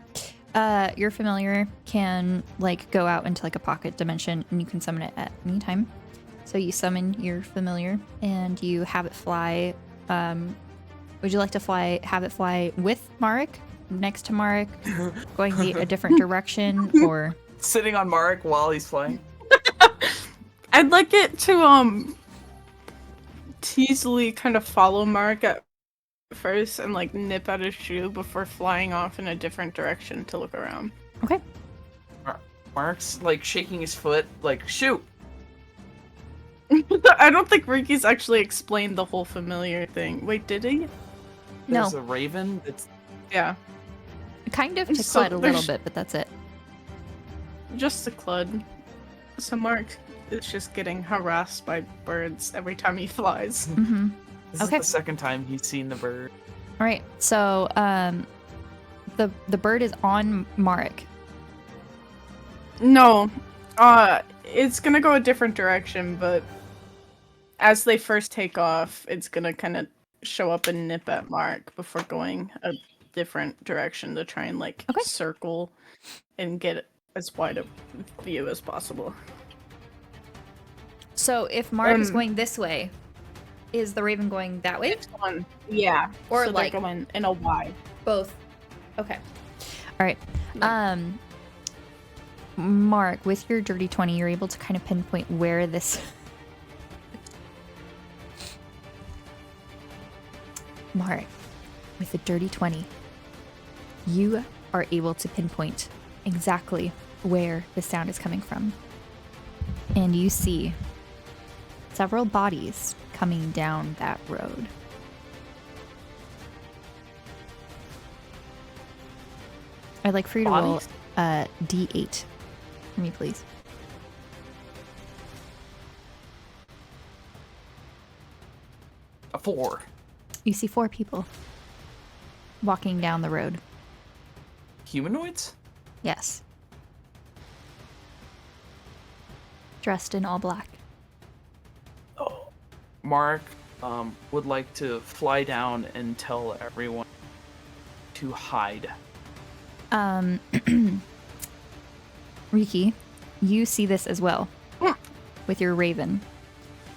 Your familiar can like go out into like a pocket dimension, and you can summon it at any time. So you summon your familiar, and you have it fly. Would you like to have it fly with Marek, next to Marek, going a different direction, or? Sitting on Mark while he's flying. I'd like it to teasily kind of follow Mark at first and like nip at his shoe before flying off in a different direction to look around. Okay. Mark's like shaking his foot, like shoot. I don't think Ricky's actually explained the whole familiar thing. Wait, did he? There's No. a raven. It's Yeah, Kind of to So Clyde a little there's- bit, but that's it. just a clud. So Mark is just getting harassed by birds every time he flies. Mm-hmm. this Okay. is the second time he's seen the bird. All right. So, the bird is on Marek. No, it's gonna go a different direction, but as they first take off, it's gonna kind of show up and nip at Mark before going a different direction to try and like Okay. circle and get as wide a view as possible. So if Marek is Um, going this way, Is the raven going that way? It's going, yeah. Or so like- they're going in a Y. Both. Okay. All right. Mark, with your dirty 20, you're able to kind of pinpoint where this. Mark, with the dirty 20, you are able to pinpoint exactly where the sound is coming from. And you see several bodies coming down that road. I'd like for you to roll Bodies? a D8 for me, please. A 4. You see 4 people walking down the road. Humanoids? Yes. Dressed in all black. Mark would like to fly down and tell everyone to hide. Riki, you see this as well with your raven.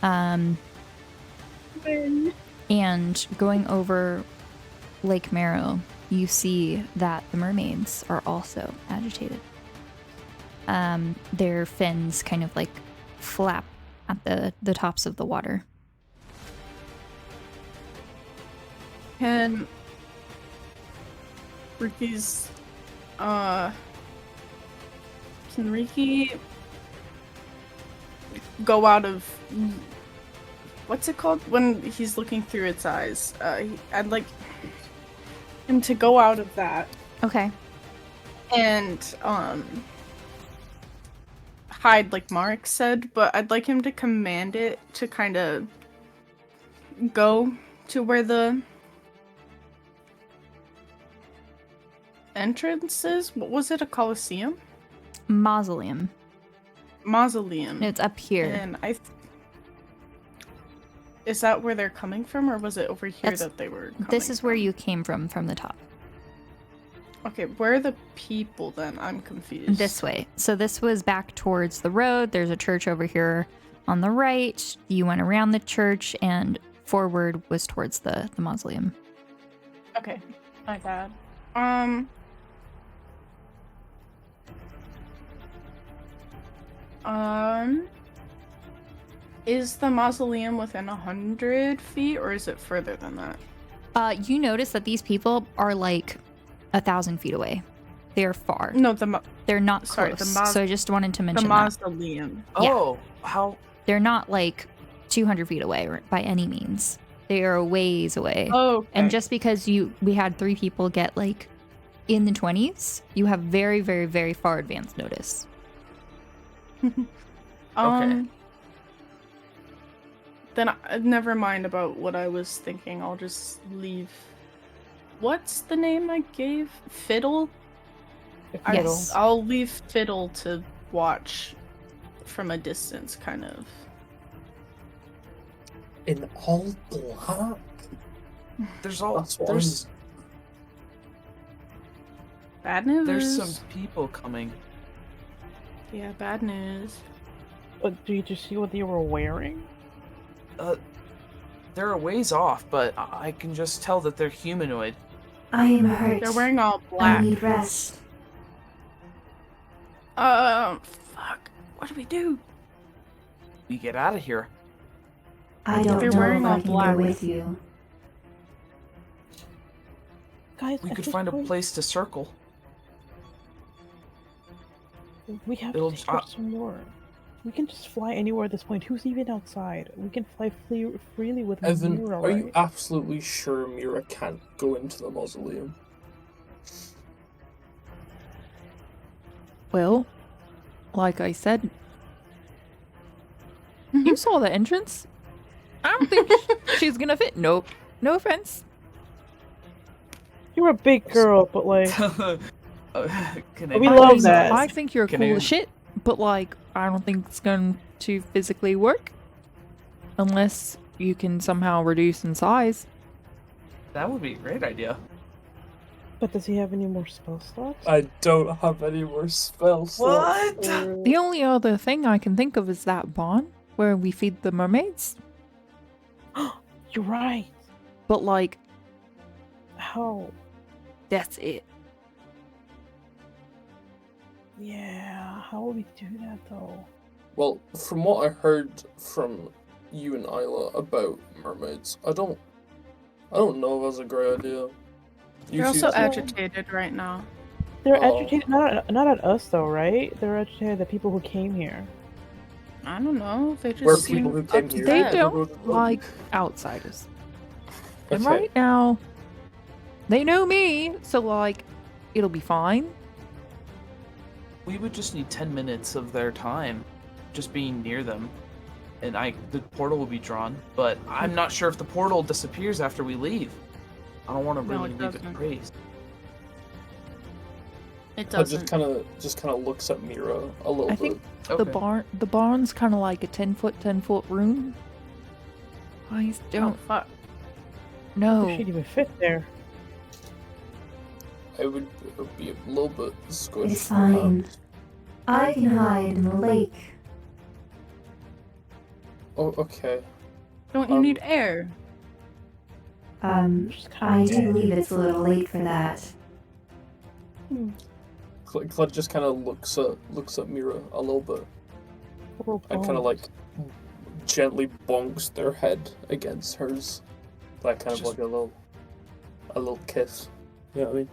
And going over Lake Marrow, you see that the mermaids are also agitated. Their fins kind of like flap at the tops of the water. Can Riki's can Riki go out of what's it called when he's looking through its eyes? I'd like him to go out of that Okay. and hide like Mark said, but I'd like him to command it to kind of go to where the entrance is. What was it, a coliseum? Mausoleum. Mausoleum. It's up here. And is that where they're coming from, or was it over here That's- that they were coming This is where from? you came from the top. Okay, where are the people then? I'm confused. This way. So this was back towards the road. There's a church over here on the right. You went around the church and forward was towards the mausoleum. Okay, my bad. Is the mausoleum within 100 feet, or is it further than that? You notice that these people are like 1,000 feet away. They're far. No, They're not sorry, close. the So I just wanted to the mention that. mausoleum. Yeah. Oh, how? They're not like 200 feet away by any means. They are a ways away. Oh, okay. And just because we had 3 people get like in the 20s, you have very, very, very far advanced notice. Okay. Then never mind about what I was thinking. I'll just leave. What's the name I gave? Fiddle? Yes. I'll leave Fiddle to watch from a distance, kind of. In all black? There's Bad news. there's some people coming. Yeah, bad news. But did you see what they were wearing? They're a ways off, but I can just tell that they're humanoid. I am hurt. They're wearing all I black. need rest. Fuck. What do we do? We get out of here. I don't They're know wearing if all I can black. go with you. Guys, We at could this find a point, place to circle. We have It'll- to start some more. We can just fly anywhere at this point. Who's even outside? We can fly freely with Evan, Mira, are you right? absolutely sure Mira can't go into the mausoleum? Well, like I said, you saw the entrance. I don't think she's gonna fit. Nope. No offense. You're a big girl, but like, Can We I- love that. I think you're Can cool I- as shit, but like, I don't think it's going to physically work unless you can somehow reduce in size. That would be a great idea. but does he have any more spell slots? I don't have any more spell slots. What? The only other thing I can think of is that barn where we feed the mermaids. You're right. But like, How? that's it. Yeah. How will we do that though? Well, from what I heard from you and Isla about mermaids, I don't know if that's a great idea. You're also agitated right now. They're Oh. agitated, not at us though, right? They're agitated at the people who came here. I don't know. They Where just people seem who came here. They upset. don't like outsiders. And Okay. right now, they know me, so like, it'll be fine. We would just need 10 minutes of their time just being near them. And the portal will be drawn, but I'm not sure if the portal disappears after we leave. I don't want to No, really it leave it doesn't. crazed. It I doesn't. just kind of looks at Mira a little I bit. think Okay. the barn's kind of like a 10-foot room. I Oh, don't fuck. know. She'd even fit there. I would be a little bit squished. It's fine. I can hide in the lake. Oh, okay. Don't you need air? I do believe it's a little late for that. Cled just kind of looks at Mira a little bit and kind of like gently bonks their head against hers, like kind of Just- like a little kiss. You know what I mean?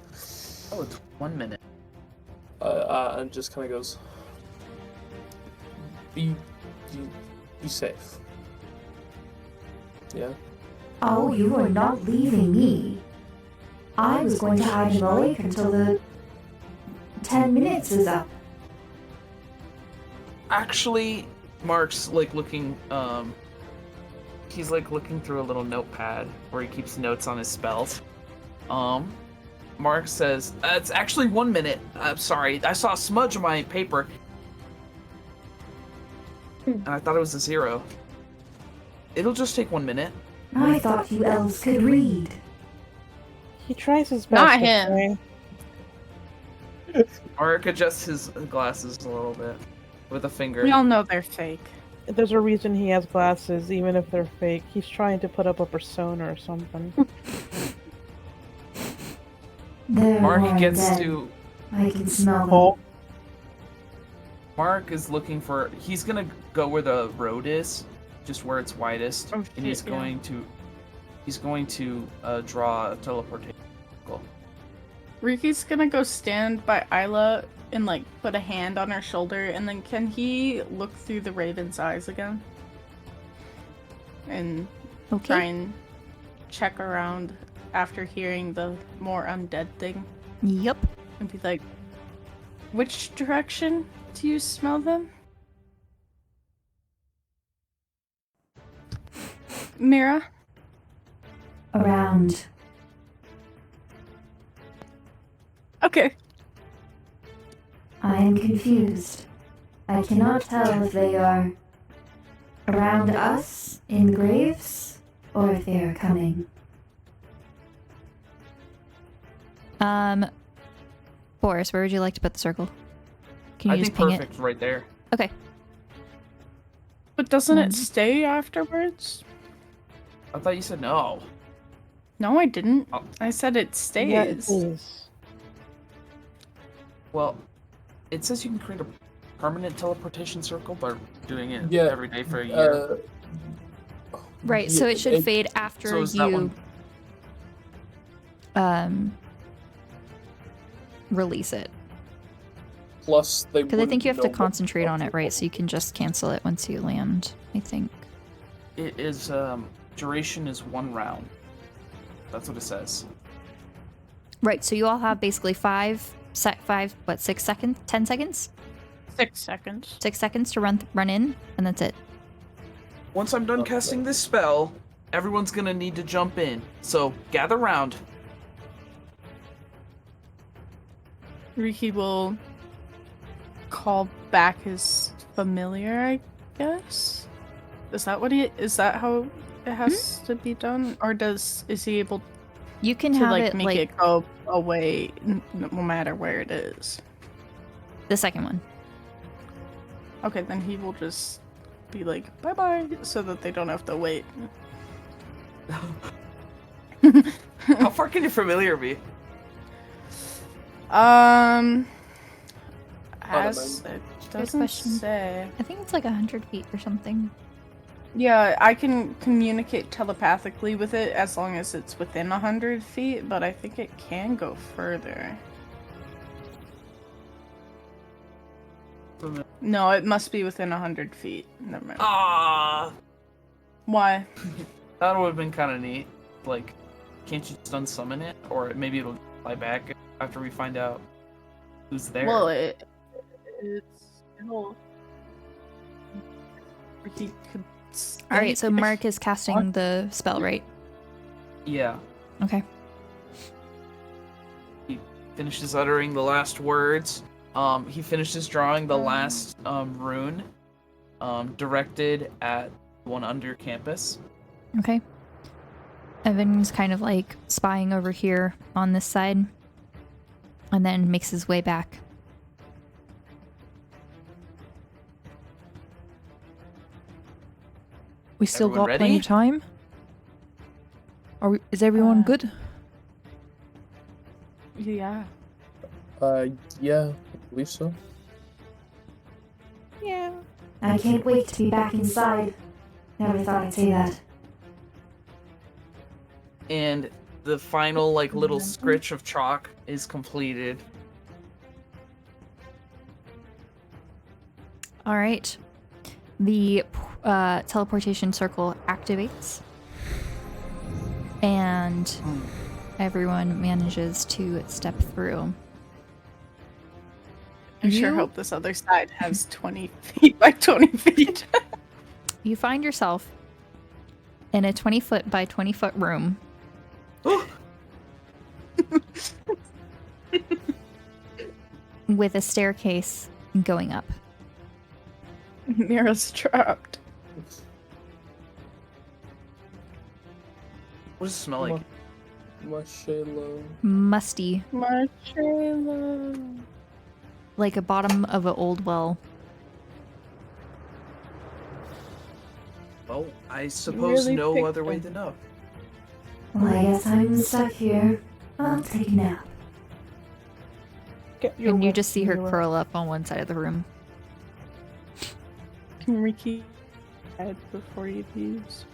Oh, it's 1 minute. And just kind of goes, be safe. Yeah. Oh, you are not leaving me. I was going to hide in the lake until the 10 minutes is up. Actually, Mark's like looking, he's like looking through a little notepad where he keeps notes on his spells. Mark says, it's actually 1 minute. I'm sorry, I saw a smudge on my paper. And I thought it was a 0. It'll just take 1 minute. I thought you elves could read. He tries his best. Not okay? him. Mark adjusts his glasses a little bit with a finger. We all know they're fake. There's a reason he has glasses, even if they're fake. He's trying to put up a persona or something. There Mark are gets undead. to... I can smell them. Oh, Mark is looking for... He's gonna go where the road is, just where it's widest, Oh, and he's shit, yeah. going to draw a teleportation circle. Riki's gonna go stand by Isla and like put a hand on her shoulder, and then can he look through the raven's eyes again? And try Okay. and check around after hearing the more undead thing Yep. and be like, which direction do you smell them? Mira? Around. Okay. I am confused. I cannot tell if they are around us in graves or if they are coming. Boris, where would you like to put the circle? Can you I just think ping perfect right there. it? Okay. But doesn't Mhm. it stay afterwards? I thought you said no. No, I didn't. Oh. I said it stays. yeah, it is. Well, it says you can create a permanent teleportation circle by doing it Yeah, every day for a year. Right, so yeah, it should fade after so is that you one- release it. Plus, they Because I think you have to wouldn't know what concentrate on it, right? So you circle can just cancel it once you land, I think. It is duration is 1 round. That's what it says. Right, so you all have basically 6 seconds? 10 seconds? 6 seconds. 6 seconds to run in, and that's it. Once I'm done Okay. casting this spell, everyone's gonna need to jump in. So gather round. Riki will call back his familiar, I guess. Is that how it has to be done, or is he able You can to have like it make like it go away no matter where it is? the second one. Okay, then he will just be like bye bye, so that they don't have to wait. How far can your familiar be? As it doesn't question. say. I think it's like 100 feet or something. Yeah, I can communicate telepathically with it as long as it's within 100 feet, but I think it can go further. No, it must be within 100 feet. Never mind. Ah, Why? that would have been kind of neat. Like, can't you just unsummon it, or maybe it'll fly back after we find out who's there? Well, it's it'll. He could. All right, so Mark is casting the spell, right? Yeah. Okay. He finishes uttering the last words. He finishes drawing the last rune, directed at one under campus. Okay. Evan's kind of like spying over here on this side, and then makes his way back. We still Everyone got plenty ready? of time. Is everyone good? Yeah. Yeah, I believe so. Yeah. I can't wait to be back inside. Never thought I'd say that. And the final, like, little scritch of chalk is completed. All right. The teleportation circle activates, and everyone manages to step through. I sure You- hope this other side has 20 feet by 20 feet. You find yourself in a 20-foot by 20-foot room. With a staircase going up. Mira's trapped. What does it smell like? Marshalo. Musty, Marcelo. like a bottom of an old well. Well, I suppose really no picked other way them. to know. Well, I guess I'm stuck here. I'll take a nap. Get your And you rest, just see her Mira. curl up on one side of the room. Can Ricky head before you leaves?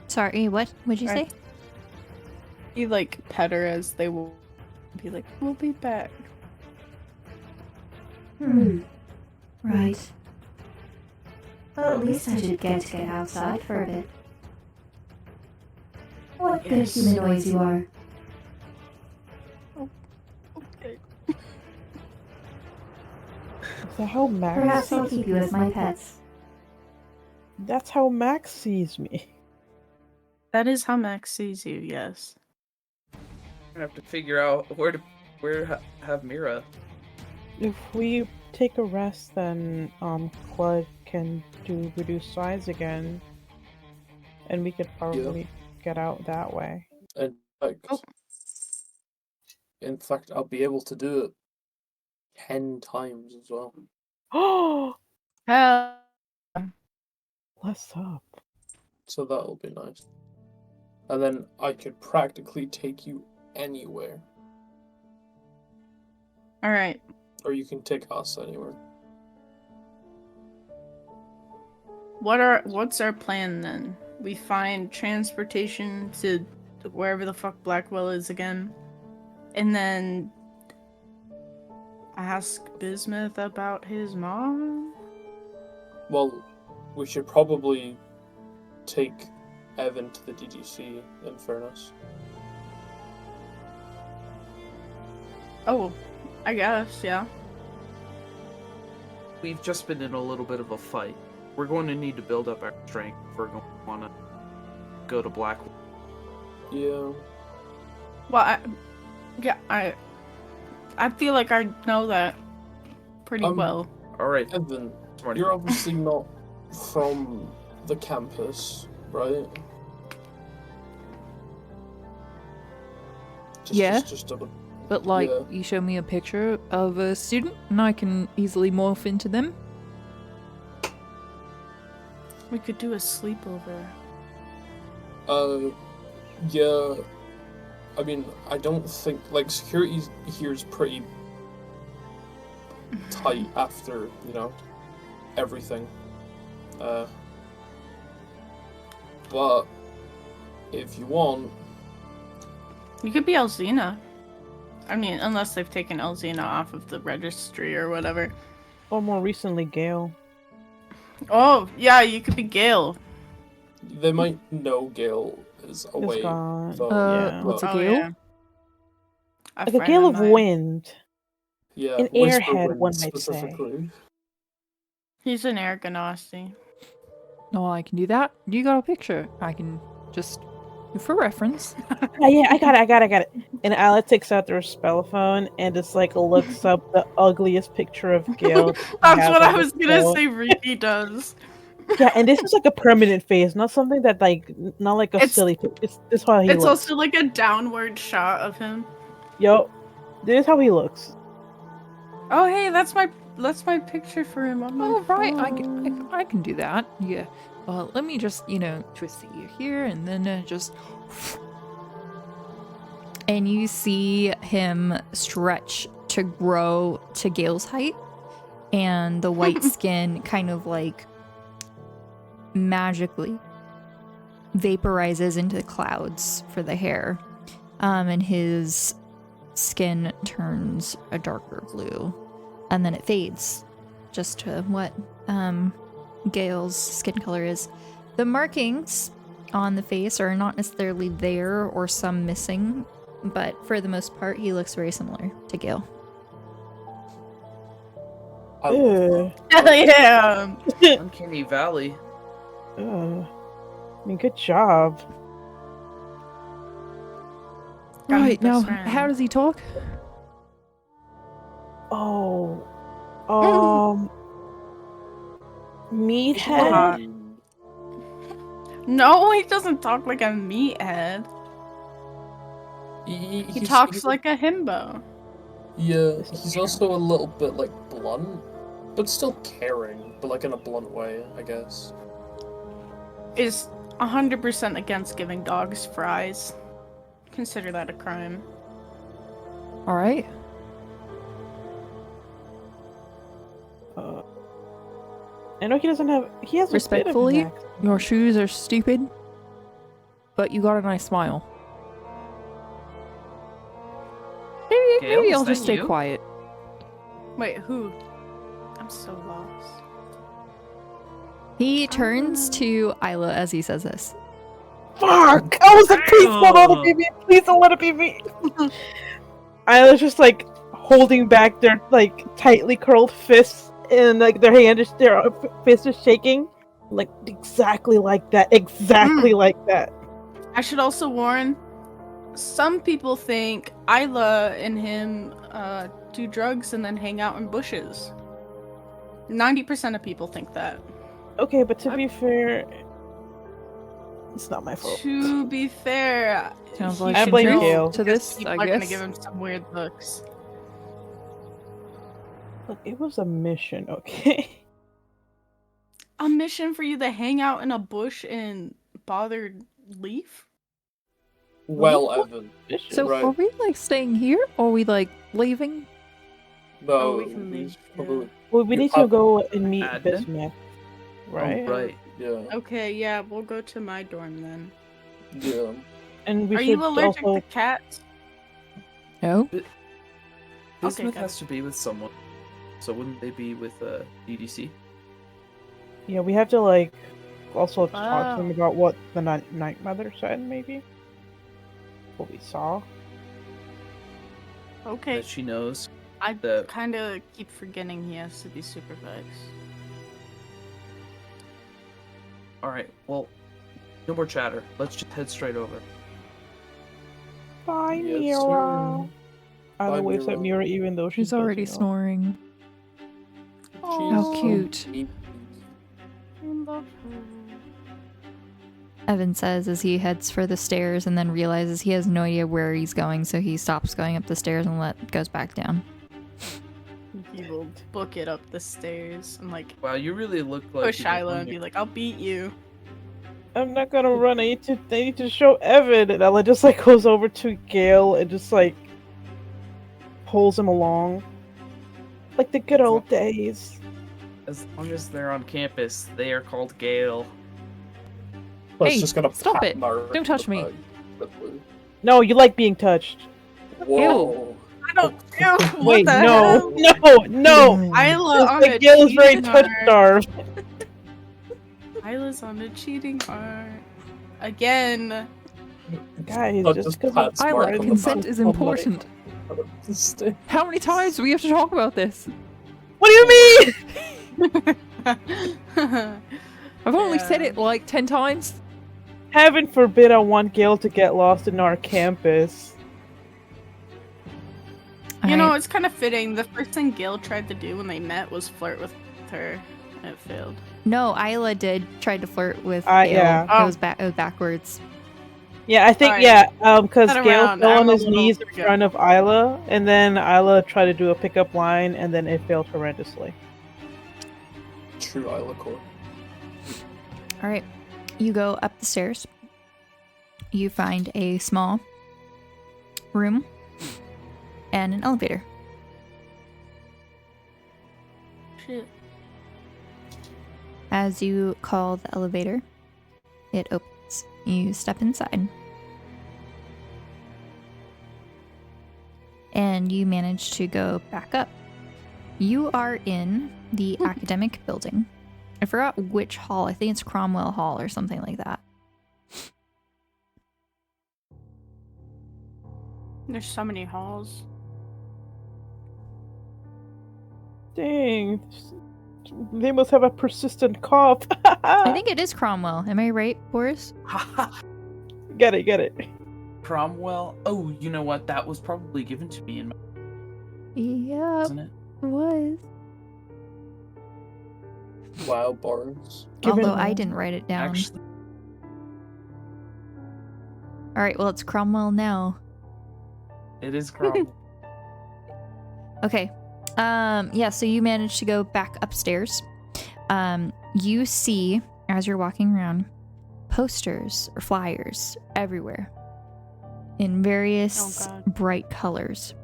Sorry, what? What'd you say? Right. You like pet her as they will be like, we'll be back. Right. Well, at least I should get outside for a bit. What good Yes. humanoids you are. Okay. Is that how Max Perhaps I'll sees keep you as my pets. That's how Max sees me. That is how Max sees you, yes. I have to figure out where to have Mira. If we take a rest, then Claude can do reduced size again, and we could probably get out that way. In fact, I'll be able to do it 10 times as well. Oh, Hell. what's up? So that'll be nice. And then I could practically take you anywhere. Alright. Or you can take us anywhere. What's our plan then? We find transportation to wherever the fuck Blackwell is again. And then ask Bismuth about his mom? Well, we should probably take Evan to the DDC in fairness. Oh, I guess, yeah. We've just been in a little bit of a fight. We're going to need to build up our strength if we're going to want to go to Blackwood. Yeah. Well, I feel like I know that pretty well. All right. Evan, Smarty. you're obviously not from the campus, right? Yeah. Just a, But like, Yeah. you show me a picture of a student, and I can easily morph into them. We could do a sleepover. Yeah. I mean, I don't think like security here is pretty tight after everything. But if you want, You could be Elzina. I mean, unless they've taken Elzina off of the registry or whatever. Or more recently, Gale. Oh, yeah, you could be Gale. they might know Gale is away. gone. Though, Yeah. What's a Oh, gale? yeah. Like a gale of wind. Yeah, An Whisper airhead, Wind one might say. specifically. He's an air ganassi. No, I can do that. You got a picture. I can just, for reference. Yeah, I got it. And Alex takes out their spell phone and just like looks up the ugliest picture of Gale. That's what I was gonna say Ricky does. Yeah, and this is like a permanent face, not something that not like a It's- silly. This is how he It's looks. also like a downward shot of him. Yo, this is how he looks. Oh, hey, that's my picture for him on my Oh, right. phone. I can do that. Yeah. Well, let me just, twist the ear here and then just. And you see him stretch to grow to Gale's height, and the white skin kind of like magically vaporizes into the clouds for the hair, and his skin turns a darker blue, and then it fades just to what Gale's skin color is. The markings on the face are not necessarily there, or some missing, but for the most part he looks very similar to Gale. I love Ugh. Yeah. Uncanny Valley. Ugh. I mean, good job. Got Right, my now, best friend. how does he talk? Oh, that. meathead. No, he doesn't talk like a meathead. He He's- talks he's- like a himbo. Yeah, he's also a little bit like blunt, but still caring, but like in a blunt way, I guess. Is 100% against giving dogs fries. Consider that a crime. All right. I know he doesn't have. He has a bit of Respectfully, an accent. your shoes are stupid, but you got a nice smile. Gale, Maybe is I'll that just stay you? quiet. Wait, who? I'm so lost. He turns to Isla as he says this. Fuck! I was like, please don't let it be me. Please don't let it be me. I was just like holding back their like tightly curled fists, and like their fist is shaking, like exactly like that. Exactly like that. I should also warn, some people think Isla and him do drugs and then hang out in bushes. 90% of people think that. Okay, but to be fair, it's not my fault. To be fair, Sounds he like I should blame know, Gale. to because this, people I are gonna guess. give him some weird looks. Look, it was a mission, okay? A mission for you to hang out in a bush and bothered Leaf? Well, Evan. Mission. So, Right. are we like staying here, or are we like leaving? No, Oh, we can leave, probably. Well, we You need to have- go and meet Admin? Bismuth, right? Oh, right. Yeah, Okay, yeah, we'll go to my dorm then. yeah. And we Are should you allergic also. to cats? No. Bismuth good. has to be with someone. So wouldn't they be with DDC? Yeah, we have to like also talk to Oh. them about what the Night Mother said, maybe. What we saw. Okay, That she knows. I the- kind of keep forgetting he has to be supervised. Alright, well, no more chatter. Let's just head straight over. Bye, Yes, Mira. sir. Isla Bye, waves at Mira. Mira even though She's already busy. snoring. How She's cute. so neat. I love her. Evan says as he heads for the stairs and then realizes he has no idea where he's going, so he stops going up the stairs and goes back down. He will book it up the stairs and like Wow, you really look like push you were Isla and hungry. be like, "I'll beat you." I'm not gonna run. I need to show Evan. And Ella just like goes over to Gale and just like pulls him along, like the good old days. As long as they're on campus, they are called Gale. Let's Hey, just gonna stop pat it. Mara Don't touch me. No, you like being touched. Whoa. I don't. Ew, what Wait, the no, hell? no. Isla on Like a Gale is very cheating touch heart. starved. Isla's on a cheating heart. Again. Guys, But just just because pat it's Mark Isla, on the consent back. is Oh my important. God. How many times do we have to talk about this? What do you mean? I've only said it like 10 times. Heaven forbid I want Gale to get lost in our campus. You know, Alright. it's kind of fitting. The first thing Gale tried to do when they met was flirt with her. And it failed. No, Isla did try to flirt with Yeah. Gale. Oh. It was backwards. Yeah, I think Alright. because Turn Gale around, fell I'm on a his little knees in forgetful. front of Isla, and then Isla tried to do a pickup line, and then it failed horrendously. True Isla core. All right. You go up the stairs. You find a small room and an elevator. Shit. As you call the elevator, it opens. You step inside. And you manage to go back up. You are in the academic building. I forgot which hall. I think it's Cromwell Hall or something like that. There's so many halls. Dang, they must have a persistent cough. I think it is Cromwell. Am I right, Boris? Get it. Cromwell? Oh, you know what? That was probably given to me in my... Yep, Wasn't it? it was. Wow, Barnes. Given- Although I didn't write it down. Actually, All right, well, it's Cromwell now. it is Cromwell. Okay. Yeah, so you managed to go back upstairs. You see, as you're walking around, posters or flyers everywhere in various Oh, God. bright colors.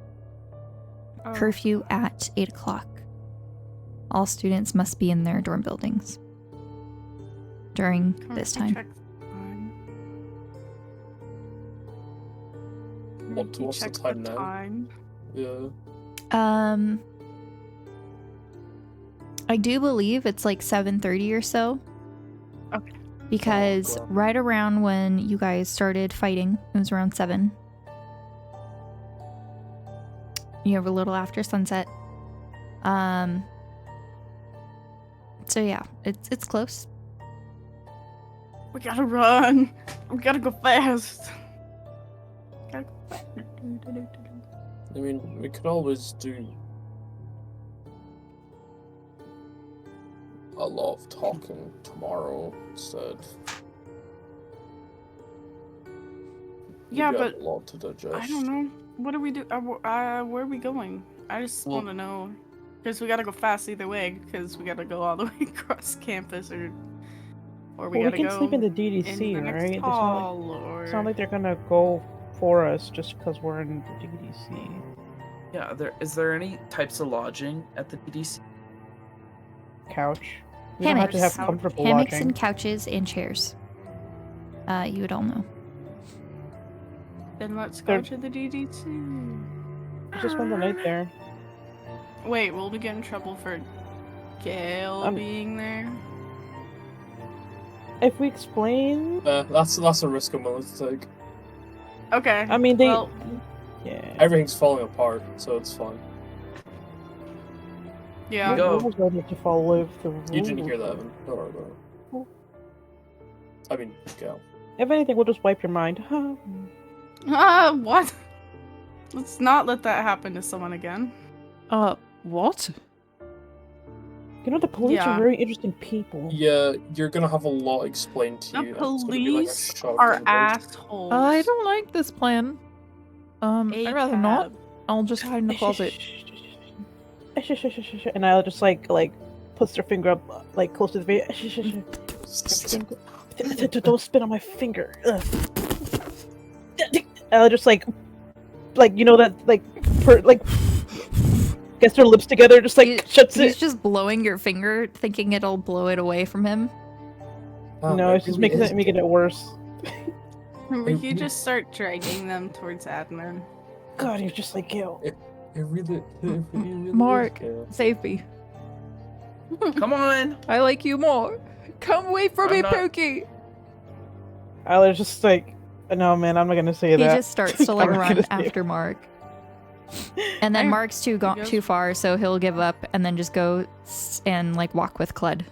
Oh. Curfew at 8 o'clock. All students must be in their dorm buildings during Can this we time. check the time? Can What's we the check time now? time? Yeah. I do believe it's like 7:30 or so. Okay. Because Oh, wow. right around when you guys started fighting, it was around 7. You have a little after sunset. So yeah, it's close. We gotta run. We gotta go fast. Gotta go fast. I mean, we could always do a lot of talking tomorrow instead. Yeah, We got but a lot to digest. I don't know. What do we do? Where are we going? I just Well- want to know. Because we gotta go fast either way. Because we gotta go all the way across campus, or we Well, we gotta can go sleep in the in DDC, the next right? hall, or It's not like they're gonna go for us just because we're in the DDC. Yeah, is there any types of lodging at the DDC? Couch. We don't have to have Hammocks. comfortable Hammocks lodging. and couches and chairs. You would all know. then let's go They're- to the DDC. Just spend the night there. Wait, will we get in trouble for Gale being there? If we explain, That's a risk I'm willing to take. Okay. I mean, they. Well, Yeah. Everything's falling apart, so it's fine. yeah. Go. Rules ready to follow the rules. You didn't hear that, Evan. Don't worry about it. I mean, Gal. If anything, we'll just wipe your mind. What? Let's not let that happen to someone again. What? You know, the police Yeah. are very interesting people. Yeah, you're gonna have a lot explained to The you. and it's gonna be like a police shock are to the most. assholes. I don't like this plan. I'd rather not. I'll just hide in the closet. And I'll just like puts their finger up like close to the face. Don't spit on my finger. Ugh. I'll just like you know that gets their lips together, just shuts He's it. just blowing your finger, thinking it'll blow it away from him. No, it's just making it worse. Ricky just start dragging them towards admin. God, you're just like Gale. It really Mark, is, Gale. save me. Come on. I like you more. Come away from I'm me, not- Pookie. I'll just like, no, man, I'm not gonna say He that. just starts to like I'm not run gonna say after Mark. And then Mark's too far, so he'll give up and then just go and like walk with Clud.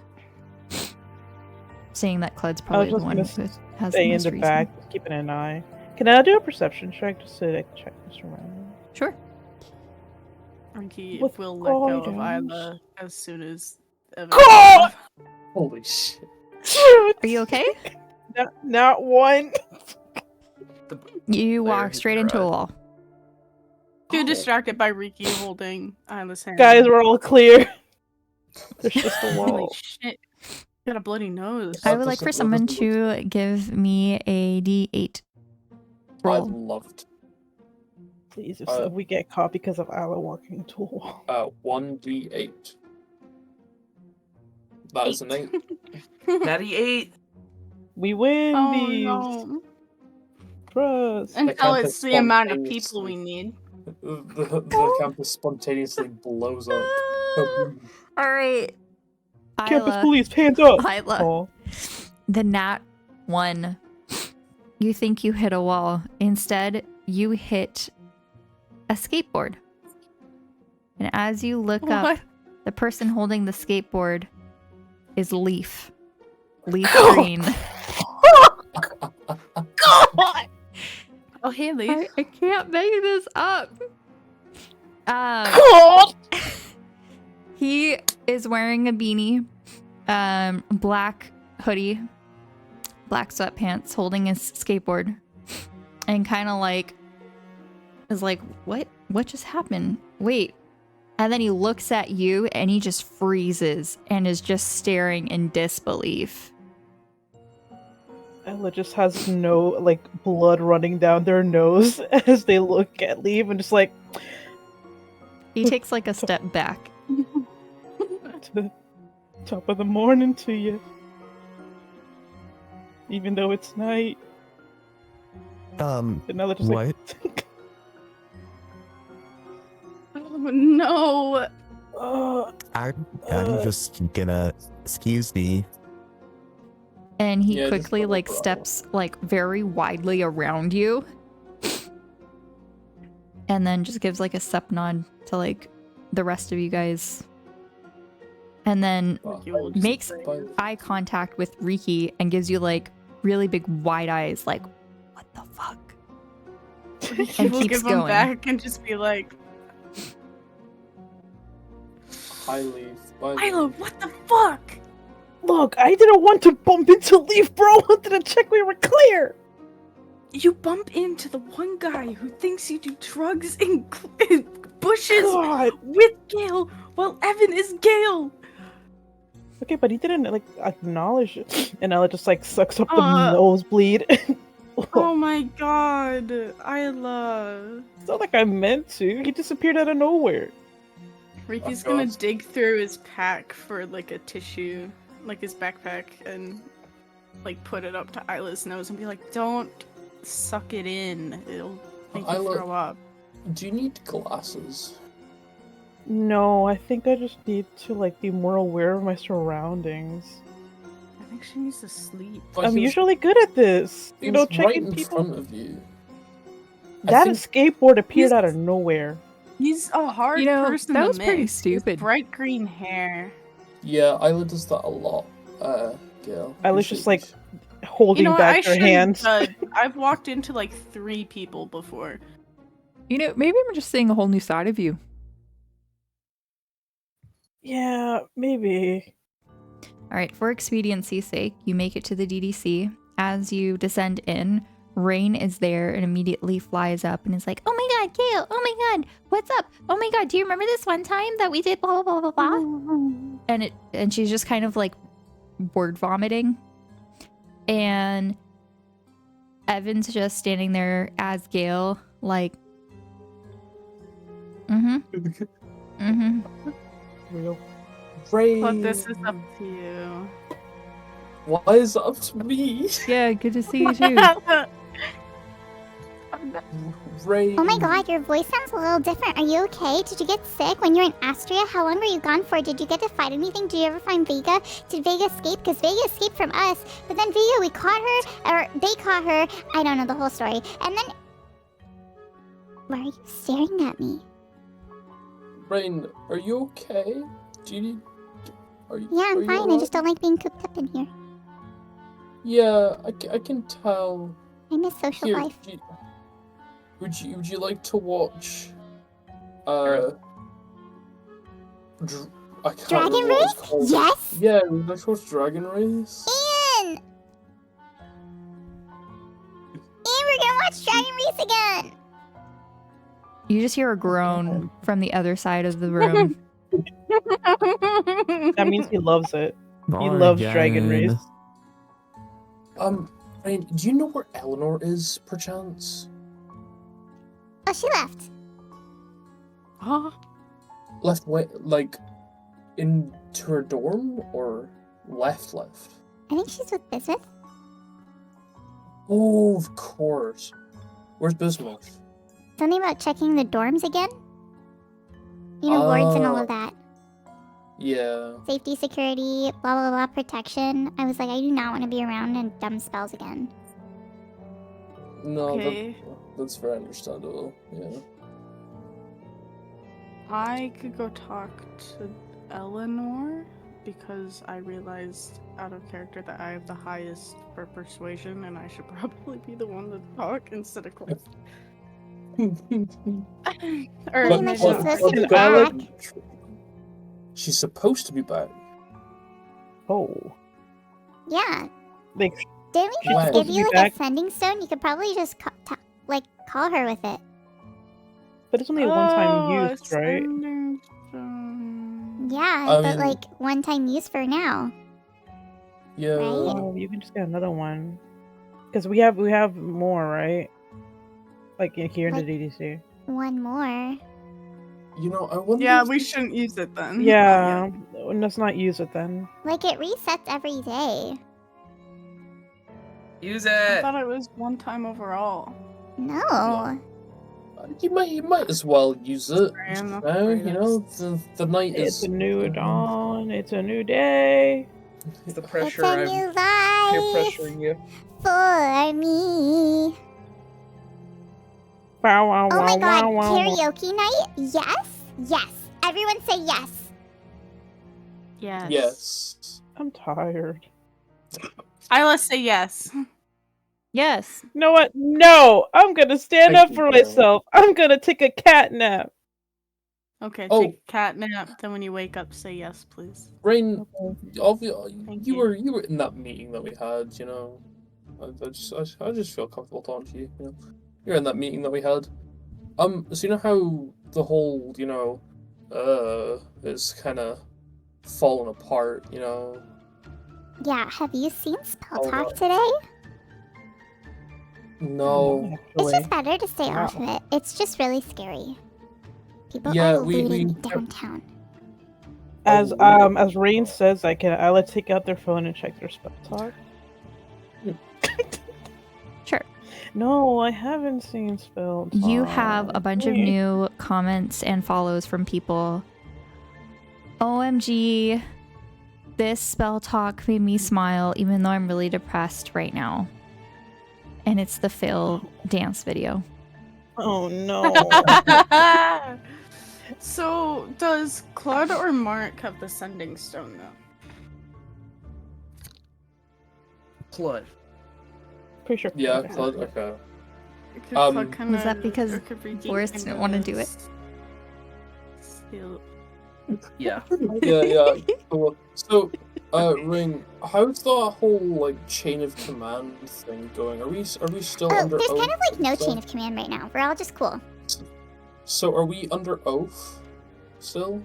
Saying that Clud's probably the one who has Stay the in most the reason. back, just keeping an eye. Can I do a perception check just to like, check this around? Sure. Ricky With will let go of guidance. Isla as soon as Evan. God! Holy shit. Are you okay? Not one. You walk There, straight into a right. wall. Too distracted by Ricky holding Isla's hand. Guys, we're all clear. There's just a Holy wall. shit. Got a bloody nose. I That would like for doesn't- someone that doesn't to give me a D8 I'd roll. love to. Please, if we get caught because of Isla walking into a wall. 1d8. That is an 8. Natty 8. We win Oh these. no. Trust. Until campus it's the amount of people spontaneously- we need. The campus spontaneously blows up. All right. Campus Isla. police, hands up. Isla. Oh. The nat 1. You think you hit a wall. Instead, you hit a skateboard. And as you look up, What? the person holding the skateboard is Leaf. Leaf Green. Oh, hey, Leaf. I can't make this up. God! He is wearing a beanie, black hoodie, black sweatpants, holding his skateboard, and kind of like is like, what just happened? Wait. And then he looks at you and he just freezes and is just staring in disbelief. Ella just has no blood running down their nose as they look at Leave and just like He takes like a step back. top of the morning to you. Even though it's night. And Ella just what? Oh, no. I'm just gonna, excuse me. And he Yeah, just quickly follow like Bravo. steps like very widely around you. And then just gives like a step nod to like the rest of you guys. And then You will just makes say- eye contact with Riki and gives you like really big wide eyes like, what the fuck? And We'll keeps give them going. back and just be like, Hi, Leaf. Bye, Isla, Leaf. what the fuck? Look, I didn't want to bump into Leaf, bro. I wanted to check we were clear. You bump into the one guy who thinks you do drugs in bushes God. with Gale while Evan is Gale. Okay, but he didn't acknowledge it. And Ella just sucks up the nosebleed. Oh my god, Isla. It's not like I meant to. He disappeared out of nowhere. Ricky's Oh, gonna God. dig through his pack for like a tissue, like his backpack, and like put it up to Isla's nose and be like, "Don't suck it in. It'll make you Isla- throw up." Do you need glasses? No, I think I just need to be more aware of my surroundings. I think she needs to sleep. Like, I'm he was- usually good at this. he You know, was right checking in people. front of you. I That think- skateboard appeared He's- out of nowhere. He's a hard You know, person that to was pretty miss. He has stupid. bright green hair. Yeah, Isla does that a lot. Gale. I You was just should- holding You know what? I back her shouldn't hands. judge. I've walked into like 3 people before. You know, maybe I'm just seeing a whole new side of you. Yeah, maybe. All right, for expediency's sake, you make it to the DDC. As you descend in, Rain is there and immediately flies up and is like, "Oh my god, Gale! Oh my god, what's up? Oh my god, do you remember this one time that we did blah blah blah blah blah?" And she's just kind of like word vomiting. and Evan's just standing there as Gale, like, Real. But this is up to you. Why is it up to me? Yeah, good to see you too. Rain. Oh my god, your voice sounds a little different. Are you okay? Did you get sick when you were in Astria? How long were you gone for? Did you get to fight anything? Did you ever find Vega? Did Vega escape? Because Vega escaped from us. But then Vega, we caught her, or they caught her. I don't know the whole story. And then... Why are you staring at me? Rain, are you okay? Do you need... Yeah, I'm are you fine. I alright? just don't like being cooped up in here. Yeah, I can tell. I miss social Here, life. would you like to watch I can't Dragon remember what it's Race? called. Yes! Yeah, would you like to watch Dragon Race? Ian! Ian, we're gonna watch Dragon Race again! You just hear a groan from the other side of the room. That means he loves it. He Not loves again. Dragon Race. Rain, do you know where Eleanor is, perchance? Oh, she left. Huh? Left like into her dorm or left? I think she's with Bismuth. Oh, of course. Where's Bismuth? Something about checking the dorms again? You know, wards and all of that. Yeah. Safety, security, blah blah blah, protection. I was like, I do not want to be around and dumb spells again. No, Okay. that's very understandable. Yeah. I could go talk to Eleanor because I realized out of character that I have the highest for persuasion and I should probably be the one to talk instead of Cliff. Or I mean, like, she's supposed to be back. She's supposed to be back. Oh. Yeah. Like, Didn't we She's just supposed give to you be like back. a sending stone? You could probably just call her with it. but it's only a one-time use, right? Yeah, I but mean- like one time use for now. Yeah. Right? Oh, you can just get another one. Because we have more, right? Like here in the Like- DDC. One more. You know, I wonder. Yeah, if- we shouldn't use it then. Yeah, let's not use it then. Like it resets every day. Use I it. thought it was one time overall. No. You might as well use it. I'm not Now, afraid you of know, the night It's is. a new dawn. It's a new day. It's the It's pressure. a I'm new peer life pressuring you. for me. Bow, wow, Oh my wow, god, wow, wow, wow. karaoke night? Yes? Yes. Everyone say yes. Yes. Yes. I'm tired. Isla, say yes. Yes. You know what? No! I'm gonna stand Thank up you, for Carol. myself. I'm gonna take a cat nap. Okay, Oh. take a cat nap. Then when you wake up, say yes, please. Rain, Thank you you. were in that meeting that we had. You know, I just feel comfortable talking to you. You know, you're in that meeting that we had. So you know how the whole is kind of falling apart. You know. Yeah, have you seen Spell Oh, Talk no. today? No. It's Actually. just better to stay Wow. off of it. It's just really scary. People Yeah, are we- looting downtown. As Oh, as Rain says, I let take out their phone and check their spell talk. Sure. No, I haven't seen spell talk. You have a bunch of Wait. new comments and follows from people. OMG, this spell talk made me smile even though I'm really depressed right now. And it's the Phil dance video. Oh no. So, does Claude or Mark have the sending stone though? Flood. Pretty sure. Yeah, okay. Claude. Okay. Could Um, Claude kinda, Was that because or could Brigitte Boris kind didn't of wanna do it? steal- Yeah. Yeah. Cool. So, Ring, how's the whole like chain of command thing going? Are we still Oh, under there's oath? kind of like no and chain stuff? of command right now. We're all just cool. So are we under oath still?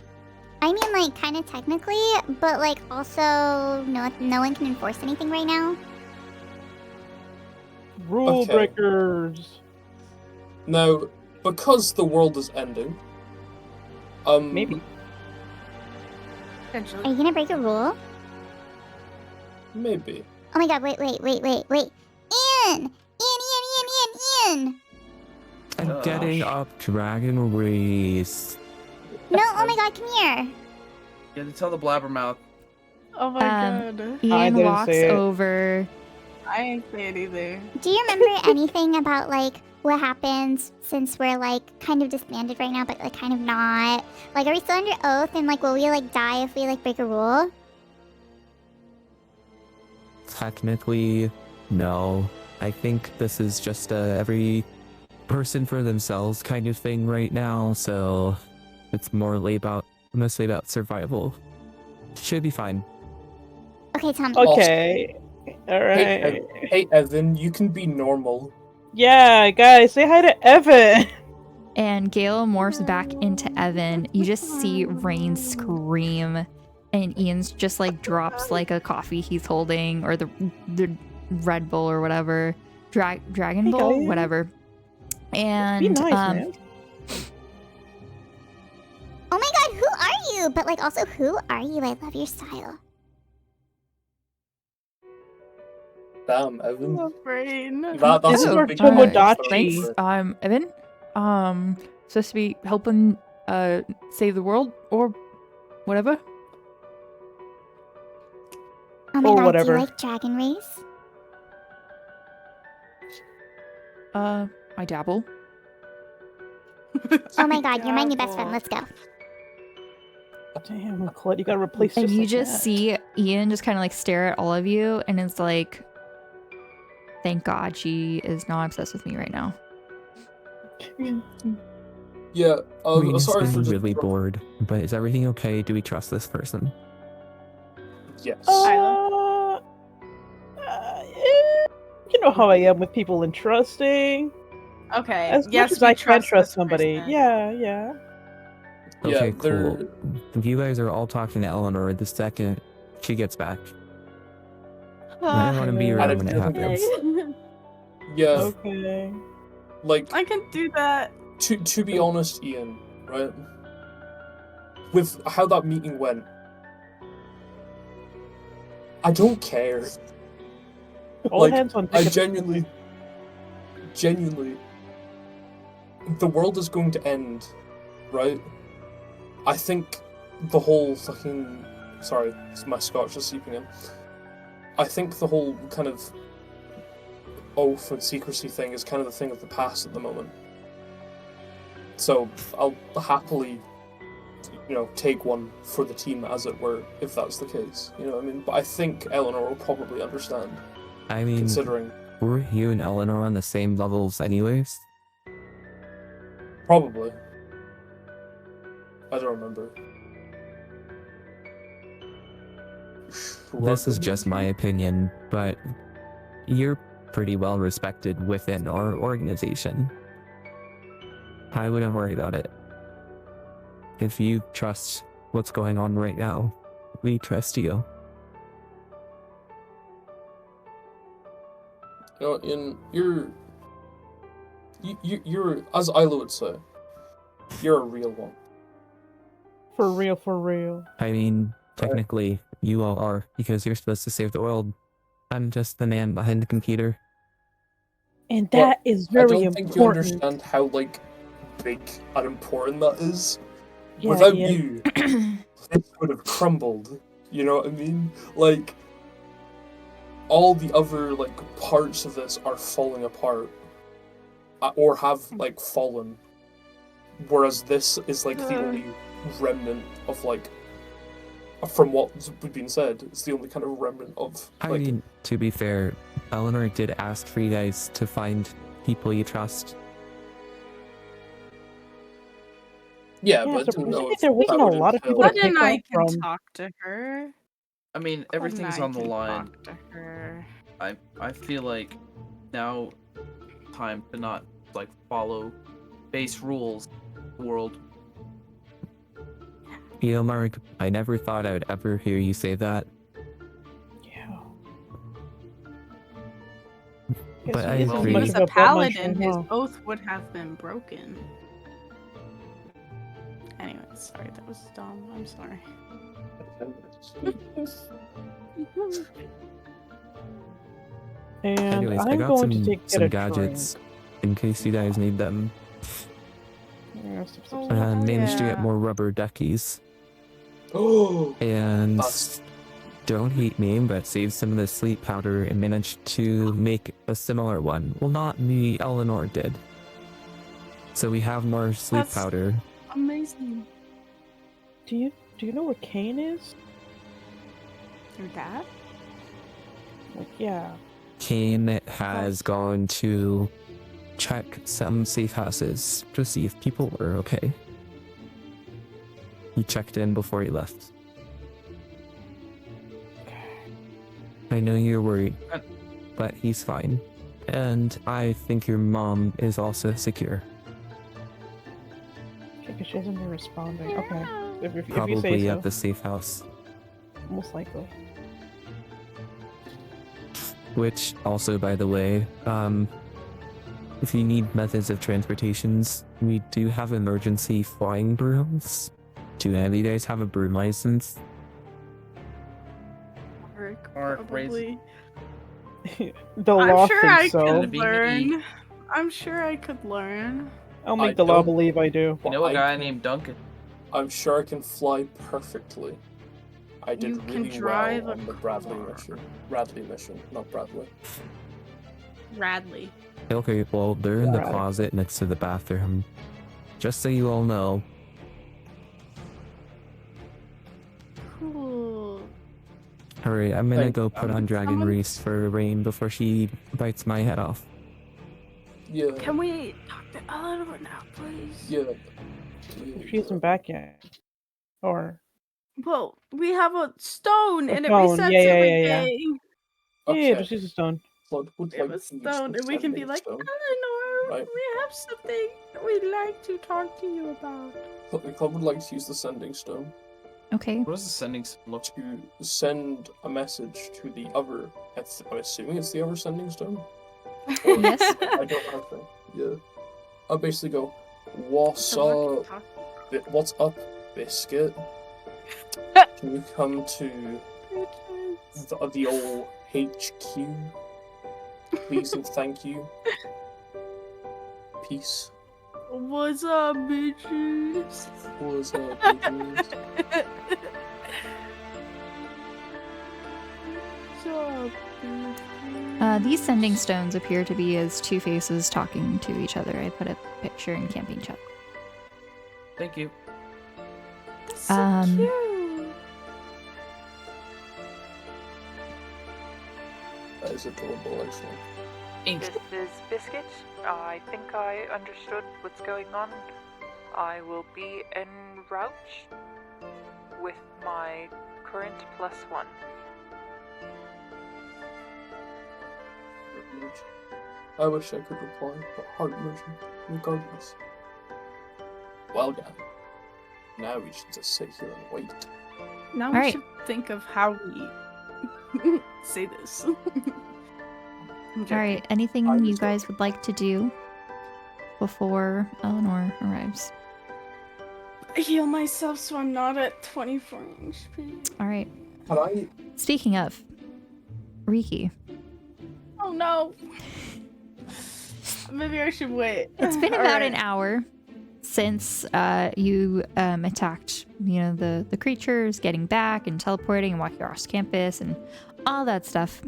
I mean, like, kind of technically, but like also no one can enforce anything right now. Rule Okay. breakers. Now, because the world is ending, Maybe. Are you gonna break a rule? maybe. Oh my god, wait. Ian! Ian! I'm getting up Dragon Race. No, oh my god, come here. You had to tell the blabbermouth. Oh my god. I Ian didn't walks say it. over. I ain't say it either. Do you remember anything about, like, what happens since we're, like, kind of disbanded right now, but, like, kind of not? Like, are we still under oath, and, like, will we, like, die if we, like, break a rule? Technically, no. I think this is just a every person for themselves kind of thing right now, so it's mostly about survival. Should be fine. Okay, Tom. Okay. Alright. Hey, Evan, you can be normal. Yeah, guys, say hi to Evan. And Gale morphs back into Evan. You just see Rain scream, and Ian's just like drops like a coffee he's holding, or the Red Bull or whatever, Dragon Hey, Bull, guys. whatever. And Be nice, man. Oh my god, who are you? But, like, also, who are you? I love your style. Damn, Evan. Oh, brain. That's This is a our big Tomodachi. thanks, Evan. Supposed to be helping save the world or whatever. Oh my Or god, whatever. do you like Dragon Race? I dabble. Oh my god, you're my new best friend. Let's go. Damn, Claude, you gotta replace And just you like just that. see Ian just kind of like stare at all of you, and it's like, thank God she is not obsessed with me right now. Yeah, Reen's sorry for been just really bored, but is everything okay? Do we trust this person? Yes. You know how I am with people entrusting. Okay. As yes, much as we I can trust this somebody. person. Yeah. Yeah, Okay, they're- cool. You guys are all talking to Eleanor the second she gets back. I want to be yeah. around when it happens. Yeah, Okay. like, I can do that. to be honest, Ian, right? With how that meeting went, I don't care. All Like, hands on I deck. genuinely, the world is going to end, right? I think the whole fucking, sorry, my scotch is seeping in. I think the whole kind of oath and secrecy thing is kind of the thing of the past at the moment. So I'll happily, take one for the team, as it were, if that's the case. You know what I mean? But I think Eleanor will probably understand, I mean, considering. were you and Eleanor on the same levels anyways? Probably. I don't remember. This is just my opinion, but you're pretty well respected within our organization. I wouldn't worry about it. If you trust what's going on right now, we trust you. You're, as Isla would say, you're a real one. For real, for real. I mean, technically, you all are, because you're supposed to save the world. I'm just the man behind the computer. And that is I very don't think you important. understand how, like, big and important that is. Yeah, Without yeah. you, it would have crumbled. You know what I mean? Like, all the other, like, parts of this are falling apart. Or have, like, fallen. Whereas this is, like, the only remnant of, like, from what's been said, it's the only kind of remnant of, I like, mean, to be fair, Eleanor did ask for you guys to find people you trust. yeah, Yeah, but I so didn't know presumably if there wasn't that a would lot of entail, people Why to didn't pick I up can from. talk to her? I mean, everything's on the Couldn't I line. talk to her? I feel like now time to not like follow base rules world. You know, Mark, I never thought I'd ever hear you say that. Yeah. But I If he agree. was Much a of a butt paladin, muncher, his huh? oath would have been broken. Anyway, sorry, that was dumb. I'm sorry. And Anyways, I I'm got going to some take get a gadgets in case you guys need them. drink. Oh, And managed to get yeah. more rubber duckies. Oh, And That's- don't hate me, but saved some of the sleep powder and managed to make a similar one. Well, not me, Eleanor did. So we have more sleep That's- powder. Amazing. Do you know where Kane is? Your dad? Like, yeah. Kane has gone to check some safe houses to see if people were okay. He checked in before he left. I know you're worried, but he's fine. And I think your mom is also secure. Okay, 'cause she hasn't been responding. Okay. If you say Probably so. at the safe house. Most likely. Which also, by the way, if you need methods of transportations, we do have emergency flying brooms. Do any of you guys have a broom license? Mark, Probably. The law I'm sure I thinks so. could Be learn. I'm sure I could learn. I'll I make the law don't- believe I do. You know a I guy can- named Duncan? I'm sure I can fly perfectly. I did You can really drive well a on the Bradley car. mission. Bradley mission, not Bradley. Radley. Okay, well, they're in the Right. closet next to the bathroom. Just so you all know. Cool. Alright, I'm gonna Hey, go put on Dragon someone- Race for Rain before she bites my head off. Yeah. Can we talk to Eleanor now, please? Yeah. She isn't back yet. Or Well, we have a stone A and stone, it resets yeah, every yeah, yeah. day. yeah, just use a stone. Flood would We have like a to use stone the and we can be sending like, stone. Eleanor, Right. we have something we'd like to talk to you about. The club would like to use the sending stone Okay. What does the sending look? to send a message to the other. I'm assuming it's the other sending stone. Or- Yes. I don't have that. Yeah. I basically go, what's So up? What's up, biscuit? Can you come to the old HQ? Please and thank you. Peace. What's up, bitches? What's up, bitches? What's up, bitches? These sending stones appear to be as two faces talking to each other. I put a picture in campaign chat. Thank you. That's so Um, cute. That is adorable, actually. Ink. This is Biscuit. I think I understood what's going on. I will be en route with my current +1. I wish I could reply, but heart emotion, regardless. Well done. Now we should just sit here and wait. Now we Alright. should think of how we say this. I'm joking. All right. Anything I you was guys would like to do before Eleanor arrives? Heal myself so I'm not at 24 HP. All right. Had I Speaking of, Riki, Oh no. Maybe I should wait. it's been about an Alright. hour since you attacked, the creatures, getting back and teleporting and walking across campus and all that stuff.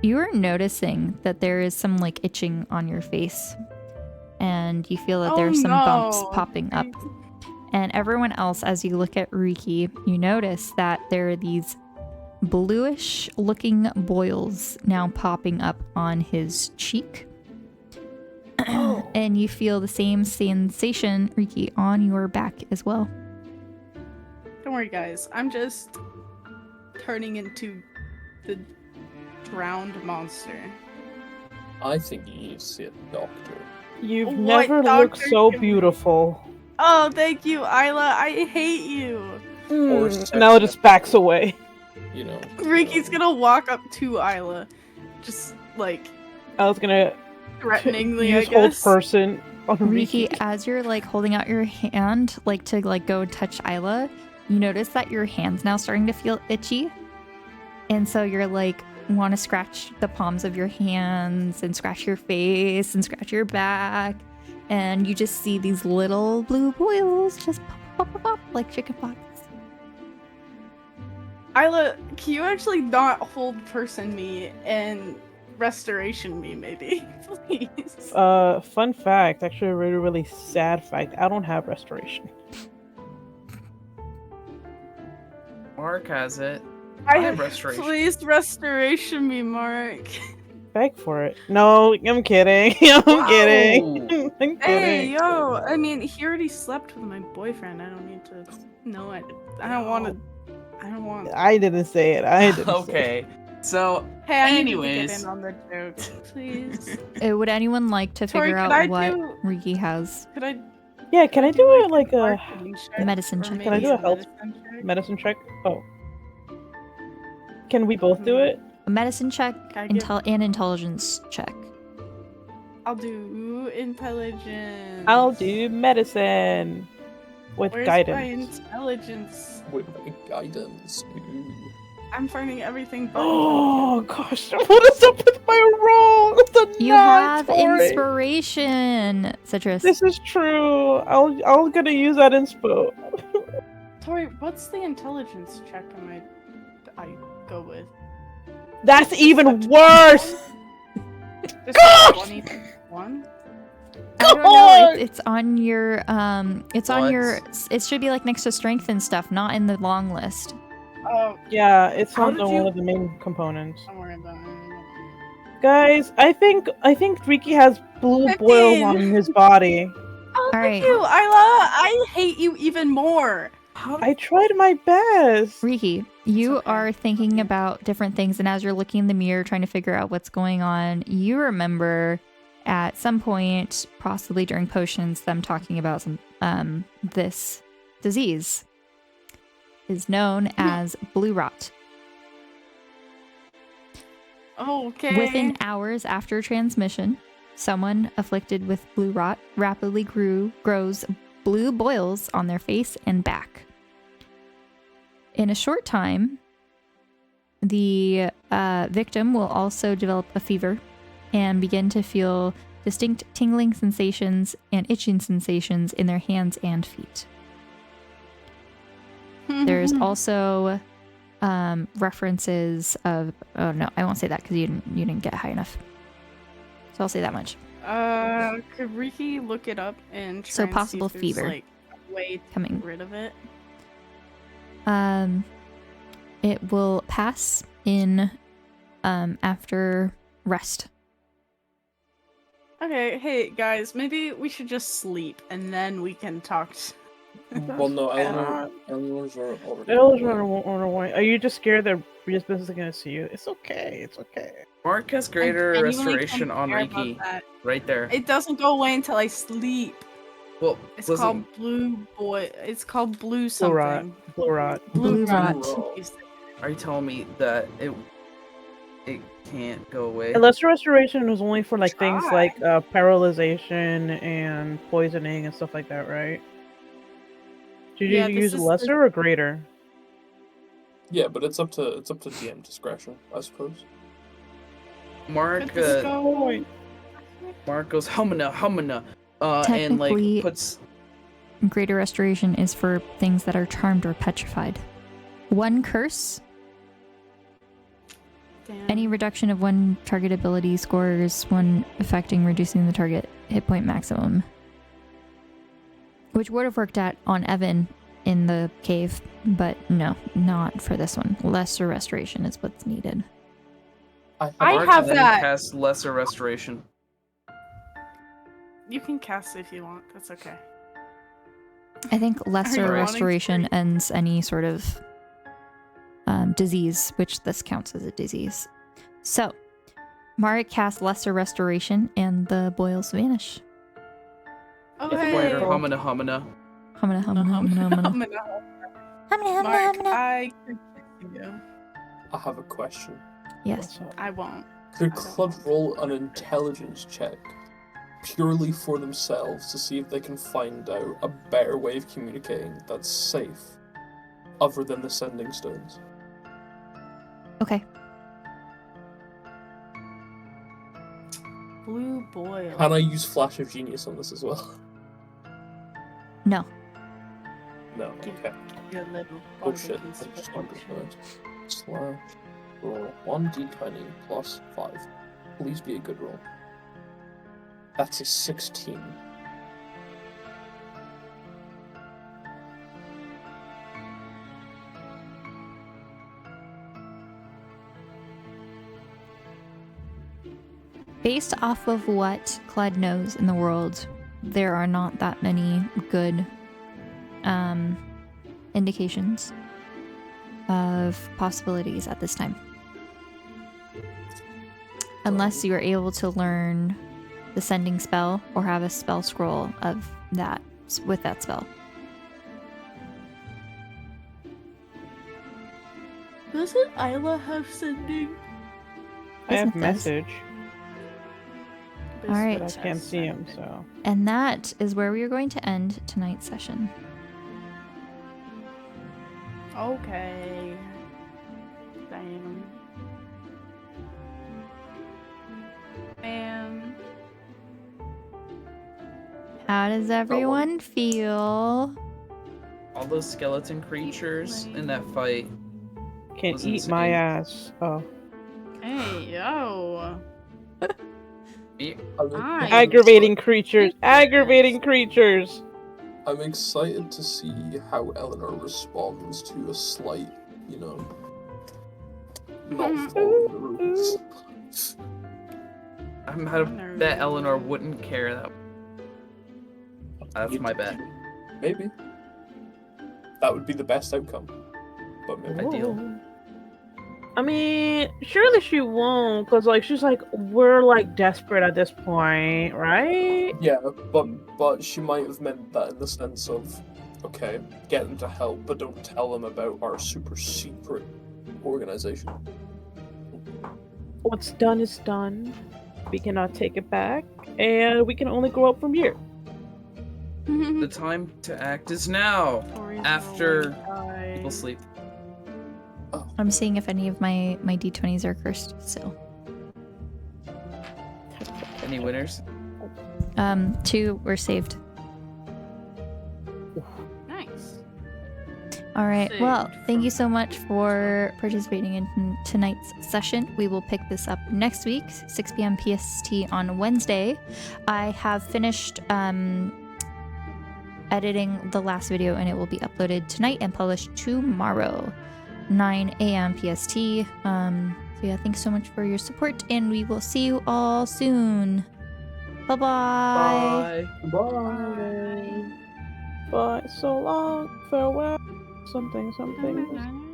You are noticing that there is some itching on your face, and you feel that there's some bumps no. popping up. And everyone else, as you look at Riki, you notice that there are these bluish looking boils now popping up on his cheek. And you feel the same sensation, Riki, on your back as well. Don't worry, guys. I'm just turning into the drowned monster. I think you need to see a doctor. You've What never looked doctor so can we- beautiful. Oh, thank you, Isla. I hate you. Or Now it just backs away. You know. Ricky's gonna walk up to Isla, just I was gonna Threateningly, use I hold guess. person on Riki, Riki. as you're like holding out your hand, like to like go touch Isla, you notice that your hand's now starting to feel itchy. And so you're like, want to scratch the palms of your hands and scratch your face and scratch your back. And you just see these little blue boils just pop, like chicken pox. Isla, can you actually not hold person me and restoration me, maybe? Please. Fun fact, actually a really, really sad fact, I don't have restoration. Mark has it. I have restoration. Please restoration me, Mark. Beg for it. No, I'm kidding. I'm kidding. I'm kidding. Hey, yo! I mean, he already slept with my boyfriend. I don't need to. No, I don't want to. I don't want. I didn't say it. I didn't. Okay. So, Hey, I need to anyways, get in on the joke, please. Would anyone like to Tori, figure could I out what do- Riki has? Could I? Yeah, can I do it like a marketing check, medicine or check. Can I maybe do a health medicine check? medicine check? Oh. Can we both do it? A medicine check Can I give- and intelligence check. I'll do intelligence. I'll do medicine with Where's guidance. my intelligence? With my guidance. Ooh. I'm finding everything but Oh gosh, what is up with my roll? It's a You nine, have Tori. inspiration, Citrus. This is true. I'll gonna use that inspo. Tori, what's the intelligence check I go with? That's even worse. Just Gosh! 21? I don't know. God! It's on your it should be like next to strength and stuff, not in the long list. Oh, Yeah, it's How on did one you- of the main components. don't worry about it. Guys, I think Riki has blue 15. boils on his body. Oh, All right. thank you, Isla. I hate you even more. I tried my best. Riki, you okay. are thinking about different things, and as you're looking in the mirror trying to figure out what's going on, you remember at some point, possibly during potions, them talking about some this disease is known as blue rot. Okay. Within hours after transmission, someone afflicted with blue rot rapidly grows blue boils on their face and back. In a short time, the victim will also develop a fever and begin to feel distinct tingling sensations and itching sensations in their hands and feet. There's also references of... Oh, no, I won't say that because you didn't get high enough. So I'll say that much. Could Riki look it up and try So and possible see if there's, fever like, a way to coming. get rid of it? It will pass in after rest. Okay, hey guys, maybe we should just sleep and then we can talk. Well, no, Eleanor's already. Ella's running away. Are you just scared that Ria's business is gonna see you? It's okay. It's okay. Mark has greater I genuinely restoration don't on care about Riki. that. Right there. It doesn't go away until I sleep. Well, It's listen, called blue boy. It's called blue Blue something. rot. Blue rot. Blue rot. are you telling me that it can't go away? A lesser restoration was only for like things Try. like paralyzation and poisoning and stuff like that, right? Did Yeah, you this use is lesser or greater? Yeah, but it's up to DM discretion, I suppose. Mark, Could this go- Mark goes humana, and like Technically- puts. Greater restoration is for things that are charmed or petrified. One curse, Damn. any reduction of one target ability scores one affecting reducing the target hit point maximum. Which would have worked out on Evan in the cave, but no, not for this one. Lesser restoration is what's needed. I Mark have then that. casts lesser restoration. You can cast if you want. That's okay. I think lesser wanting to restoration read? ends any sort of disease, which this counts as a disease. So, Mara casts lesser restoration and the boils vanish. Oh, It's hey. Later, Wonderful. humana. Humana, humana, humana, humana. Humana, Mark, humana. I could kiss you. I have a question. Yes. What's up? I won't. Could Clud roll an intelligence check purely for themselves to see if they can find out a better way of communicating that's safe, other than the sending stones? Okay. Blue boil. Can I use Flash of Genius on this as well? No. No, okay. Your little Oh shit, barbecue I just spread. understood. Slash roll 1d20 plus 5. Please be a good roll. That's a 16. Based off of what Clud knows in the world, there are not that many good indications of possibilities at this time. Unless you are able to learn the sending spell or have a spell scroll of that with that spell. Doesn't Isla have sending? I have Isn't this- message, All right. but I can't see him, so. And that is where we are going to end tonight's session. Okay. Damn. Man. How does everyone feel? All those skeleton creatures in that fight. Can Was eat my insane. ass. Oh. Hey, yo. Aggravating creatures! Aggravating creatures! I'm excited to see how Eleanor responds to a slight, not following the rules. I bet Eleanor wouldn't care that. That's my bet. Maybe. That would be the best outcome. But maybe. Ideal. I mean, surely she won't, because, she's we're, desperate at this point, right? Yeah, but she might have meant that in the sense of, okay, get them to help, but don't tell them about our super secret organization. What's done is done. We cannot take it back, and we can only go up from here. The time to act is now. Tori's After gonna people die. sleep. I'm seeing if any of my d20s are cursed still. Any winners? 2 were saved. Nice. All right. Well, Saved thank from- you so much for participating in tonight's session. We will pick this up next week, 6 p.m. PST on Wednesday. I have finished editing the last video, and it will be uploaded tonight and published tomorrow, 9 a.m. PST. So yeah, thanks so much for your support, and we will see you all soon. Bye-bye. Bye. Bye. So long. Farewell. Something. Bye.